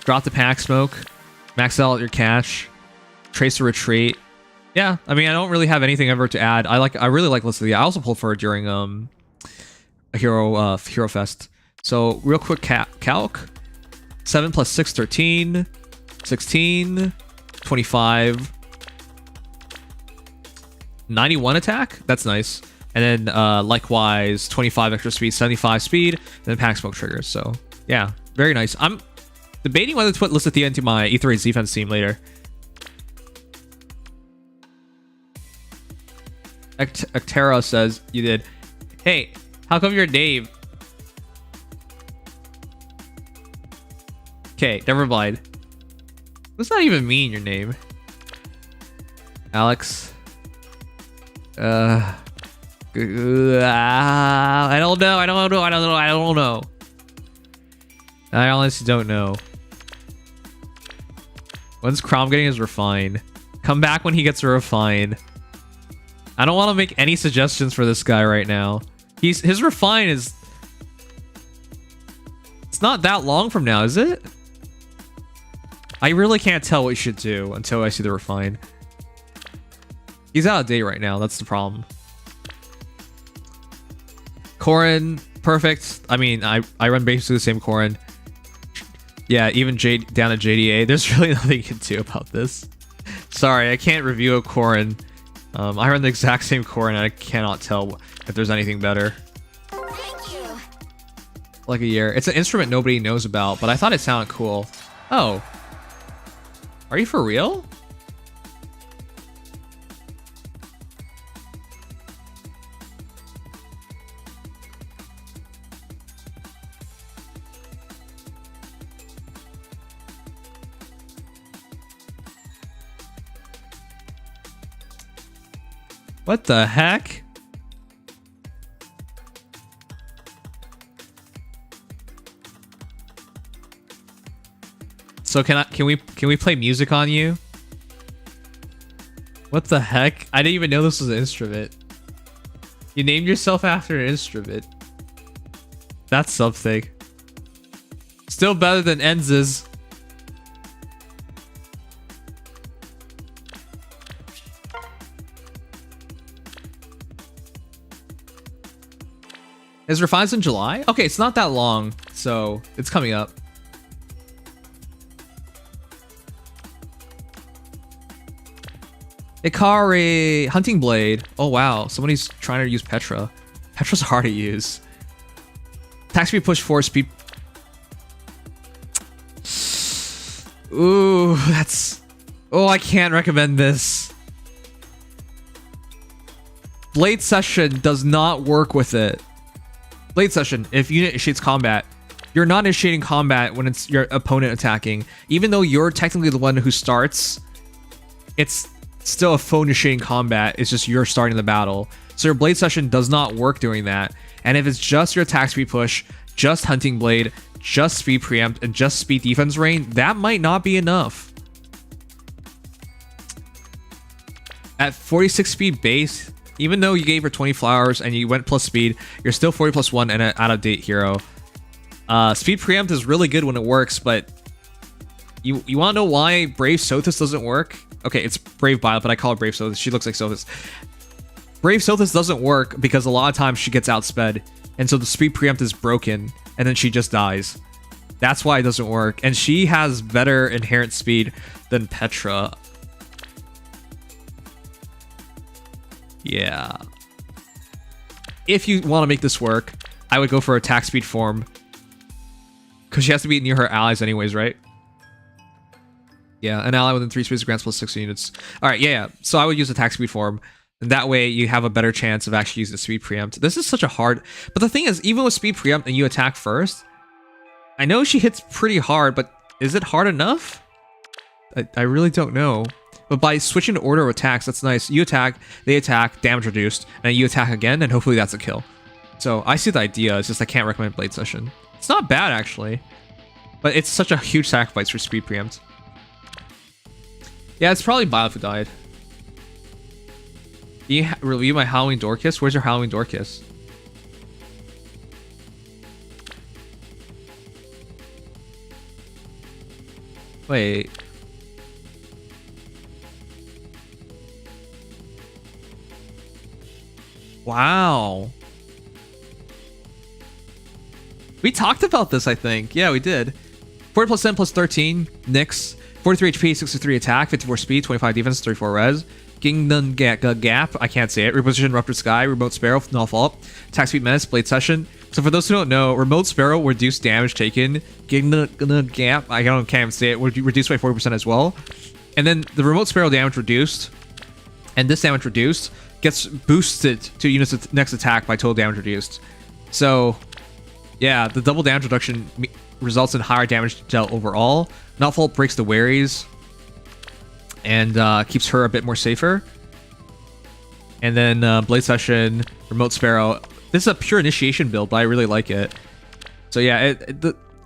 Drop the Panic Smoke. Max out your catch. Trace a retreat. Yeah, I mean, I don't really have anything ever to add. I really like Lissa. I also pulled for her during a Hero Fest. So real quick calc. 7 plus 6, 13. 16. 25. 91 attack. That's nice. And then likewise 25 extra speed, 75 speed, and then Panic Smoke triggers. So yeah, very nice. I'm debating whether to put Lissa into my Aether defense team later. Actera says you did. Hey, how come you're Dave? Okay, never mind. What's that even mean, your name? Alex. I don't know. I don't know. I honestly don't know. When's Crom getting his refine? Come back when he gets a refine. I don't want to make any suggestions for this guy right now. His refine is... It's not that long from now, is it? I really can't tell what you should do until I see the refine. He's out of date right now, that's the problem. Corrin, perfect. I mean, I run basically the same Corrin. Yeah, even down to JDA. There's really nothing you can do about this. Sorry, I can't review a Corrin. I run the exact same Corrin and I cannot tell if there's anything better. Thank you. Like a year. It's an instrument nobody knows about, but I thought it sounded cool. Oh. Are you for real? What the heck? So can we play music on you? What the heck? I didn't even know this was an instrument. You named yourself after an instrument. That's something. Still better than Enz's. His refines in July? Okay, it's not that long, so it's coming up. Ikari, Hunting Blade. Oh wow, somebody's trying to use Petra. Petra's hard to use. Attack speed push 4, speed. Ooh, that's... Oh, I can't recommend this. Blade Session does not work with it. Blade Session, if unit initiates combat, you're not initiating combat when it's your opponent attacking. Even though you're technically the one who starts, it's still a foe initiating combat. It's just you're starting the battle. So your Blade Session does not work doing that. And if it's just your attack speed push, just Hunting Blade, just speed preempt, and just speed defense rain, that might not be enough. At 46 speed base, even though you gave her 20 flowers and you went plus speed, you're still 40 plus 1 and an out-of-date hero. Speed preempt is really good when it works, but you want to know why Brave Sothis doesn't work? Okay, it's Brave Bile, but I call her Brave Sothis. She looks like Sothis. Brave Sothis doesn't work because a lot of times she gets outsped, and so the speed preempt is broken, and then she just dies. That's why it doesn't work. And she has better inherent speed than Petra. Yeah. If you want to make this work, I would go for attack speed form. Because she has to be near her allies anyways, right? Yeah, an ally within 3 spaces grants plus 6 units. Alright, yeah. So I would use attack speed form. And that way you have a better chance of actually using the speed preempt. This is such a hard... But the thing is, even with speed preempt and you attack first, I know she hits pretty hard, but is it hard enough? I really don't know. But by switching the order of attacks, that's nice. You attack, they attack, damage reduced, and then you attack again, and hopefully that's a kill. So I see the idea, it's just I can't recommend Blade Session. It's not bad, actually. But it's such a huge sacrifice for speed preempt. Yeah, it's probably Bile who died. Can you review my Halloween Door Kiss? Where's your Halloween Door Kiss? Wait. Wow. We talked about this, I think. Yeah, we did. 40 plus 10 plus 13, Nyx. 43 HP, 63 attack, 54 speed, 25 defense, 34 res. Kingdom Gap, I can't say it. Reposition Ruptured Sky, Remote Sparrow, Null Fault. Attack Speed Menace, Blade Session. So for those who don't know, Remote Sparrow reduced damage taken. Kingdom Gap, can't even say it, reduced by 40% as well. And then the Remote Sparrow damage reduced, and this damage reduced, gets boosted to units' next attack by total damage reduced. So, yeah, the double damage reduction results in higher damage dealt overall. Null Fault breaks the Waries and keeps her a bit more safer. And then Blade Session, Remote Sparrow. This is a pure initiation build, but I really like it. So yeah,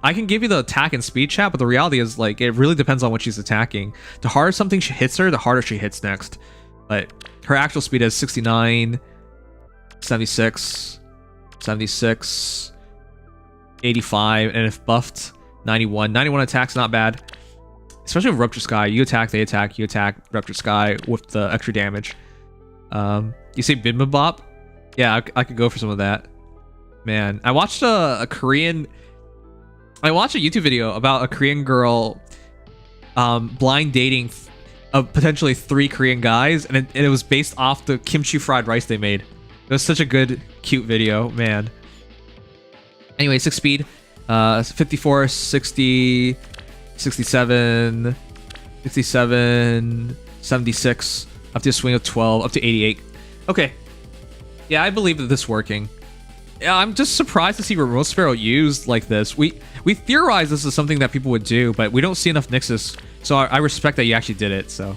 I can give you the attack and speed chat, but the reality is like it really depends on what she's attacking. The harder something hits her, the harder she hits next. But her actual speed is 69, 76, 76, 85, and if buffed, 91. 91 attacks, not bad. Especially with Rupture Sky. You attack, they attack, you attack, Rupture Sky with the extra damage. You say Bimbabop? Yeah, I could go for some of that. Man, I watched a Korean... I watched a YouTube video about a Korean girl blind dating potentially 3 Korean guys, and it was based off the kimchi fried rice they made. It was such a good, cute video, man. Anyway, 6 speed, 54, 60, 67, 67, 76, up to a swing of 12, up to 88. Okay. Yeah, I believe that this is working. Yeah, I'm just surprised to see Remote Sparrow used like this. We theorize this is something that people would do, but we don't see enough Nixus, so I respect that you actually did it, so.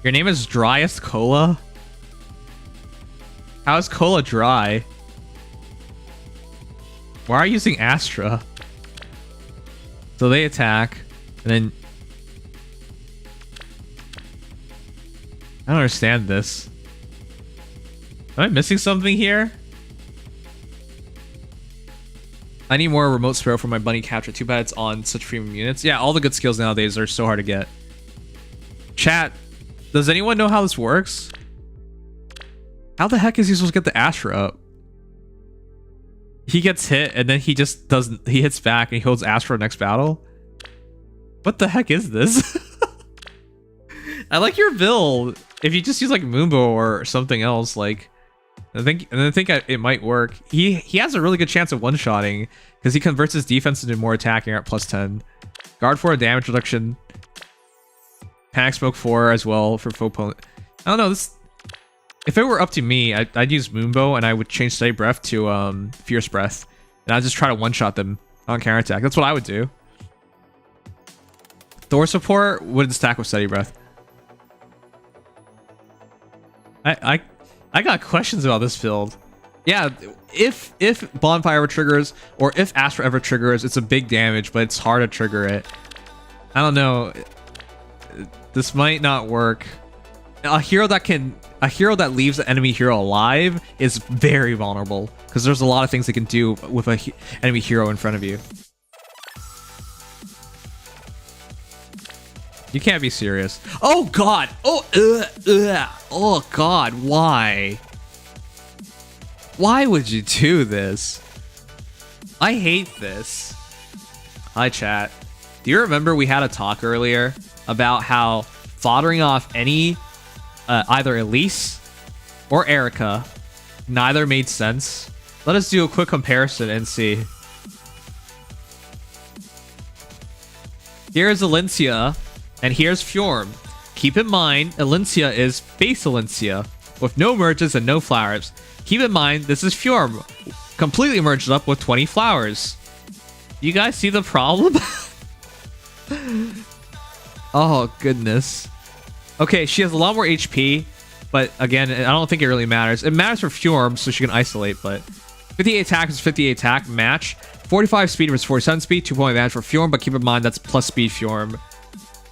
Your name is Driest Cola? How is Cola dry? Why are you using Astra? So they attack, and then... I don't understand this. Am I missing something here? I need more Remote Sparrow for my bunny capture. Too bad it's on such premium units. Yeah, all the good skills nowadays are so hard to get. Chat, does anyone know how this works? How the heck is he supposed to get the Astra up? He gets hit and then he just doesn't. He hits back and he holds Astra next battle. What the heck is this? I like your build. If you just use like Moonbow or something else, like I think it might work. He has a really good chance of one-shotting because he converts his defense into more attacking at +10. Guard 4 damage reduction. Panic Smoke 4 as well for foe opponent. I don't know this. If it were up to me, I'd use Moonbow and I would change Steady Breath to Fierce Breath. And I'd just try to one-shot them on counterattack. That's what I would do. Thor support wouldn't stack with Steady Breath. I got questions about this build. Yeah, if Bonfire ever triggers, or if Astra ever triggers, it's a big damage, but it's hard to trigger it. I don't know. This might not work. A hero that leaves the enemy hero alive is very vulnerable because there's a lot of things they can do with a enemy hero in front of you. You can't be serious. Oh god. Oh god. Why? Why would you do this? I hate this. Hi chat. Do you remember we had a talk earlier about how foddering off any either Elise or Erica neither made sense? Let us do a quick comparison and see. Here's Alencia and here's Fjorm. Keep in mind, Alencia is base Alencia with no merges and no flowers. Keep in mind, this is Fjorm, completely merged up with 20 flowers. You guys see the problem? Oh, goodness. Okay, she has a lot more HP, but again, I don't think it really matters. It matters for Fjorm, so she can isolate, but 58 attack is 58 attack, match. 45 speed versus 47 speed, 2-point advantage for Fjorm, but keep in mind that's plus speed Fjorm.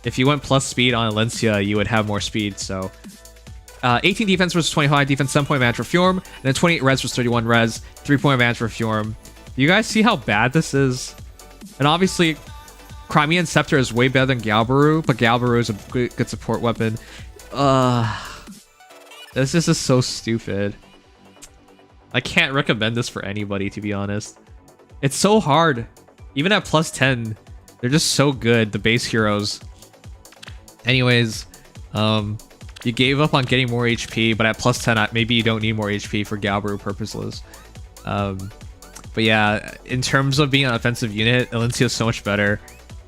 If you went plus speed on Alencia, you would have more speed, so... 18 defense versus 25 defense, 7-point advantage for Fjorm, and then 28 res versus 31 res, 3-point advantage for Fjorm. You guys see how bad this is? And obviously, Crimean Scepter is way better than Galbaru, but Galbaru is a good support weapon. This is just so stupid. I can't recommend this for anybody, to be honest. It's so hard. Even at plus 10, they're just so good, the base heroes. Anyways, you gave up on getting more HP, but at plus 10, maybe you don't need more HP for Galbaru purposes. But yeah, in terms of being an offensive unit, Alencia is so much better.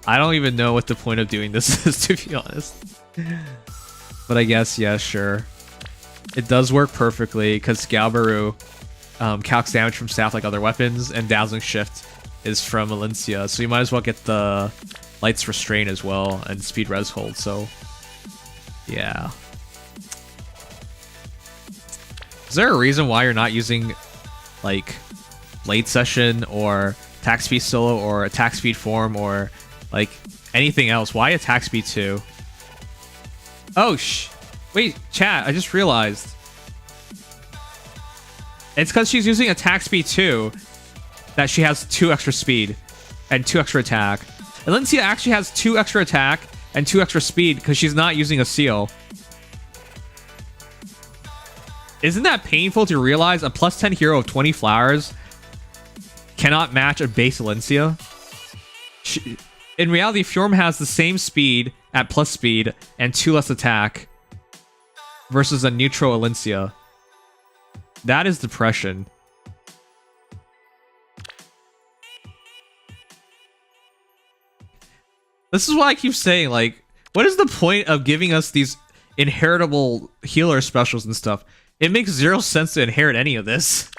I don't even know what the point of doing this is, to be honest. But I guess, yeah, sure. It does work perfectly, because Galbaru calcs damage from staff like other weapons, and Dazzling Shift is from Valencia, so you might as well get the Light's Restraint as well and Speed Res Hold, so yeah. Is there a reason why you're not using like Blade Session or Attack Speed Solo or Attack Speed Form or like anything else? Why Attack Speed 2? Oh wait, chat, I just realized. It's because she's using Attack Speed 2 that she has 2 extra speed and 2 extra attack. Valencia actually has 2 extra attack and 2 extra speed because she's not using a seal. Isn't that painful to realize a plus 10 hero of 20 flowers cannot match a base Valencia? In reality, Fjorm has the same speed at plus speed and 2 less attack versus a neutral Valencia. That is depression. This is why I keep saying, like, what is the point of giving us these inheritable healer specials and stuff? It makes 0 sense to inherit any of this.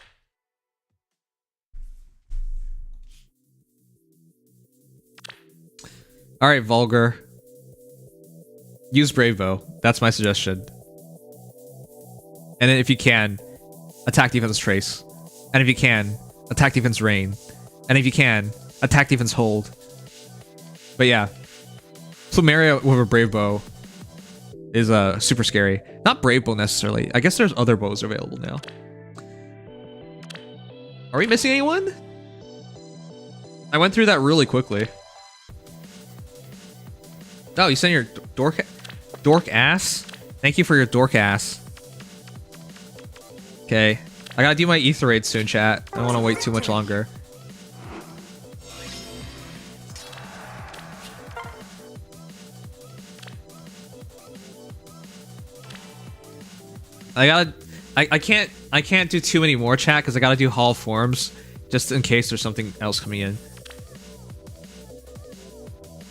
Alright, Vulgar. Use Brave Bow. That's my suggestion. And then if you can, attack defense Trace. And if you can, attack defense Rain. And if you can, attack defense Hold. But yeah, Plumeria with a Brave Bow is super scary. Not Brave Bow necessarily. I guess there's other bows available now. Are we missing anyone? I went through that really quickly. Oh, you sent your dork ass? Thank you for your dork ass. Okay. I gotta do my Aether raid soon, chat. I don't want to wait too much longer. I can't do too many more, chat, because I gotta do Hall of Forms just in case there's something else coming in.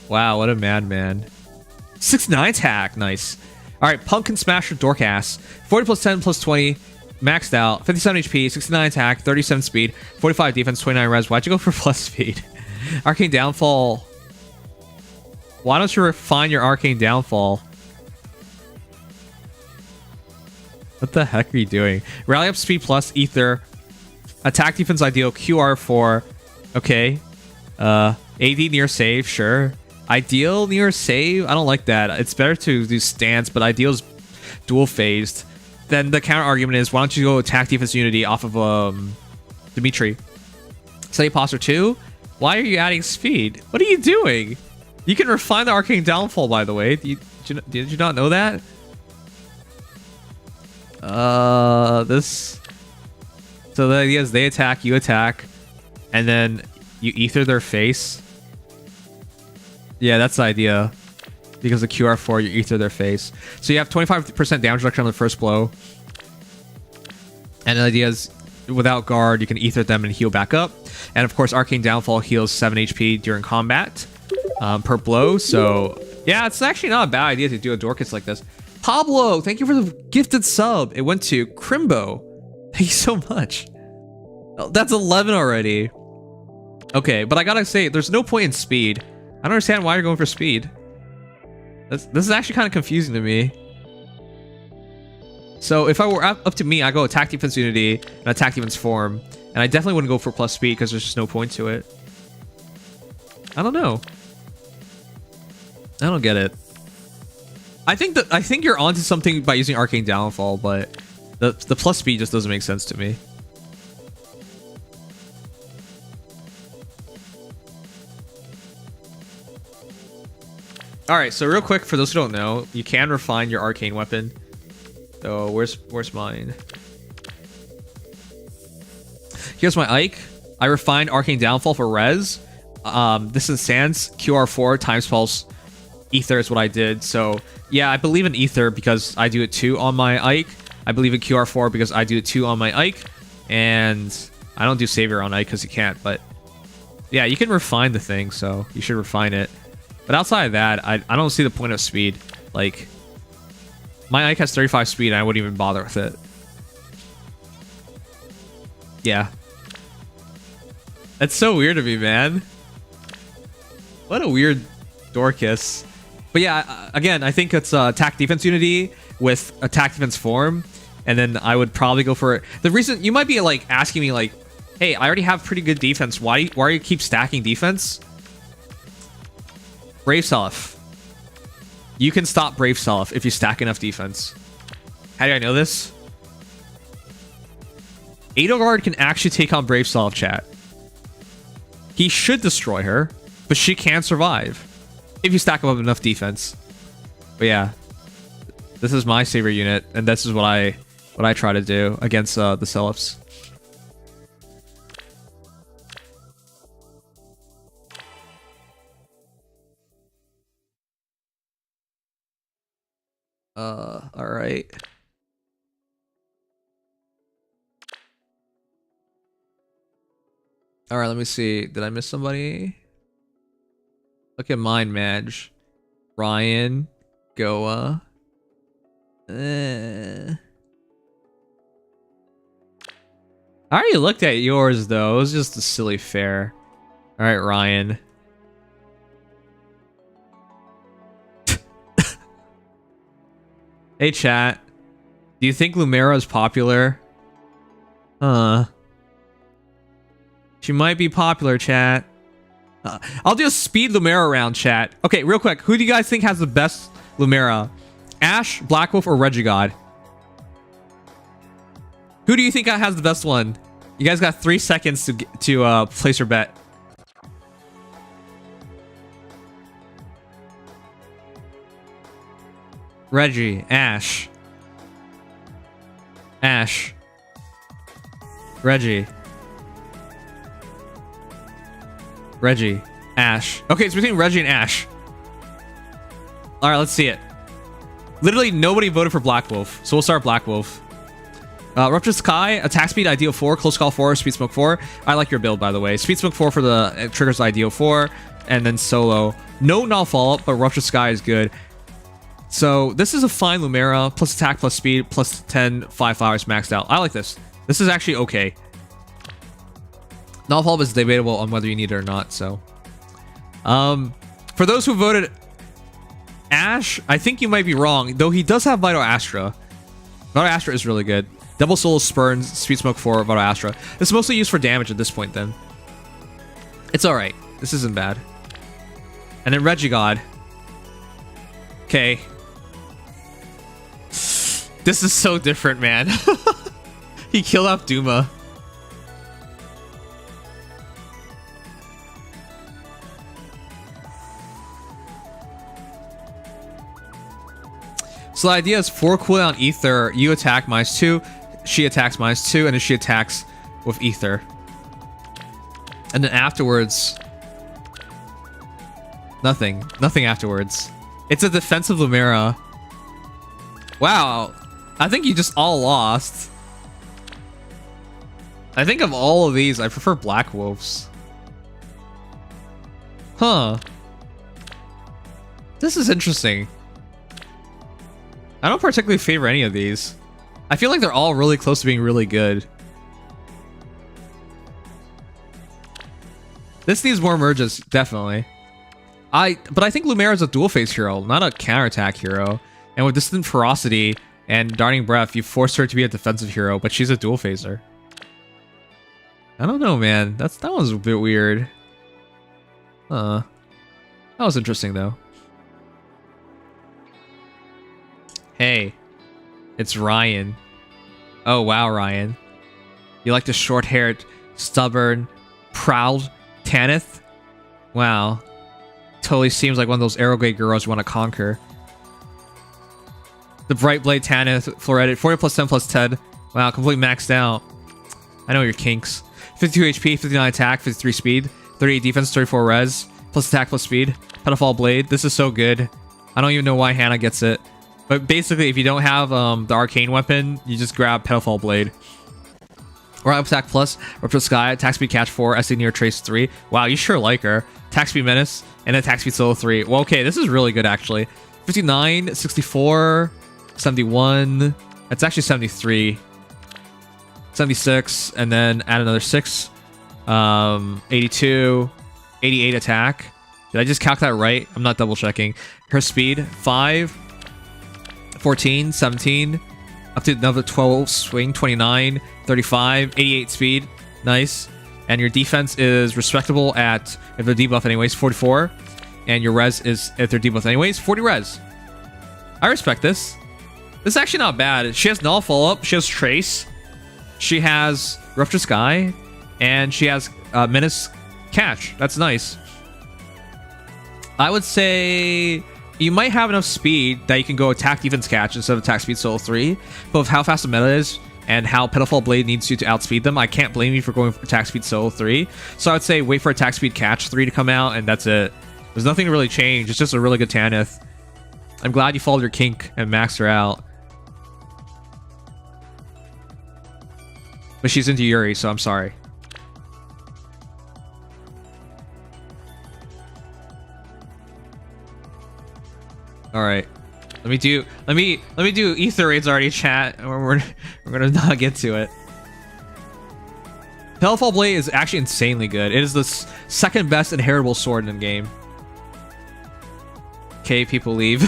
Wow, what a madman. 6-9 attack, nice. Alright, Pumpkin Smasher Dorkass. 40 plus 10 plus 20. Maxed out. 57 HP, 69 attack, 37 speed, 45 defense, 29 res. Why'd you go for plus speed? Arcane Downfall. Why don't you refine your Arcane Downfall? What the heck are you doing? Rally up speed plus Aether. Attack defense ideal QR4. Okay. AD near save, sure. Ideal near save? I don't like that. It's better to do stance, but ideal's dual phased. Then the counter argument is, why don't you go attack defense unity off of Dimitri? Say Posture 2? Why are you adding speed? What are you doing? You can refine the Arcane Downfall, by the way. Did you not know that? This. So the idea is they attack, you attack, and then you Aether their face. Yeah, that's the idea. Because the QR4, you Aether their face. So you have 25% damage reduction on the first blow. And the idea is, without guard, you can Aether them and heal back up. And of course, Arcane Downfall heals 7 HP during combat per blow. So yeah, it's actually not a bad idea to do a Dorcas like this. Pablo, thank you for the gifted sub. It went to Crimbo. Thank you so much. Oh, that's 11 already. Okay, but I gotta say, there's no point in speed. I don't understand why you're going for speed. This is actually kind of confusing to me. So if I were up to me, I go attack defense unity and attack defense form, and I definitely wouldn't go for plus speed because there's just no point to it. I don't know. I don't get it. I think you're onto something by using Arcane Downfall, but the plus speed just doesn't make sense to me. Alright, so real quick, for those who don't know, you can refine your arcane weapon. So where's mine? Here's my Ike. I refined Arcane Downfall for res. This is Sans QR4 times pulse Aether is what I did. So yeah, I believe in Aether because I do it too on my Ike. I believe in QR4 because I do it too on my Ike. And I don't do Savior on Ike because you can't, but yeah, you can refine the thing, so you should refine it. But outside of that, I don't see the point of speed. Like, my Ike has 35 speed and I wouldn't even bother with it. Yeah. That's so weird to me, man. What a weird door kiss. But yeah, again, I think it's attack defense unity with attack defense form, and then I would probably go for it. The reason you might be like asking me like, hey, I already have pretty good defense. Why do you keep stacking defense? Brave Self. You can stop Brave Self if you stack enough defense. How do I know this? Edelgard can actually take on Brave Self, chat. He should destroy her, but she can survive if you stack up enough defense. But yeah, this is my savior unit, and this is what I try to do against the Selfs. All right. All right, let me see. Did I miss somebody? Look at mine, Madge. Ryan. Goa. I already looked at yours, though. It was just a silly fair. All right, Ryan. Hey, chat. Do you think Lumera is popular? She might be popular, chat. I'll do a speed Lumera round, chat. Okay, real quick. Who do you guys think has the best Lumera? Ash, Black Wolf, or Regigod? Who do you think has the best one? You guys got 3 seconds to place your bet. Reggie, Ash. Ash. Reggie. Reggie. Ash. Okay, it's between Reggie and Ash. Alright, let's see it. Literally nobody voted for Black Wolf, so we'll start Black Wolf. Rupture Sky, attack speed, ideal 4, close call 4, speed smoke 4. I like your build, by the way. Speed smoke 4 for the triggers, ideal 4, and then solo. No null follow-up, but Rupture Sky is good. So this is a fine Lumera, plus attack, plus speed, plus 10, 5 flowers maxed out. I like this. This is actually okay. Null follow-up is debatable on whether you need it or not, so. For those who voted Ash, I think you might be wrong, though he does have Vital Astra. Vital Astra is really good. Double Soul Spurns, Speed Smoke 4, Vital Astra. It's mostly used for damage at this point then. It's alright. This isn't bad. And then Regigod. Okay. This is so different, man. He killed off Duma. So the idea is 4 cooldown Aether, you attack -2, she attacks -2, and then she attacks with Aether. And then afterwards... Nothing. Nothing afterwards. It's a defensive Lumera. Wow. I think you just all lost. I think of all of these, I prefer Black Wolves. Huh. This is interesting. I don't particularly favor any of these. I feel like they're all really close to being really good. This needs more merges, definitely. But I think Lumera is a dual phase hero, not a counterattack hero. And with Distant Ferocity and Darting Breath, you force her to be a defensive hero, but she's a dual phaser. I don't know, man. That was a bit weird. That was interesting, though. Hey, it's Ryan. Oh, wow, Ryan. You like the short-haired, stubborn, proud Tanith? Wow. Totally seems like one of those Arrowgate girls you want to conquer. The Bright Blade Tanith, Floreted, 40 plus 10 plus 10. Wow, completely maxed out. I know your kinks. 52 HP, 59 attack, 53 speed, 38 defense, 34 res, plus attack plus speed. Pedafall Blade. This is so good. I don't even know why Hannah gets it. But basically, if you don't have the arcane weapon, you just grab Pedafall Blade. Or attack plus, Rupture Sky, attack speed catch 4, SD near trace 3. Wow, you sure like her. Attack speed menace, and attack speed solo 3. Well, okay, this is really good, actually. 59, 64, 71. That's actually 73. 76, and then add another 6. 82, 88 attack. Did I just calculate that right? I'm not double checking. Her speed 5, 14, 17, up to another 12 swing, 29, 35, 88 speed. Nice. And your defense is respectable at, if they're debuff anyways, 44. And your res is, if they're debuff anyways, 40 res. I respect this. This is actually not bad. She has null follow-up. She has trace. She has Rupture Sky. And she has Menace Catch. That's nice. I would say you might have enough speed that you can go attack defense catch instead of attack speed solo 3. But with how fast the meta is and how Pitiful Blade needs you to outspeed them, I can't blame you for going for attack speed solo 3. So I would say wait for attack speed catch 3 to come out, and that's it. There's nothing to really change. It's just a really good Tanith. I'm glad you followed your kink and maxed her out. But she's into Yuri, so I'm sorry. All right, let me do Aether raids already, chat. We're gonna not get to it. Pitiful Blade is actually insanely good. It is the second best inheritable sword in the game. Okay, people leave.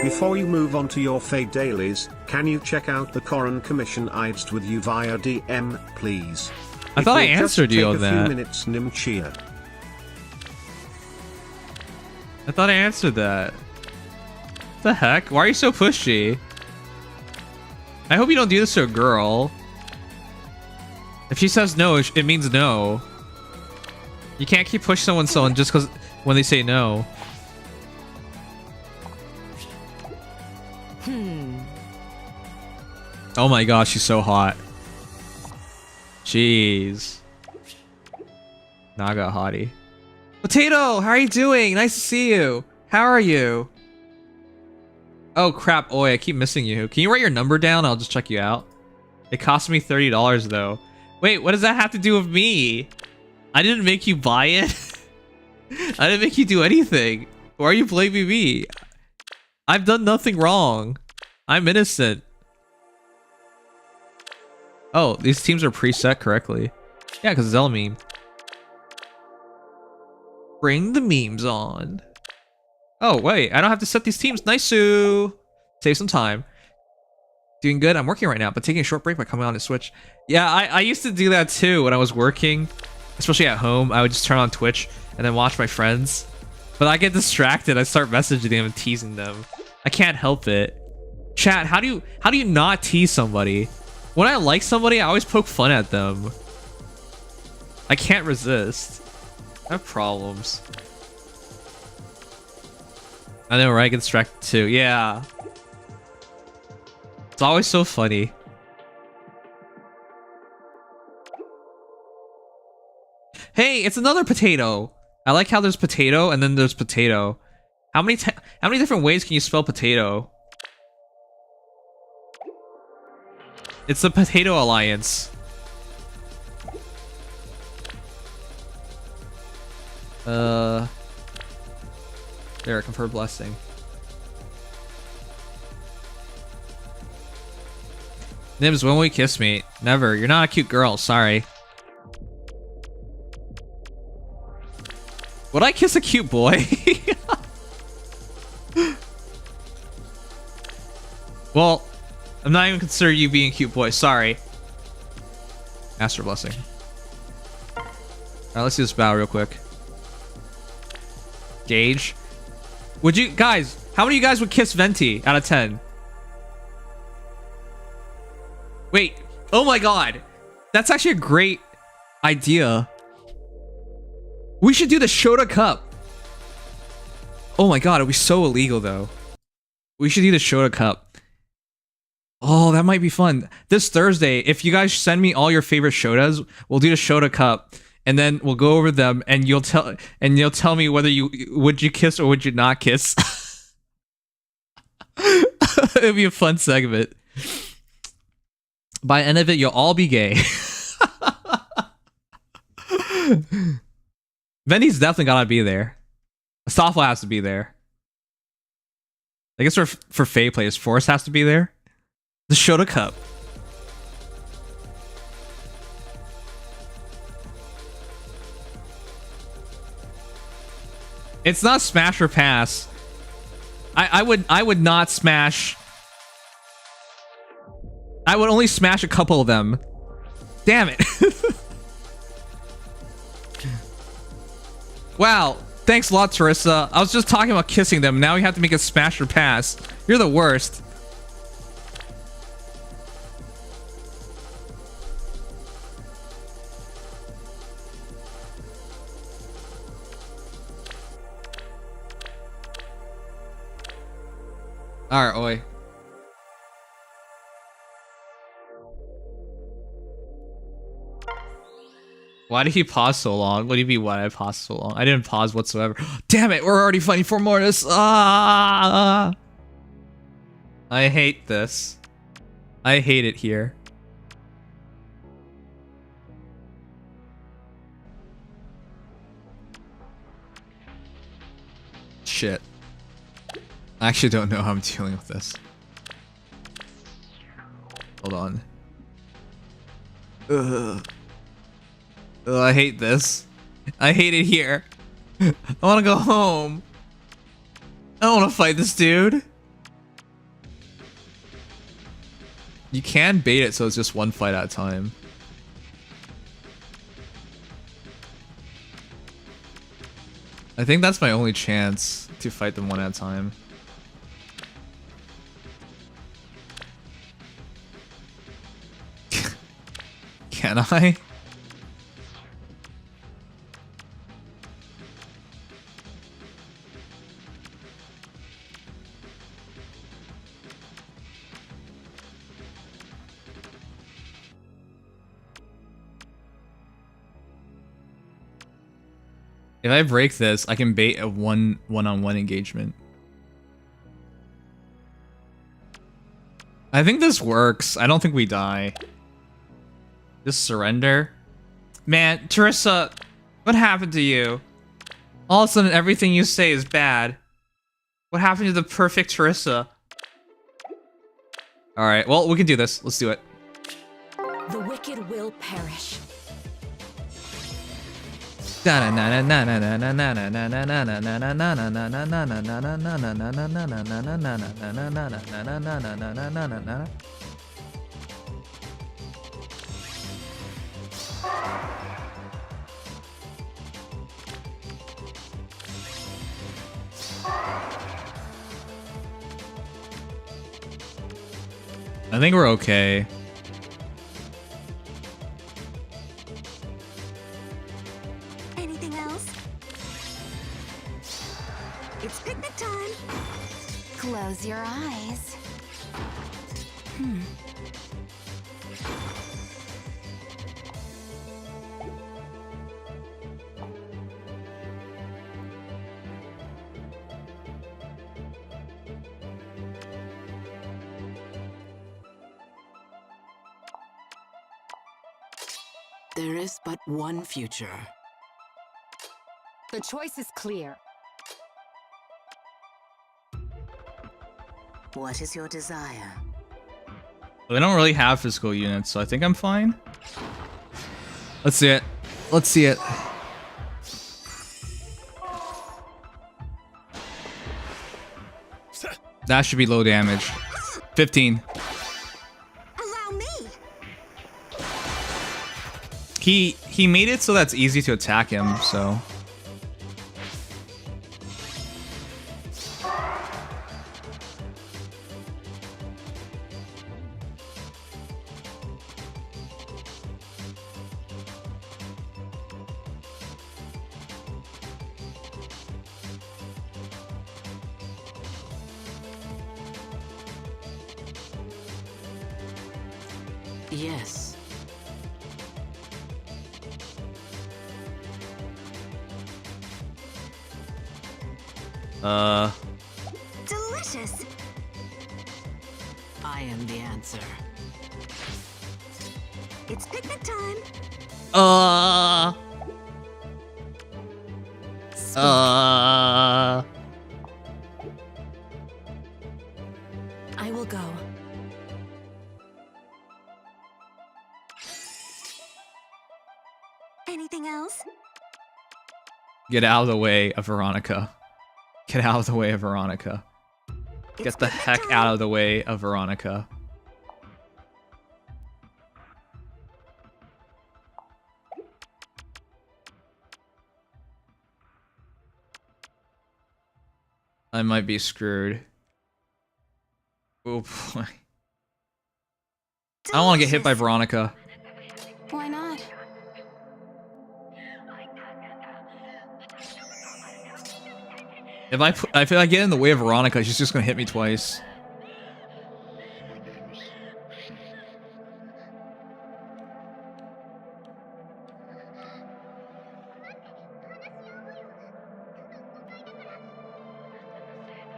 Before you move on to your Fade dailies, can you check out the Corran Commission I'd with you via DM, please? I thought I answered you on that. A few minutes, Nimchia. I thought I answered that. What the heck? Why are you so pushy? I hope you don't do this to a girl. If she says no, it means no. You can't keep pushing someone just because when they say no. Oh my gosh, she's so hot. Jeez. Naga hottie. Potato, how are you doing? Nice to see you. How are you? Oh crap, Oi, I keep missing you. Can you write your number down? I'll just check you out. It cost me $30 though. Wait, what does that have to do with me? I didn't make you buy it. I didn't make you do anything. Why are you blaming me? I've done nothing wrong. I'm innocent. Oh, these teams are preset correctly. Yeah, because it's meme. Bring the memes on. Oh, wait. I don't have to set these teams. Nice-oo. Save some time. Doing good. I'm working right now, but taking a short break by coming on to Switch. Yeah, I used to do that too when I was working. Especially at home. I would just turn on Twitch and then watch my friends. But I get distracted. I start messaging them and teasing them. I can't help it. Chat, how do you not tease somebody? When I like somebody, I always poke fun at them. I can't resist. I have problems. I know, right? I get distracted too. Yeah. It's always so funny. Hey, it's another potato. I like how there's potato and then there's potato. How many different ways can you spell potato? It's the Potato Alliance. There, confer blessing. Nims, when will you kiss me? Never. You're not a cute girl. Sorry. Would I kiss a cute boy? Well, I'm not even considering you being a cute boy. Sorry. Ask for blessing. Alright, let's do this battle real quick. Gauge. Would you guys, how many of you guys would kiss Venti out of 10? Wait. Oh my god. That's actually a great idea. We should do the Shota Cup. Oh my god, it'd be so illegal though. We should do the Shota Cup. Oh, that might be fun. This Thursday, if you guys send me all your favorite Shotas, we'll do the Shota Cup, and then we'll go over them, and you'll tell me whether would you kiss or would you not kiss. It'd be a fun segment. By the end of it, you'll all be gay. Venti's definitely gotta be there. Astafel has to be there. I guess for Faye players, Forrest has to be there. The Shota Cup. It's not smash or pass. I would not smash. I would only smash a couple of them. Damn it. Wow. Thanks a lot, Teresa. I was just talking about kissing them. Now we have to make a smash or pass. You're the worst. Alright, oi. Why did he pause so long? What do you mean why did I pause so long? I didn't pause whatsoever. Damn it, we're already fighting 4 more of this. Ah! I hate this. I hate it here. Shit. I actually don't know how I'm dealing with this. Hold on. Ugh. Ugh, I hate this. I hate it here. I want to go home. I don't want to fight this dude. You can bait it so it's just one fight at a time. I think that's my only chance to fight them one at a time. Can I? If I break this, I can bait a one-on-one engagement. I think this works. I don't think we die. Just surrender. Man, Teresa, what happened to you? All of a sudden, everything you say is bad. What happened to the perfect Teresa? Alright, well, we can do this. Let's do it. The wicked will perish. I think we're okay. Anything else? It's picnic time. Close your eyes. There is but one future. The choice is clear. What is your desire? We don't really have physical units, so I think I'm fine. Let's see it. Let's see it. That should be low damage. 15. Allow me. He made it so that's easy to attack him, so. Yes. Delicious. I am the answer. It's picnic time. I will go. Anything else? Get out of the way of Veronica. Get out of the way of Veronica. Get the heck out of the way of Veronica. I might be screwed. Oh boy. I don't want to get hit by Veronica. Why not? If I get in the way of Veronica, she's just gonna hit me twice.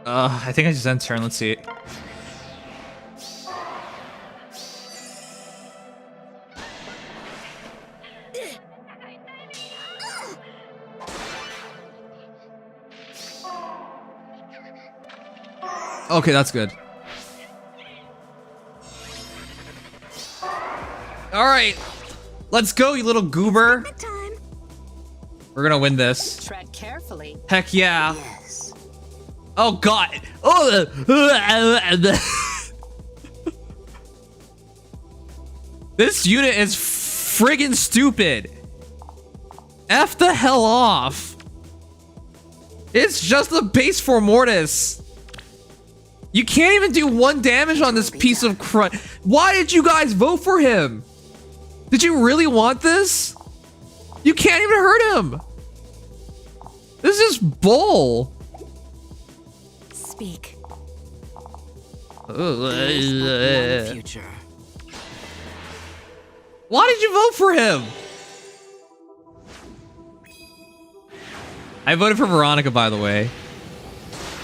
I think I just end turn. Let's see. Okay, that's good. All right, let's go, you little goober. We're gonna win this. Tread carefully. Heck yeah. Yes. Oh god. Oh. This unit is friggin' stupid. F the hell off. It's just a base for Mortis. You can't even do 1 damage on this piece of crud. Why did you guys vote for him? Did you really want this? You can't even hurt him. This is bull. Speak. There is but one future. Why did you vote for him? I voted for Veronica, by the way.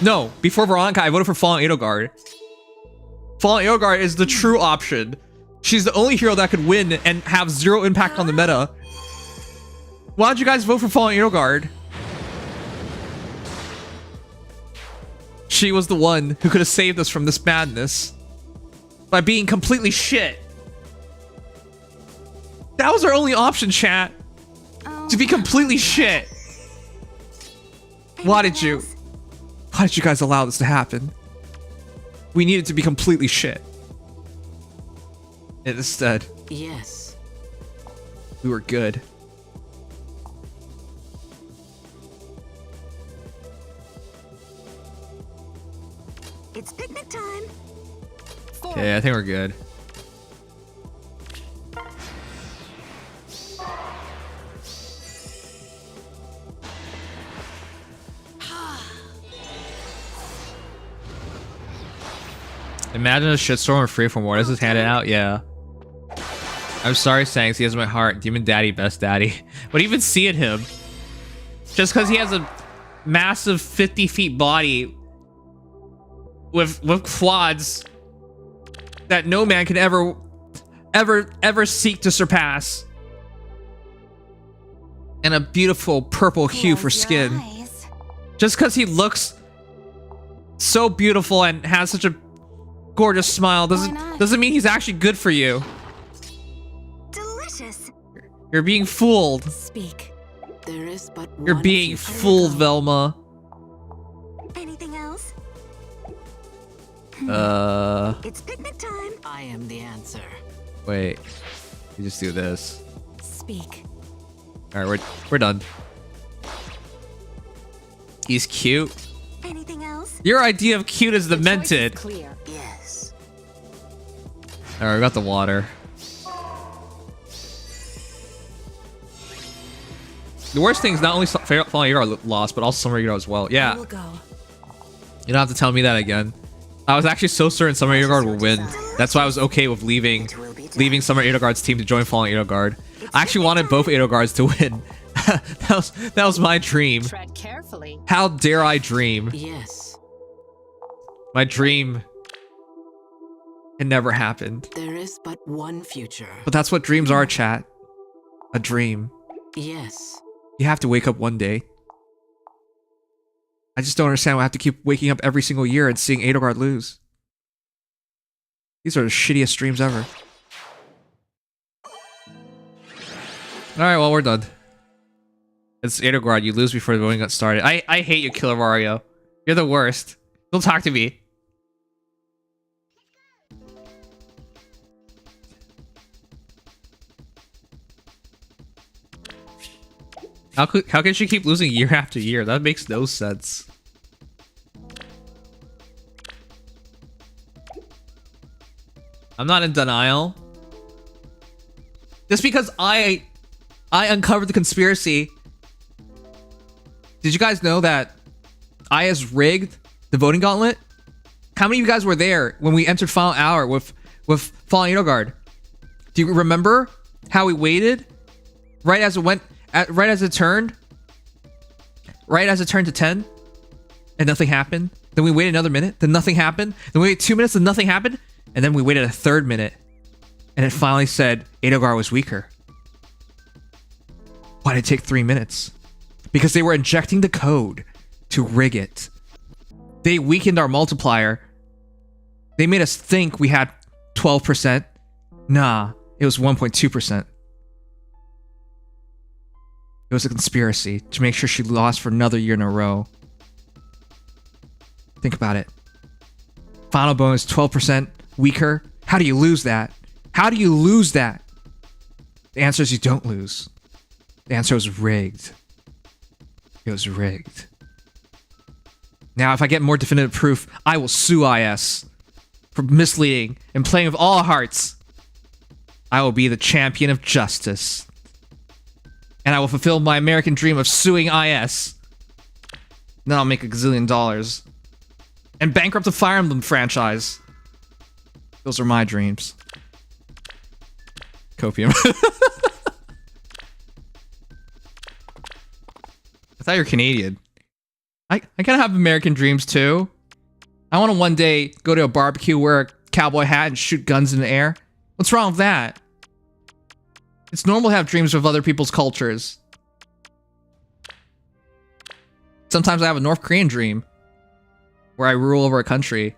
No, before Veronica, I voted for Fallen Edelgard. Fallen Edelgard is the true option. She's the only hero that could win and have 0 impact on the meta. Why did you guys vote for Fallen Edelgard? She was the one who could have saved us from this madness by being completely shit. That was our only option, chat. To be completely shit. Why did you guys allow this to happen? We needed to be completely shit. And instead, Yes. we were good. It's picnic time. Okay, I think we're good. Imagine a shitstorm of free from war. This is handed out, yeah. I'm sorry, Sangs. He has my heart. Demon Daddy, best daddy. But even seeing him, just because he has a massive 50 feet body with quads that no man can ever seek to surpass, and a beautiful purple hue for Close your skin. eyes. Just because he looks so beautiful and has such a gorgeous smile doesn't mean he's actually good for you. Delicious. You're being fooled. Speak. There is but You're one being future. fooled, Velma. Anything else? Uh, It's picnic time. I am the answer. wait. You just do this. Speak. All right, we're done. He's cute. Anything else? Your idea of cute is The choice is demented. clear. Yes. All right, we got the water. The worst thing is not only Fallen Edelgard lost, but also Summer Edelgard as well. I Yeah, will go. you don't have to tell me that again. I was actually so certain Summer Edelgard would win. That's why I was okay with leaving Summer Edelgard's team to join Fallen Edelgard. I actually wanted both Edelgards to win. that was my dream. Tread carefully. How dare I dream? Yes. My dream. It never happened. There is but one future. But that's what dreams are, chat. A dream. Yes. You have to wake up one day. I just don't understand why I have to keep waking up every single year and seeing Edelgard lose. These are the shittiest dreams ever. Alright, well, we're done. It's Aether, you lose before the voting got started. I hate you, Killer Mario. You're the worst. Don't talk to me. How can she keep losing year after year? That makes no sense. I'm not in denial. Just because I uncovered the conspiracy. Did you guys know that IS rigged the voting gauntlet? How many of you guys were there when we entered final hour with Fallen Edelgard? Do you remember how we waited right as it turned to 10 and nothing happened? Then we waited another minute, then nothing happened. Then we waited 2 minutes and nothing happened. And then we waited a third minute and it finally said Edelgard was weaker. Why did it take 3 minutes? Because they were injecting the code to rig it. They weakened our multiplier. They made us think we had 12%. Nah, it was 1.2%. It was a conspiracy to make sure she lost for another year in a row. Think about it. Final bonus 12% weaker. How do you lose that? How do you lose that? The answer is you don't lose. The answer was rigged. It was rigged. Now, if I get more definitive proof, I will sue IS for misleading and playing with all hearts. I will be the champion of justice. And I will fulfill my American dream of suing IS. Then I'll make $1 gazillion. And bankrupt the Fire Emblem franchise. Those are my dreams. Copium. I thought you were Canadian. I kind of have American dreams too. I want to one day go to a barbecue, wear a cowboy hat, and shoot guns in the air. What's wrong with that? It's normal to have dreams of other people's cultures. Sometimes I have a North Korean dream where I rule over a country.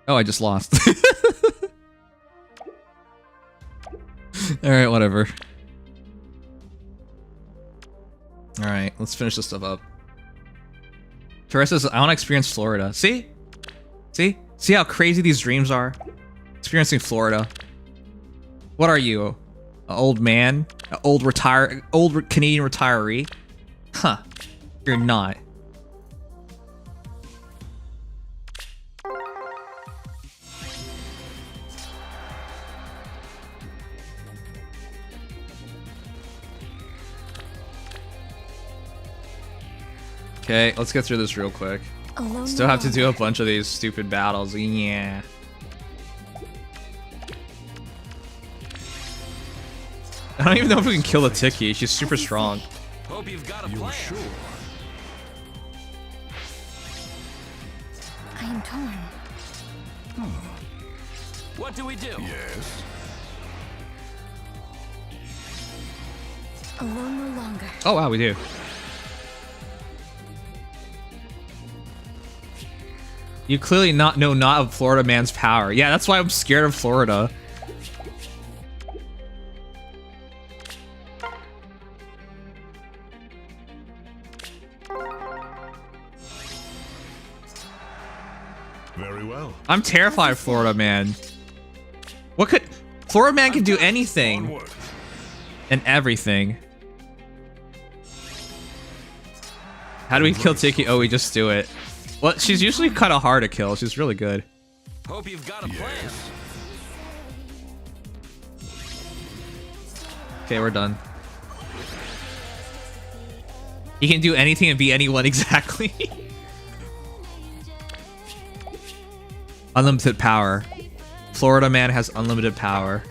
Oh, I just lost. Alright, whatever. Alright, let's finish this stuff up. Teresa says, I want to experience Florida. See? See? See how crazy these dreams are? Experiencing Florida. What are you? An old man? An old Canadian retiree? Huh. You're not. Okay, let's get through this real quick. Still have to do a bunch of these stupid battles. Yeah. I don't even know if we can kill the Tiki. She's super strong. Hope you've got a plan. Sure? I am torn. What do we do? Yes. Alone no longer. Oh wow, we do. You clearly know not of Florida man's power. Yeah, that's why I'm scared of Florida. Very well. I'm terrified of Florida man. What could... Florida man can do anything. Onward. And everything. How do we kill Tiki? Oh, we just do it. Well, she's usually kind of hard to kill. She's really good. Hope you've got a plan. Okay, we're done. He can do anything and be anyone exactly. Unlimited power. Florida man has unlimited power.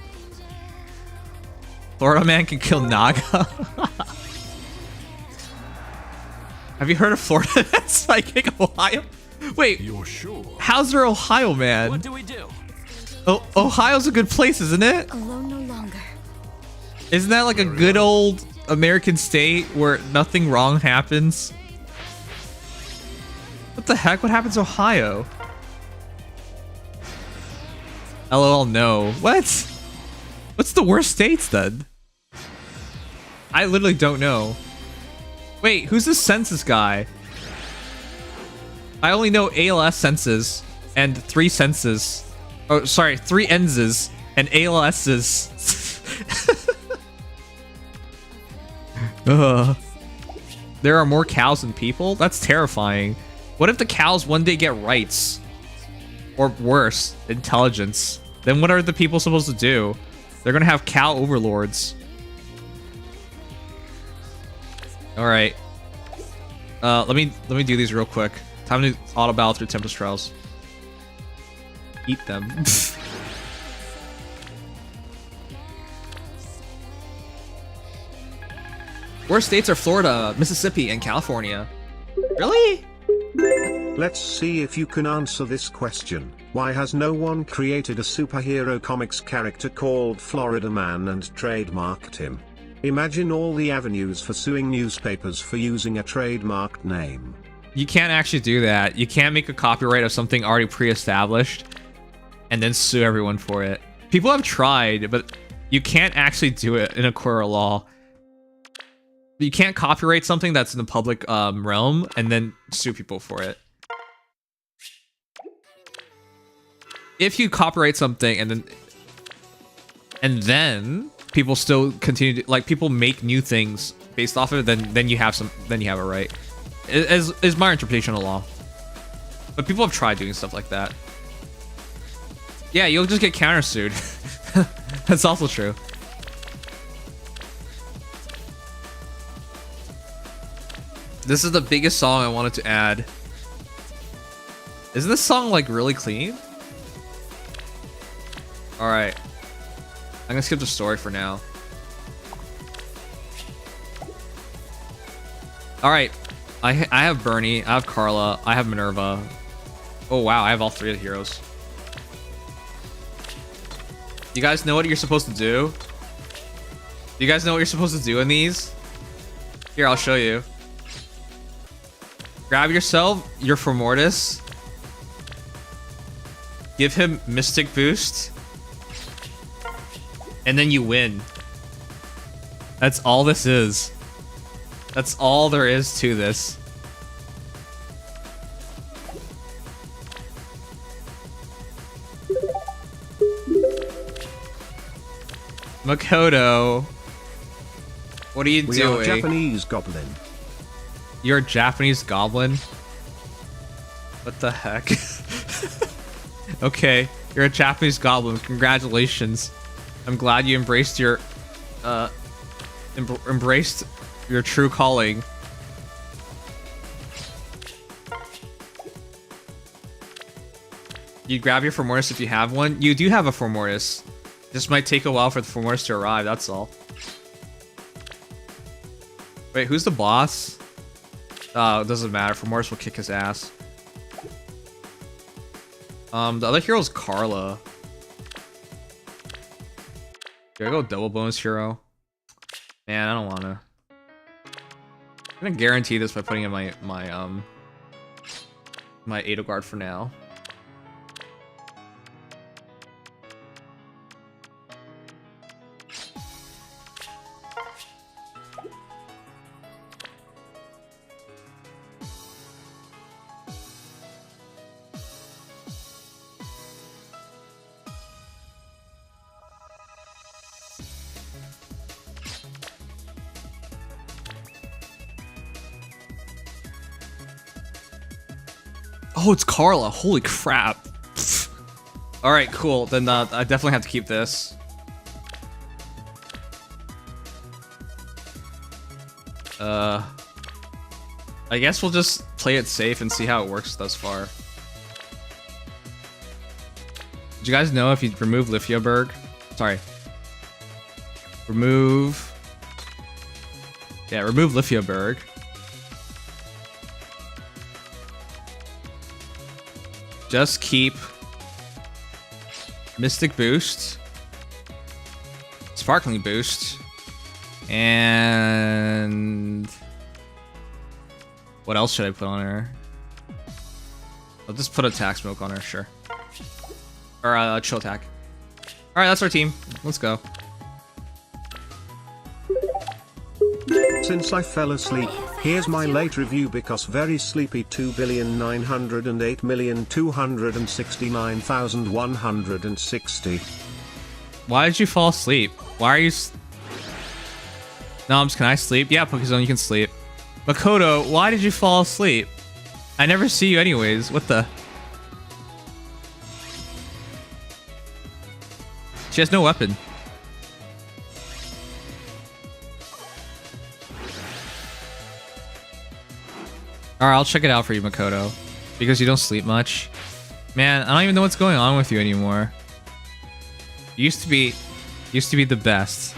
Florida man can kill Naga. Have you heard of Florida man psychic Ohio? Wait, You're sure? how's there Ohio man? What do we do? Oh, Ohio's a good place, isn't it? Alone no longer. Isn't that like a good old American state where nothing wrong happens? What the heck? What happens to Ohio? LOL, no. What? What's the worst states then? I literally don't know. Wait, who's the census guy? I only know ALS census and 3 census. Oh, sorry, 3 ENSs and ALSs. There are more cows than people? That's terrifying. What if the cows one day get rights? Or worse, intelligence? Then what are the people supposed to do? They're gonna have cow overlords. Alright. Let me do these real quick. Time to auto battle through Tempest Trials. Eat them. Worst states are Florida, Mississippi, and California. Really? Let's see if you can answer this question. Why has no one created a superhero comics character called Florida Man and trademarked him? Imagine all the avenues for suing newspapers for using a trademarked name. You can't actually do that. You can't make a copyright of something already pre-established and then sue everyone for it. People have tried, but you can't actually do it in a court of law. You can't copyright something that's in the public realm and then sue people for it. If you copyright something and then people still continue to, like, people make new things based off of it, then you have a right. Is my interpretation of law. But people have tried doing stuff like that. Yeah, you'll just get countersued. That's also true. This is the biggest song I wanted to add. Is this song like really clean? Alright. I'm gonna skip the story for now. Alright. I have Bernie, I have Carla, I have Minerva. Oh wow, I have all 3 of the heroes. You guys know what you're supposed to do? You guys know what you're supposed to do in these? Here, I'll show you. Grab yourself your Formortis. Give him Mystic Boost. And then you win. That's all this is. That's all there is to this. Makoto. What are you We doing? are Japanese goblin. You're a Japanese goblin? What the heck? Okay, you're a Japanese goblin. Congratulations. I'm glad you embraced your embraced your true calling. You grab your Formortis if you have one. You do have a Formortis. Just might take a while for the Formortis to arrive, that's all. Wait, who's the boss? Oh, it doesn't matter. Formortis will kick his ass. The other hero is Carla. Do I go double bonus hero? Man, I don't wanna. I'm gonna guarantee this by putting in my Edelgard for now. Oh, it's Carla. Holy crap. Alright, cool. Then I definitely have to keep this. I guess we'll just play it safe and see how it works thus far. Did you guys know if you remove Lithiaberg? Sorry. Remove... Yeah, remove Lithiaberg. Just keep Mystic Boost, Sparkling Boost, and what else should I put on her? I'll just put Attack Smoke on her, sure. Or Chill Attack. Alright, that's our team. Let's go. Since I fell asleep, here's my late review because very sleepy. 2,908,269,160. Why did you fall asleep? Why are you... Noms, can I sleep? Yeah, Pokezone, you can sleep. Makoto, why did you fall asleep? I never see you anyways. What the... She has no weapon. Alright, I'll check it out for you, Makoto. Because you don't sleep much. Man, I don't even know what's going on with you anymore. You used to be the best.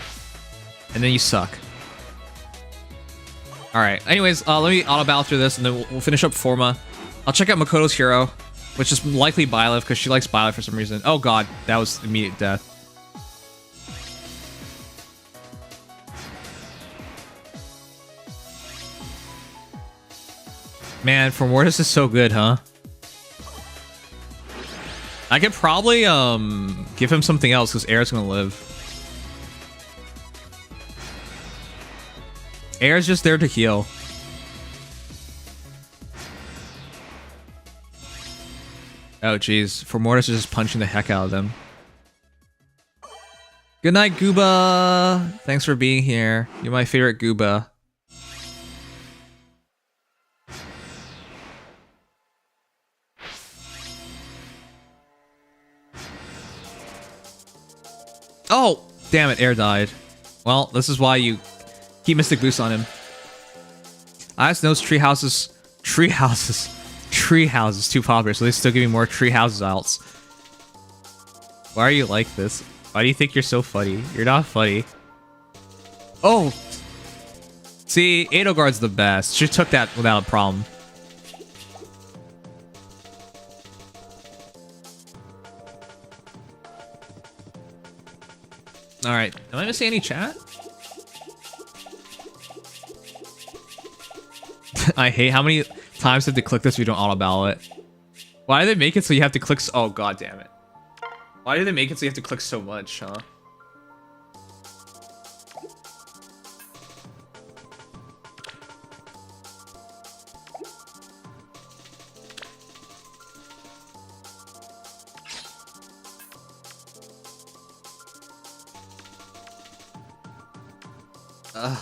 And then you suck. Alright, anyways, let me auto-battle through this and then we'll finish up Forma. I'll check out Makoto's hero, which is likely Byleth because she likes Byleth for some reason. Oh god, that was immediate death. Man, Formortis is so good, huh? I could probably give him something else because Air's gonna live. Air's just there to heal. Oh jeez, Formortis is just punching the heck out of them. Good night, Gooba. Thanks for being here. You're my favorite Gooba. Oh, damn it, Air died. Well, this is why you keep Mystic Boost on him. Ice knows tree houses too popular, so they still give me more tree houses outs. Why are you like this? Why do you think you're so funny? You're not funny. Oh! See, Edelgard's the best. She took that without a problem. Alright, am I missing any chat? I hate how many times have to click this if you don't auto-battle it. Why do they make it so you have to click oh god damn it. Why do they make it so you have to click so much, huh?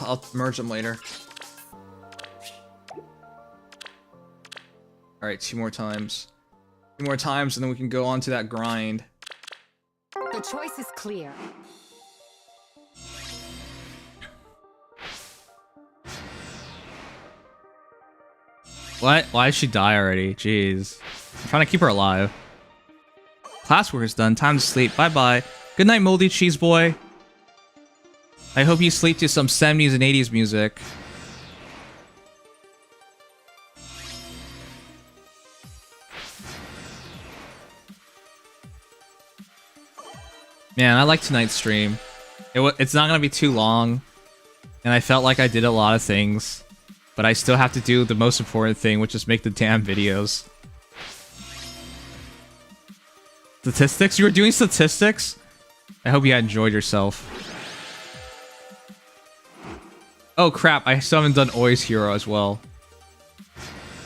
I'll merge them later. Alright, two more times. Two more times and then we can go on to that grind. The choice is clear. What? Why did she die already? Jeez. I'm trying to keep her alive. Classwork is done. Time to sleep. Bye-bye. Good night, Moldy Cheese Boy. I hope you sleep to some 70s and 80s music. Man, I like tonight's stream. It's not gonna be too long, and I felt like I did a lot of things, but I still have to do the most important thing, which is make the damn videos. Statistics? You were doing statistics? I hope you enjoyed yourself. Oh crap, I still haven't done Oi's hero as well.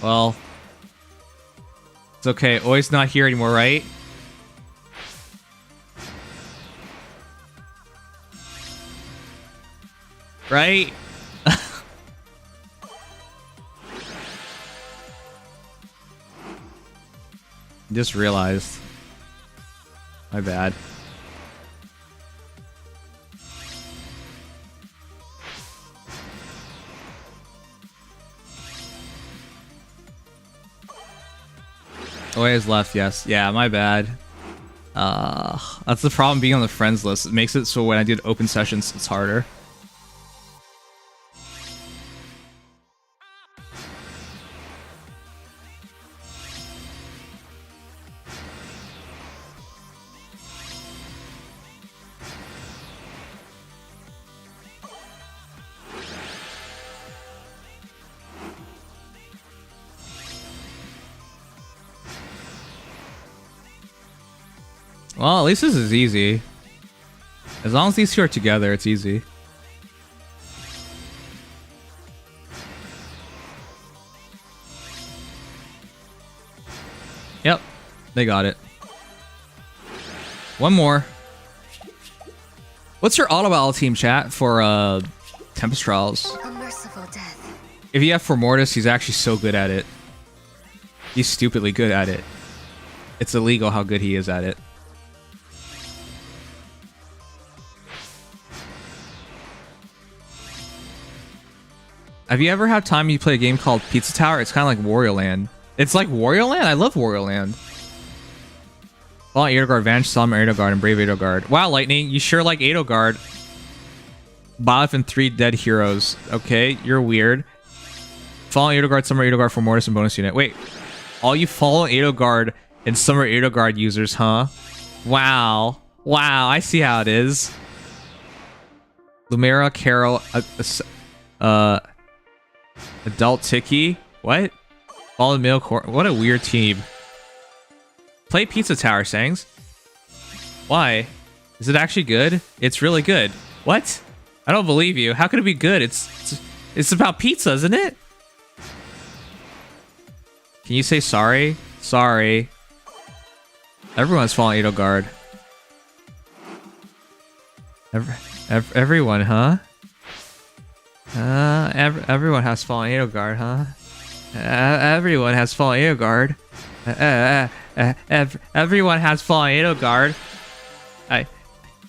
Well, it's okay. Oi's not here anymore, right? Right? Just realized. My bad. Oi is left, yes. Yeah, my bad. That's the problem being on the friends list. It makes it so when I do open sessions, it's harder. Well, at least this is easy. As long as these two are together, it's easy. They got it. One more. What's your auto battle team, chat, for Tempest Trials? A merciful death. If you have for Mortis, he's actually so good at it. He's stupidly good at it. It's illegal how good he is at it. Have you ever had time you play a game called Pizza Tower? It's kind of like Wario Land. It's like Wario Land? I love Wario Land. Fallen Edelgard, Vanish Summon Edelgard, and Brave Edelgard. Wow, Lightning, you sure like Edelgard. Boliv and 3 dead heroes. Okay, you're weird. Fallen Edelgard, Summer Edelgard for Mortis and bonus unit. Wait, all you Fallen Edelgard and Summer Edelgard users, huh? Wow. Wow, I see how it is. Lumera, Carol, Adult Tiki. What? Fallen Mill Core. What a weird team. Play Pizza Tower, Sangs. Why? Is it actually good? It's really good. What? I don't believe you. How could it be good? It's about pizza, isn't it? Can you say sorry? Sorry. Everyone's Fallen Edelgard. Everyone, huh? Everyone has Fallen Edelgard, huh? Everyone has Fallen Edelgard. Everyone has Fallen Edelgard.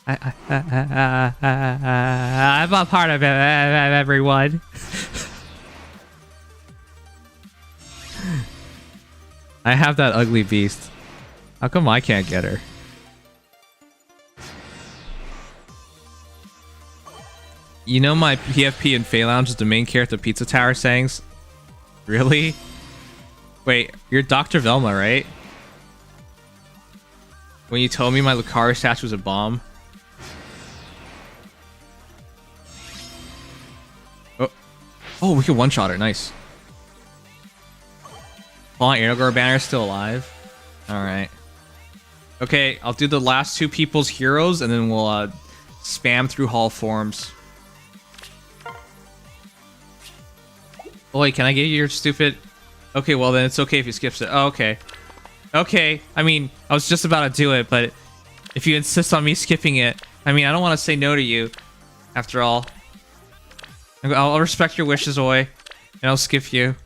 I'm a part of everyone. I have that ugly beast. How come I can't get her? You know my PFP in Fey Lounge is the main character of Pizza Tower, Sangs? Really? Wait, you're Dr. Velma, right? When you told me my Lucario statue was a bomb. Oh, we can one-shot her. Nice. Fallen Edelgard banner is still alive. Alright. Okay, I'll do the last two people's heroes, and then we'll spam through hall forms. Oh, wait, can I get your stupid... Okay, well then it's okay if he skips it. Oh, okay. Okay, I mean, I was just about to do it, but if you insist on me skipping it, I mean, I don't want to say no to you, after all. I'll respect your wishes, Oi, and I'll skip you.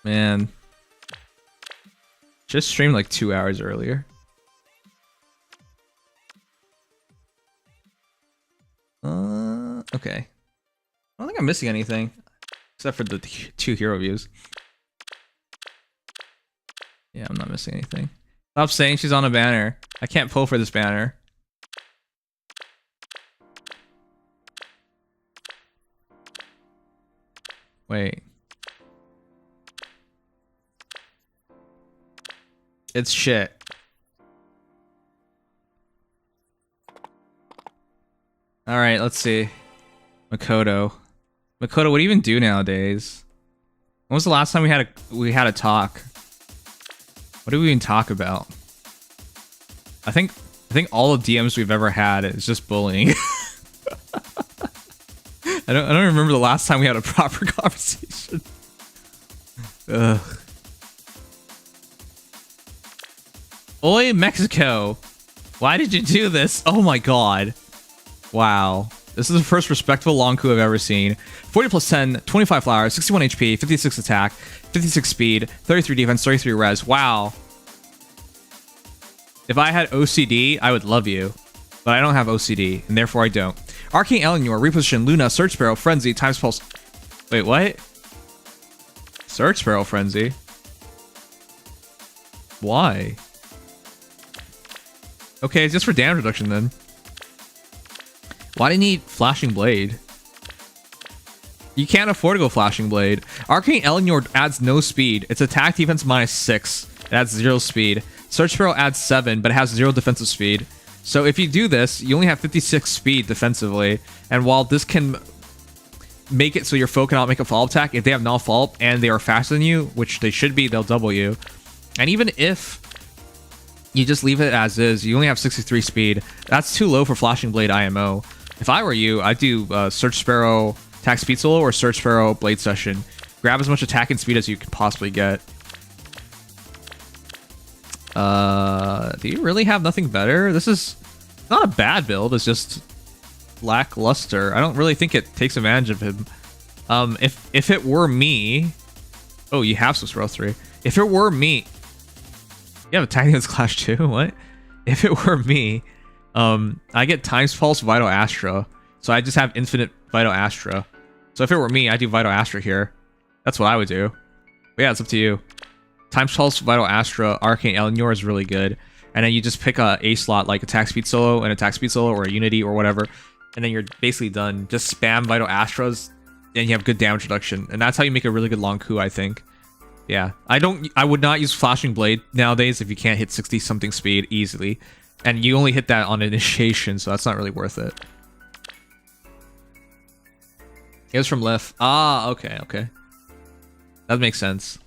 Man. Just streamed like 2 hours earlier. Okay. I don't think I'm missing anything. Except for the 2 hero views. Yeah, I'm not missing anything. Stop saying she's on a banner. I can't pull for this banner. Wait. It's shit. Alright, let's see. Makoto. Makoto, what do you even do nowadays? When was the last time we had a talk? What did we even talk about? I think all the DMs we've ever had is just bullying. I don't remember the last time we had a proper conversation. Ugh. Oi, Mexico! Why did you do this? Oh my god. Wow. This is the first respectable long coup I've ever seen. 40 plus 10, 25 flowers, 61 HP, 56 attack, 56 speed, 33 defense, 33 res. Wow. If I had OCD, I would love you. But I don't have OCD, and therefore I don't. Arcane Eleanor, Reposition, Luna, Search Sparrow, Frenzy, Times Pulse. Wait, what? Search Sparrow Frenzy? Why? Okay, it's just for damage reduction then. Why do you need Flashing Blade? You can't afford to go Flashing Blade. Arcane Eleanor adds no speed. It's attack defense -6. It adds 0 speed. Search Sparrow adds 7, but it has 0 defensive speed. So if you do this, you only have 56 speed defensively. And while this can make it so your foe cannot make a follow-up attack, if they have no follow-up and they are faster than you, which they should be, they'll double you. And even if you just leave it as is, you only have 63 speed. That's too low for Flashing Blade IMO. If I were you, I'd do Search Sparrow, attack speed solo, or Search Sparrow blade session. Grab as much attack and speed as you could possibly get. Do you really have nothing better? This is not a bad build. It's just lackluster. I don't really think it takes advantage of him. If it were me, oh, you have Swiss Row 3. If it were me, you have attack against Clash too. What? If it were me, I get Times Pulse Vital Astra, so I just have infinite Vital Astra. So if it were me, I do Vital Astra here. That's what I would do. But yeah, it's up to you. Times Pulse Vital Astra Arcane Elnor is really good, and then you just pick a slot like attack speed solo and attack speed solo or a Unity or whatever, and then you're basically done. Just spam Vital Astras, and you have good damage reduction, and that's how you make a really good long coup, I think. Yeah, I would not use Flashing Blade nowadays if you can't hit 60 something speed easily, and you only hit that on initiation, so that's not really worth it. It was from Lif. Ah, okay. That makes sense.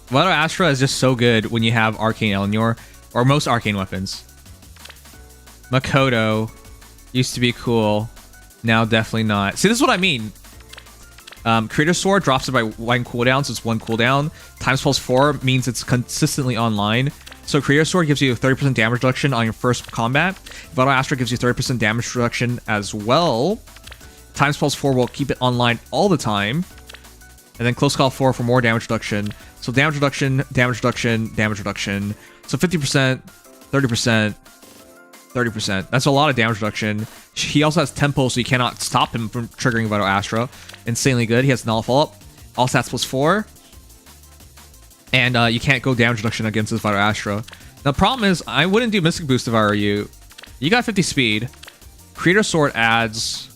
Vital Astra is just so good when you have Arcane Elnor, or most arcane weapons. Makoto used to be cool, now definitely not. See, this is what I mean. Creator Sword drops it by 1 cooldown, so it's 1 cooldown. Times Pulse 4 means it's consistently online. So Creator Sword gives you a 30% damage reduction on your first combat. Vital Astra gives you 30% damage reduction as well. Times Pulse 4 will keep it online all the time. And then Close Call 4 for more damage reduction. So damage reduction, damage reduction, damage reduction. So 50%, 30%, 30%. That's a lot of damage reduction. He also has tempo, so you cannot stop him from triggering Vital Astra. Insanely good. He has Null Follow-Up. All stats plus 4. And you can't go damage reduction against his Vital Astra. Now, the problem is, I wouldn't do Mystic Boost if I were you. You got 50 speed. Creator Sword adds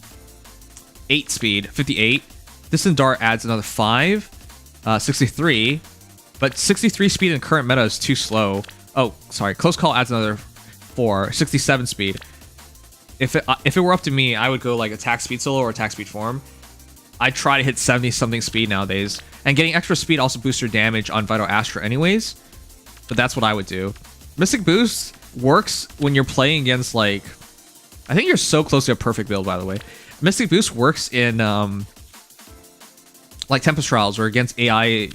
8 speed, 58. Distant Dart adds another 5, 63. But 63 speed in current meta is too slow. Oh, sorry. Close Call adds another 4, 67 speed. If it were up to me, I would go like attack speed solo or attack speed form. I try to hit 70 something speed nowadays. And getting extra speed also boosts your damage on Vital Astra anyways. But that's what I would do. Mystic Boost works when you're playing against like... I think you're so close to a perfect build, by the way. Mystic Boost works in like Tempest Trials or against AI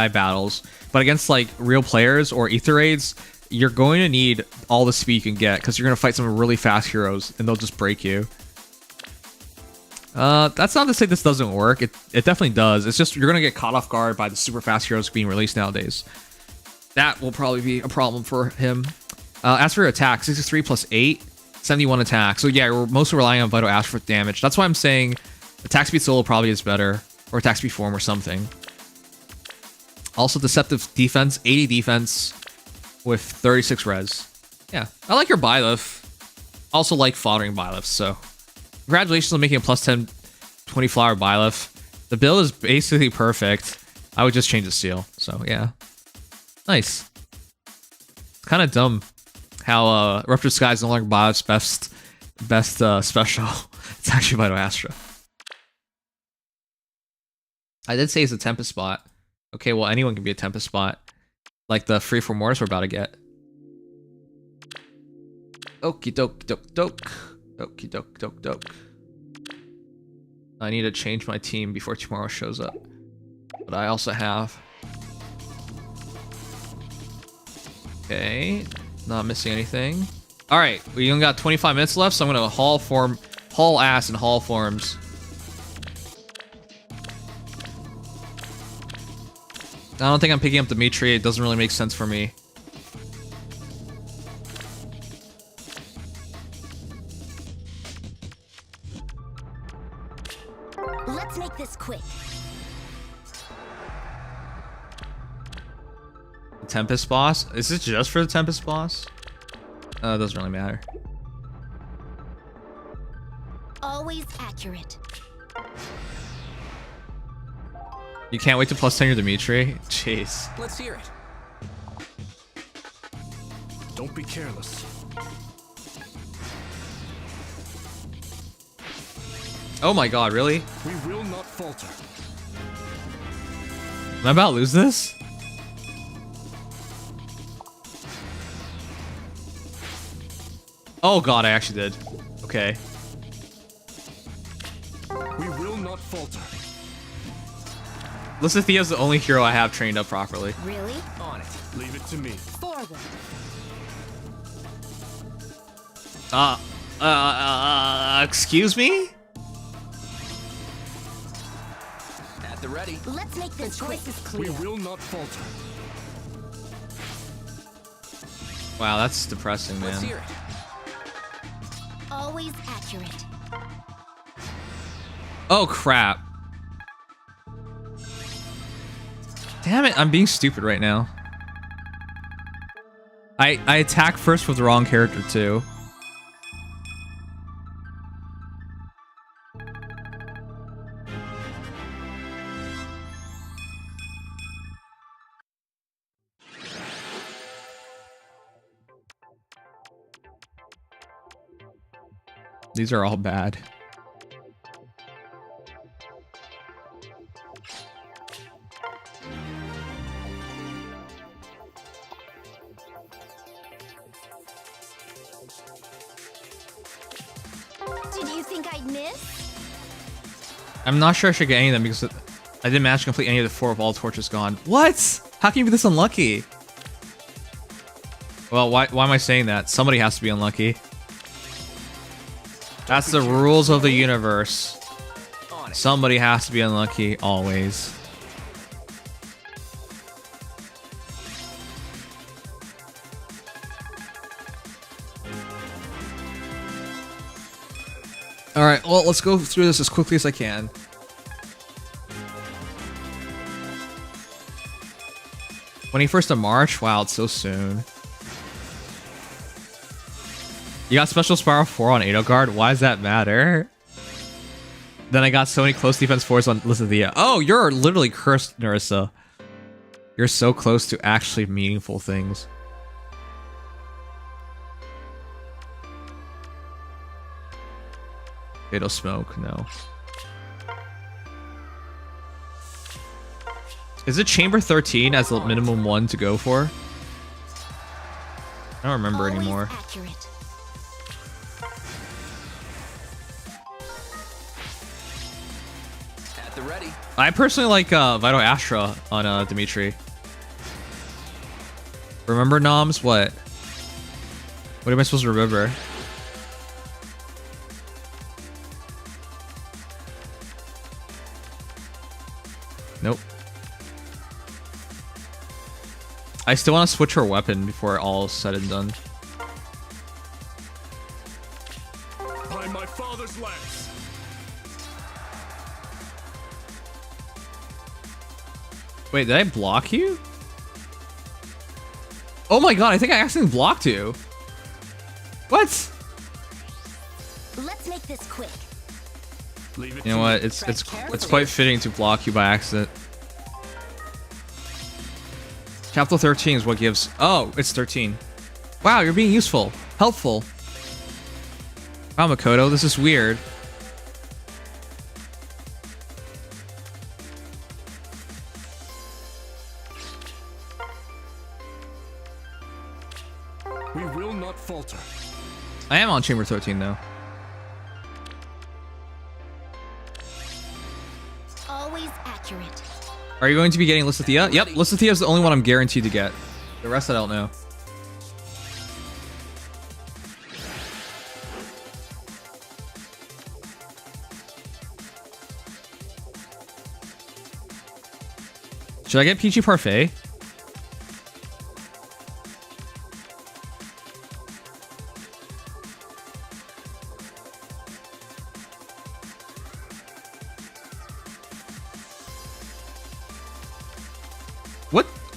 battles. But against like real players or Aether raids, you're going to need all the speed you can get because you're going to fight some really fast heroes and they'll just break you. That's not to say this doesn't work. It definitely does. It's just you're going to get caught off guard by the super fast heroes being released nowadays. That will probably be a problem for him. As for your attack, 63 plus 8, 71 attack. So yeah, we're mostly relying on Vital Astra for damage. That's why I'm saying attack speed solo probably is better, or attack speed form or something. Also Deceptive Defense, 80 defense with 36 res. Yeah, I like your Byleth. Also like following Byleth, so congratulations on making a plus 10 20 flower Byleth. The build is basically perfect. I would just change the seal. So yeah, nice. Kind of dumb how Ruptured Sky is no longer Byleth's best special. It's actually Vital Astra. I did say it's a Tempest spot. Okay, well anyone can be a Tempest spot, like the free for Mortis we're about to get. Okie doke doke doke. Okie doke doke doke. I need to change my team before tomorrow shows up. But I also have... Okay, not missing anything. Alright, we only got 25 minutes left, so I'm gonna haul ass in Hall forms. I don't think I'm picking up Dimitri, it doesn't really make sense for me. Let's make this quick. Tempest boss? Is this just for the Tempest boss? It doesn't really matter. Always accurate. You can't wait to plus 10 your Dimitri? Jeez. Let's hear it. Don't be careless. Oh my god, really? We will not falter. Am I about to lose this? Oh god, I actually did. Okay. We will not falter. Lysithia's the only hero I have trained up properly. Really? On it. Leave it to me. Forward. Excuse me? At the ready. Let's make this quick. We will not falter. Wow, that's depressing, Let's man. hear it. Always accurate. Oh crap. Damn it, I'm being stupid right now. I attack first with the wrong character too. These are all bad. Did you think I'd miss? I'm not sure I should get any of them because I didn't manage to complete any of the 4 of all torches gone. What? How can you be this unlucky? Well, why am I saying that? Somebody has to be unlucky. That's the rules of the universe. Somebody has to be unlucky, always. Alright, well, let's go through this as quickly as I can. "21st of March? Wow, it's so soon. You got Special Spiral 4 on Edelgard? Why does that matter? Then I got so many close defense 4s on Lysithia. Oh, you're literally cursed, Narissa. You're so close to actually meaningful things. Fatal Smoke, no. Is it Chamber 13 as the minimum one to go for? I don't remember Always anymore. accurate. At the ready. I personally like Vital Astra on Dimitri. Remember Noms? What? What am I supposed to remember? Nope. I still want to switch her weapon before all is said and done. By my father's lance. Wait, did I block you? Oh my god, I think I accidentally blocked you. What? Let's make this quick. Leave it You know to what? me. It's quite fitting to block you by accident. Chapter 13 is what gives... Oh, it's 13. Wow, you're being useful. Helpful. Wow, Makoto, this is weird. We will not falter. I am on Chamber 13, though. Always accurate. Are you going to be getting Lysithia? Yep, Lysithia is the only one I'm guaranteed to get. The rest I don't know. Should I get Peachy Parfait?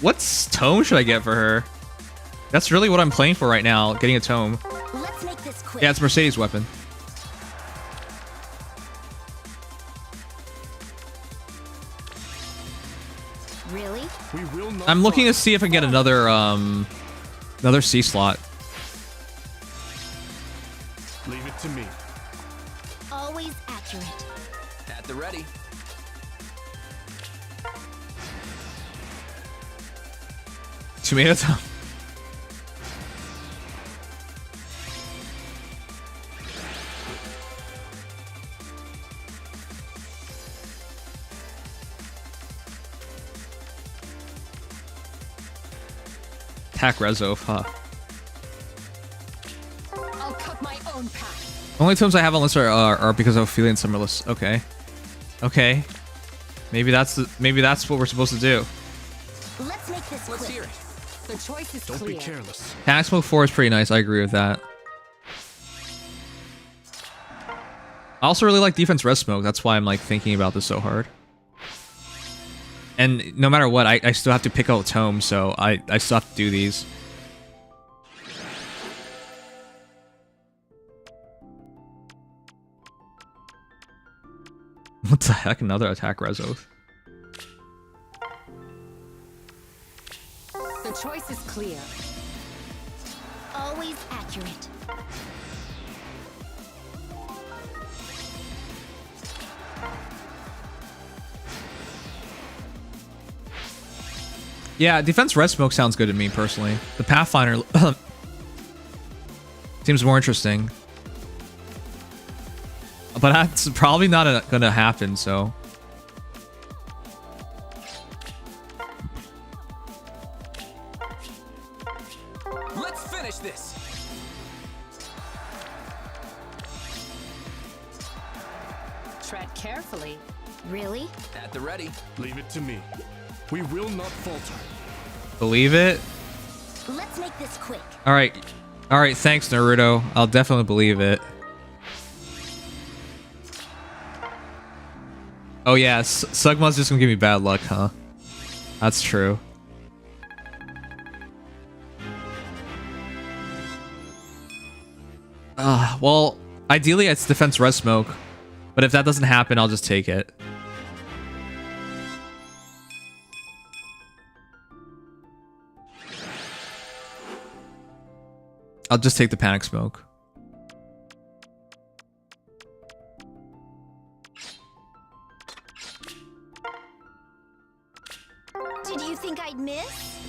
What's tome should I get for her? That's really what I'm playing for right now, getting a tome. Let's make this quick. Yeah, it's Mercedes' weapon. Really? We will not I'm looking to falter. see if I can get another another C slot. Leave it to me. Always accurate. At the ready. Tomato tome. attack Rezov, huh? I'll cut my own path. Only tomes I have on list are because of feeling summerless. Okay. Okay. Maybe that's what we're supposed to do. Let's make this Let's quick. hear it. The choice is Don't clear. be careless. Panic Smoke 4 is pretty nice. I agree with that. I also really like Defense Res Smoke. That's why I'm like thinking about this so hard. And no matter what, I still have to pick out tomes, so I still have to do these. What the heck? Another attack Rezov. The choice is clear. Always accurate. Yeah, Defense Red Smoke sounds good to me personally. The Pathfinder seems more interesting. But that's probably not gonna happen, so. Let's finish this. Tread carefully. Really? At the ready. Leave it to me. We will not falter. Believe it? Let's make this quick. Alright. Alright, thanks, Naruto. I'll definitely believe it. Oh yeah, Sugma's just gonna give me bad luck, huh? That's true. Well, ideally it's Defense Red Smoke, but if that doesn't happen, I'll just take it. I'll just take the Panic Smoke. Did you think I'd miss?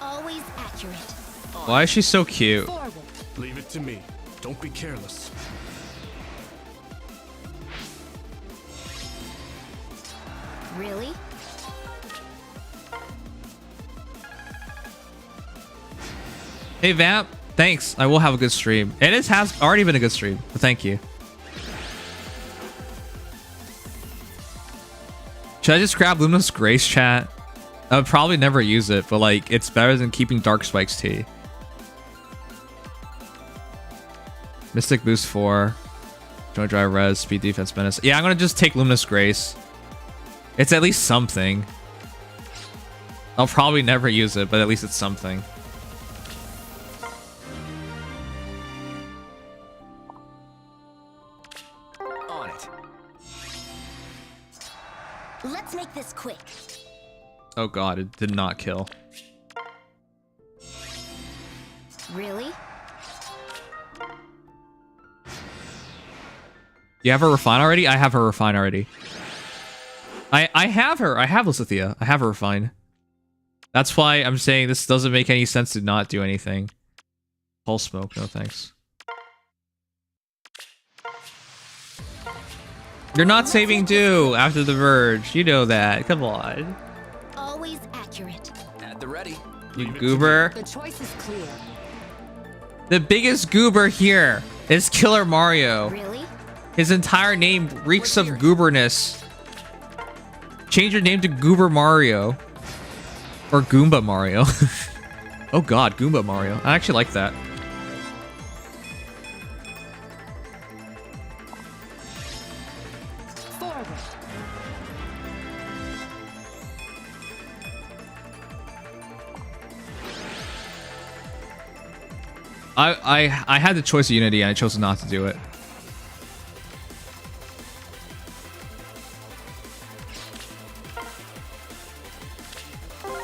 Always accurate. Why is she so cute? Forward. Leave it to me. Don't be careless. Really? Hey Vamp, thanks. I will have a good stream. It has already been a good stream, but thank you. Should I just grab Luminous Grace chat? I would probably never use it, but like it's better than keeping Dark Spikes T. Mystic Boost 4. Joint Drive Res, Speed Defense Menace. Yeah, I'm gonna just take Luminous Grace. It's at least something. I'll probably never use it, but at least it's something. On it. Let's make this quick. Oh god, it did not kill. Really? You have her refine already? I have her refine already. I have her. I have Lysithea. I have her refine. That's why I'm saying this doesn't make any sense to not do anything. Pulse Smoke, no thanks. You're not saving Dew after the Verge. You know that. Come on. Always accurate. At the ready. You goober. The choice is clear. The biggest goober here is Killer Mario. Really? His entire name reeks of gooberness. Change your name to Goober Mario. Or Goomba Mario. Oh god, Goomba Mario. I actually like that. Forward. I had the choice of Unity and I chose not to do it.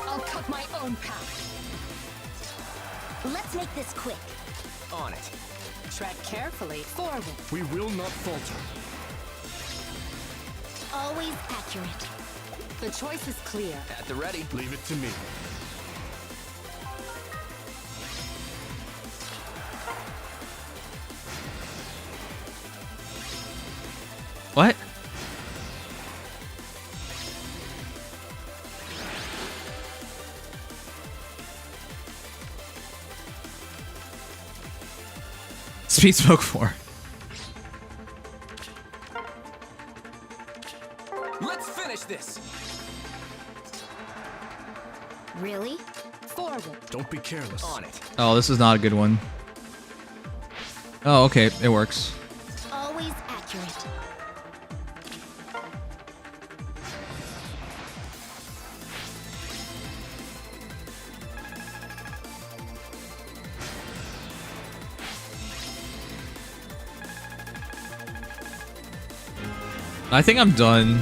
I'll cut my own path. Let's make this quick. On it. Tread carefully. Forward. We will not falter. Always accurate. The choice is clear. At the ready. Leave it to me. What? speed smoke for? Let's finish this. Really? Forward. Don't be careless. On it. Oh, this is not a good one. Oh, okay, it works. Always accurate. I think I'm done.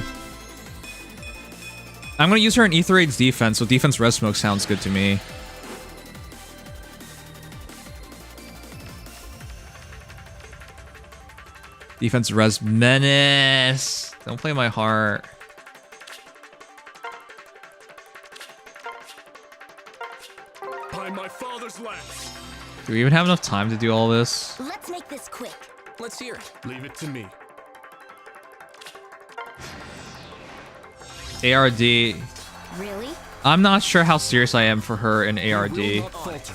I'm gonna use her in Aether Raid's defense, so defense res smoke sounds good to me. Defense res menace. Don't play my heart. By my father's lance. Do we even have enough time to do all this? Let's make this quick. Let's hear it. Leave it to me. ARD. Really? I'm not sure how serious I am for her in We will ARD. not falter.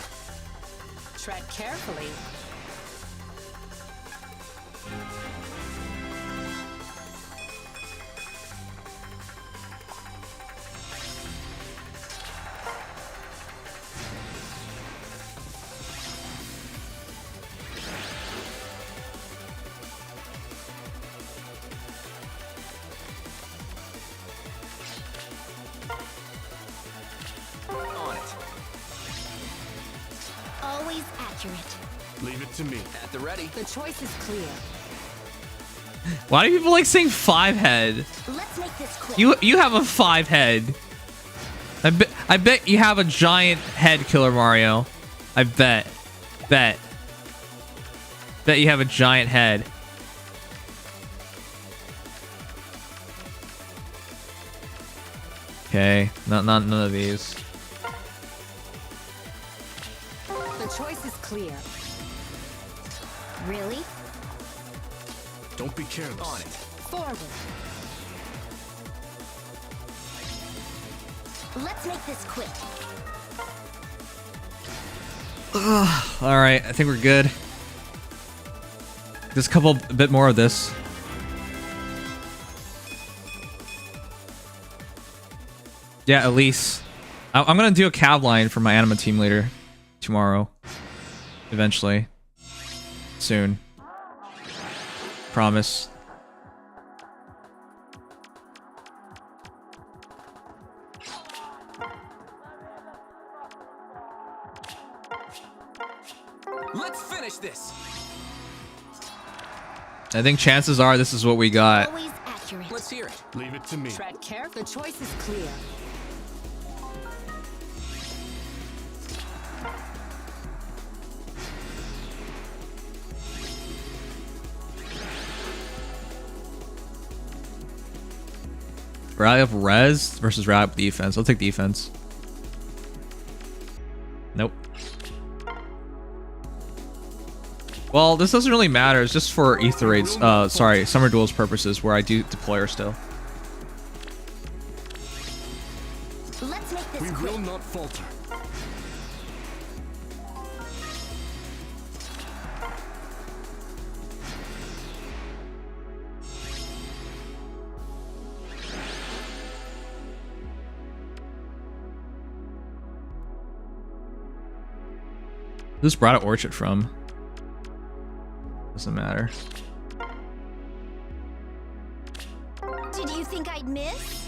Tread carefully. On it. Always accurate. Leave it to me. At the ready. The choice is clear. Why do people like saying 5 head? Let's make this quick. You have a 5 head. I bet you have a giant head, Killer Mario. I bet you have a giant head. Okay, none of these. The choice is clear. Really? Don't be careless. On it. Forward. Let's make this quick. All right, I think we're good. Just a bit more of this. Yeah, at least. I'm gonna do a cav line for my anima team later tomorrow. Eventually. Soon. Promise. Let's finish this. I think chances are this is what we got. Always accurate. Let's hear it. Leave it to me. Tread carefully. The choice is clear. Rally up res versus rally up defense. I'll take defense. Nope. Well, this doesn't really matter. It's just for Aether Raids. Sorry, Summer Duels purposes where I do deploy her still. Let's make this We quick. will not falter. Who's brought out Orchard from? Doesn't matter. Did you think I'd miss?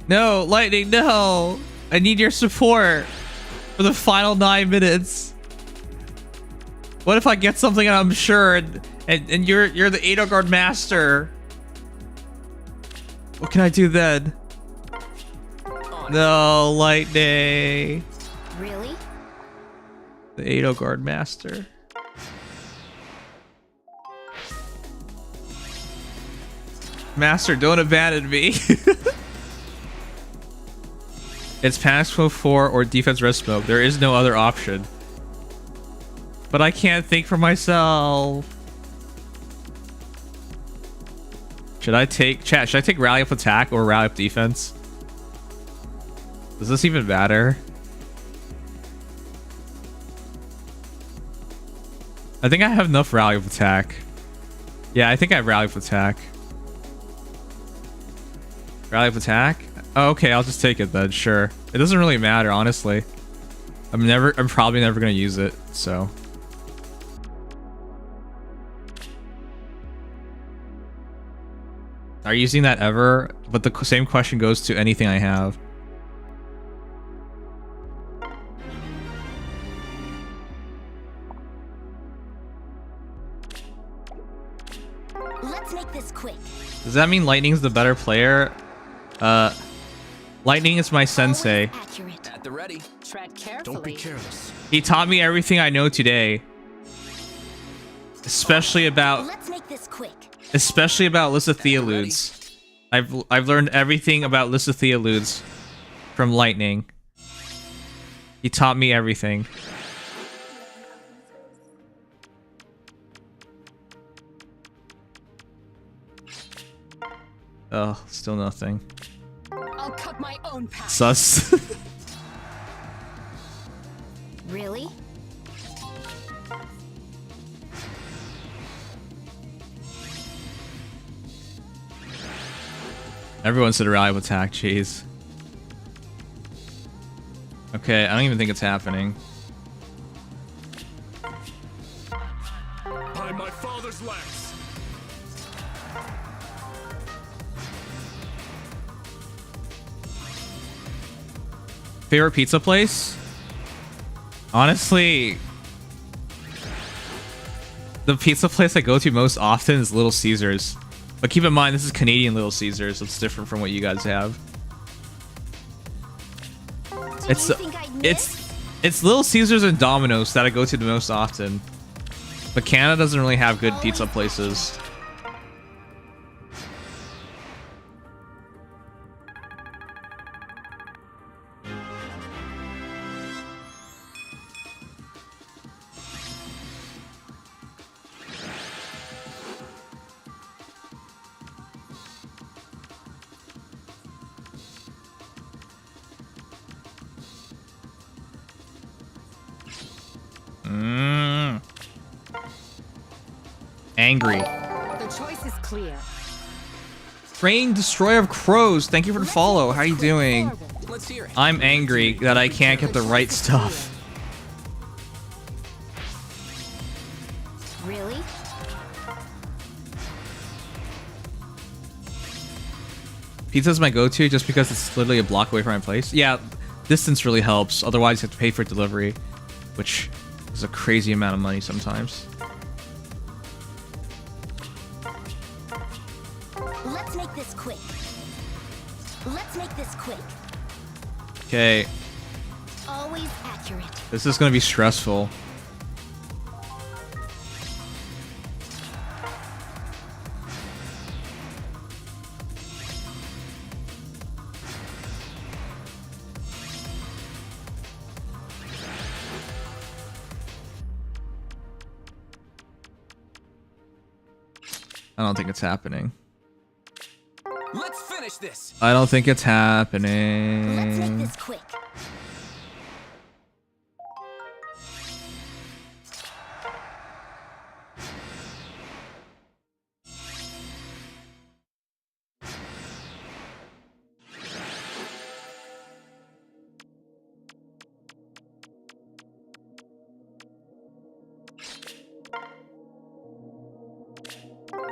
No, Lightning, no! I need your support for the final 9 minutes. What if I get something and I'm sure and you're the Edelgard master? What can I do then? No, Lightning. Really? The Edelgard master. Master, don't abandon me. It's Panic Smoke 4 or Defense Res Smoke. There is no other option. But I can't think for myself. Should I take Rally Up Attack or Rally Up Defense? Does this even matter? I think I have enough rally of attack. Yeah, I think I have rally of attack. Rally of attack? Oh, okay, I'll just take it then, sure. It doesn't really matter, honestly. I'm probably never gonna use it, so. Are you using that ever? But the same question goes to anything I have. Let's make this quick. Does that mean Lightning's the better player? Lightning is my sensei. Always accurate. At the ready. Tread carefully. Don't be careless. He taught me everything I know today. Especially about Let's make this quick. Lithotheoludes. I've learned everything about Lithotheoludes from Lightning. He taught me everything. Oh, still nothing. I'll cut my own path. Sus. Really? Everyone said rally attack, jeez. Okay, I don't even think it's happening. By my father's lance. Favorite pizza place? Honestly, the pizza place I go to most often is Little Caesars. But keep in mind, this is Canadian Little Caesars, so it's different from what you guys have. Did you think I'd miss? It's Little Caesars and Domino's that I go to the most often. But Canada doesn't really have good pizza places. Angry. The choice is clear. Train Destroyer of Crows, thank you for the follow. How are you doing? Let's hear it. I'm angry that I can't get the right stuff. Really? Pizza's my go-to just because it's literally a block away from my place. Yeah, distance really helps. Otherwise, you have to pay for delivery, which is a crazy amount of money sometimes. Let's make this quick. Let's make this quick. Okay, Always accurate. this is gonna be stressful. I don't think it's happening. Let's finish this. I don't think it's Let's make happening. this quick.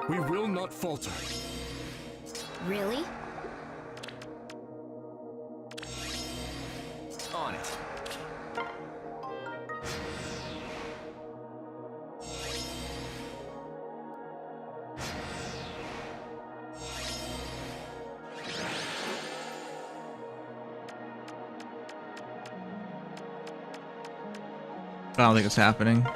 We will not falter. Really? On it. I don't think it's happening.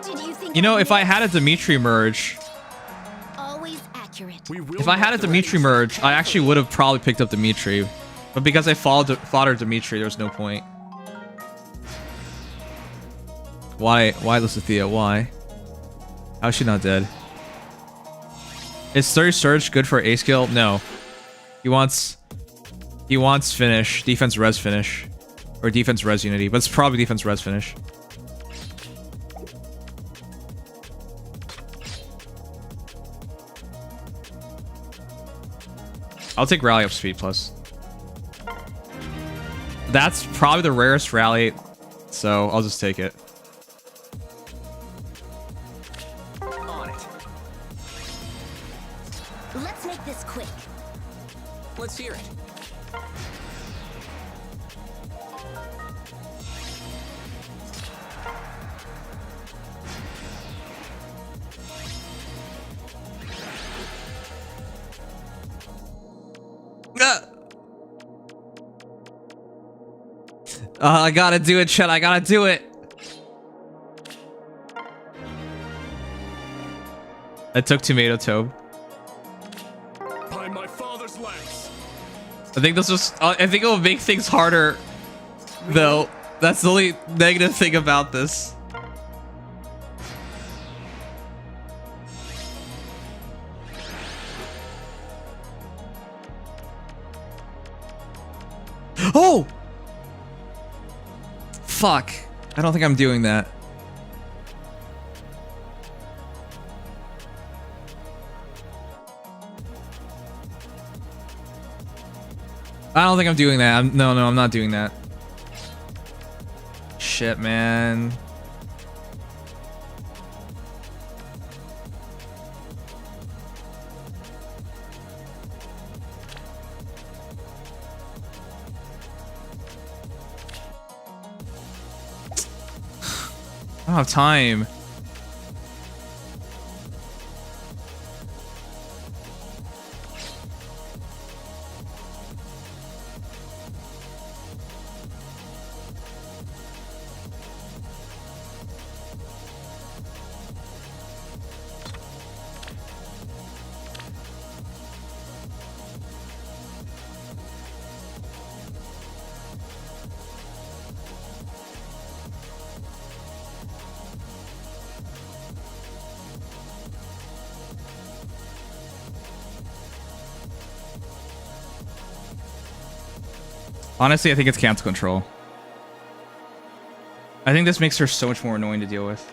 Did you think You know, I'd if I miss? had a Dimitri merge, Always accurate. We will if I had a not Dimitri merge, I actually would have probably picked up Dimitri. But because I foddered Dimitri, there's no point. Why Lysithea? Why? How is she not dead? Is Third Surge good for A skill? No. He wants finish, defense res finish, or defense res unity, but it's probably defense res finish. I'll take rally up speed plus. That's probably the rarest rally, so I'll just take it. On it. Let's make this quick. Let's hear it. I gotta do it, Chet. I gotta do it. I took tomato tobe. By my father's legs. I think this was. I think it will make things harder, though. That's the only negative thing about this. Oh! Fuck. I don't think I'm doing that. I don't think I'm doing that. No, I'm not doing that. Shit, man. I don't have time. Honestly, I think it's cancel control. I think this makes her so much more annoying to deal with.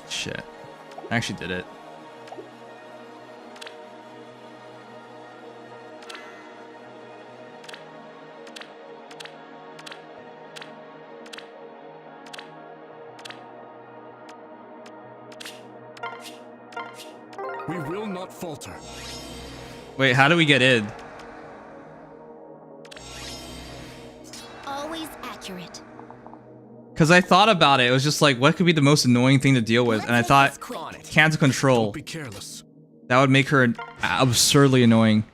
Shit. I actually did it. We will not falter. Wait, how do we get in? Always accurate. Because I thought about it. It was just like, what could be the most annoying thing to deal with? And I thought, cancel control. Be careless. That would make her absurdly annoying.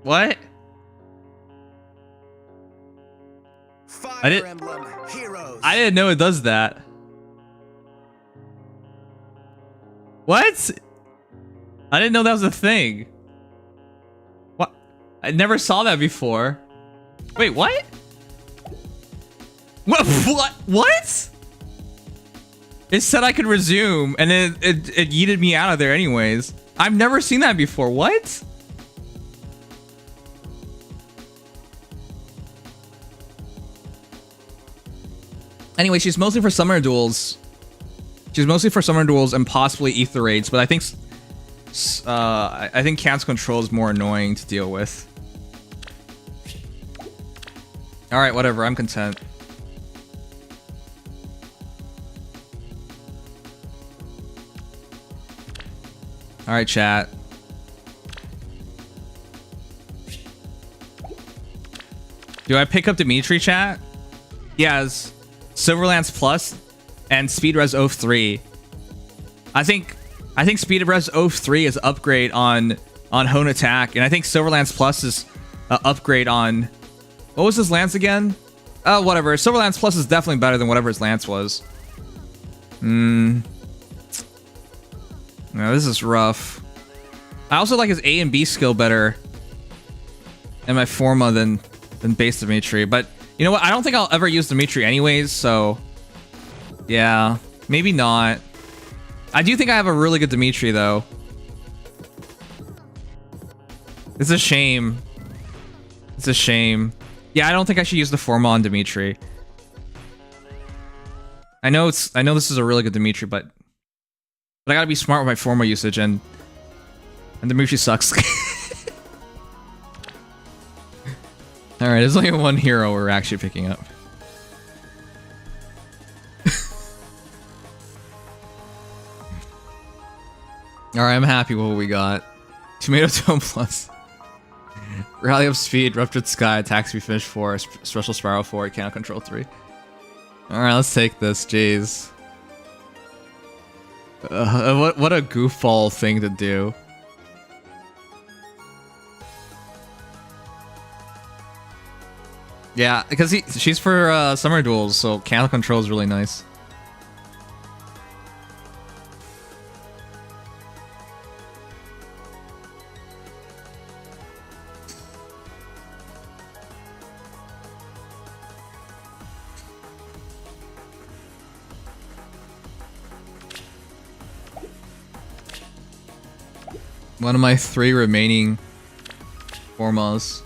What? I didn't know it does that. What? I didn't know that was a thing. What? I never saw that before. Wait, what? What? It said I could resume, and then it yeeted me out of there anyways. I've never seen that before. What? Anyway, she's mostly for summoner duels. She's mostly for summoner duels and possibly Aether raids, but I think cancel control is more annoying to deal with. All right, whatever. I'm content. All right, chat. Do I pick up Dimitri, chat? Yes. Silverlance Plus and Speed Res 03. I think Speed Res 03 is upgrade on Hone Attack, and I think Silverlance Plus is upgrade on, what was his lance again? Whatever. Silverlance Plus is definitely better than whatever his lance was. No, this is rough. I also like his A and B skill better. and my Forma than base Dimitri. But you know what? I don't think I'll ever use Dimitri anyways, so yeah, maybe not. I do think I have a really good Dimitri though. It's a shame. It's a shame. Yeah, I don't think I should use the Forma on Dimitri. I know this is a really good Dimitri, but I gotta be smart with my Forma usage, and Dimitri sucks. Alright, there's only one hero we're actually picking up. Alright, I'm happy with what we got. Tomato Tone Plus. Rally Up Speed, Ruptured Sky, Attack Speed Finish 4, Special Spiral 4, Cannot Control 3. Alright, let's take this, jeez. What a goofball thing to do. Yeah, because she's for Summer Duels, so Cannot Control is really nice. One of my 3 remaining Formas.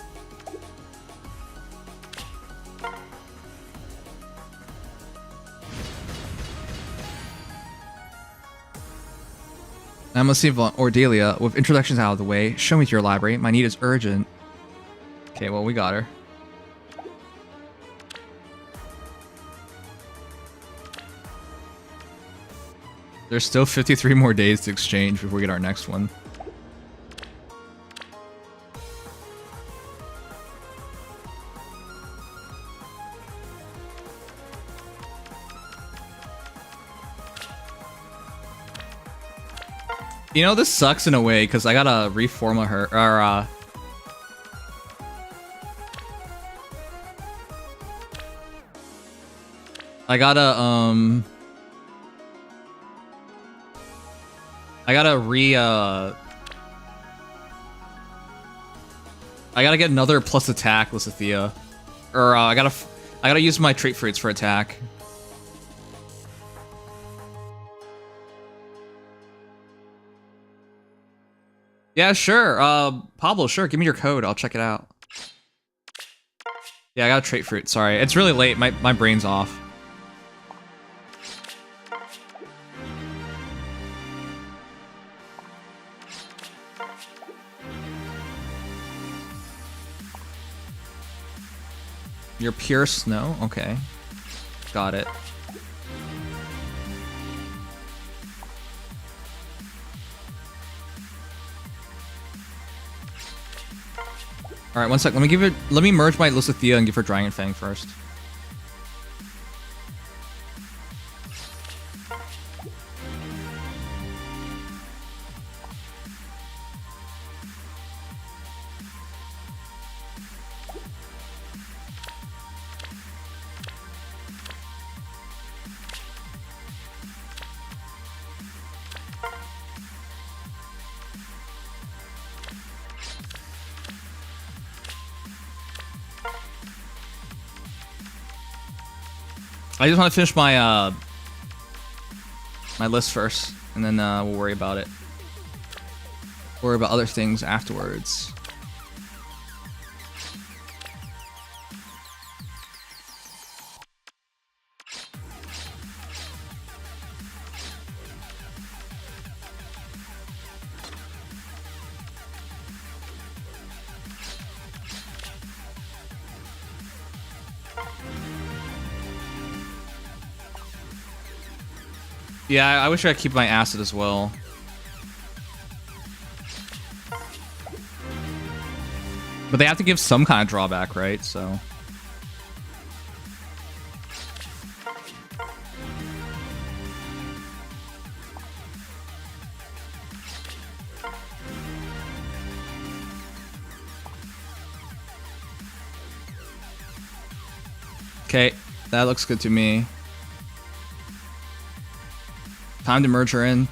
I must see Ordelia. With introductions out of the way, show me to your library. My need is urgent. Okay, well, we got her. There's still 53 more days to exchange before we get our next one. You know, this sucks in a way, because I gotta reforma her, or, I gotta get another plus attack, Lysithea. Or, I gotta use my trait fruits for attack. Yeah, sure. Pablo, sure. Give me your code. I'll check it out. Yeah, I got a trait fruit. Sorry. It's really late. My brain's off. You're pure snow? Okay. Got it. Alright, one sec. Let me merge my Lysithea and give her Dragon Fang first. I just want to finish my my list first, and then we'll worry about it. Worry about other things afterwards. Yeah, I wish I could keep my acid as well. But they have to give some kind of drawback, right? So. Okay, that looks good to me. Time to merge her in.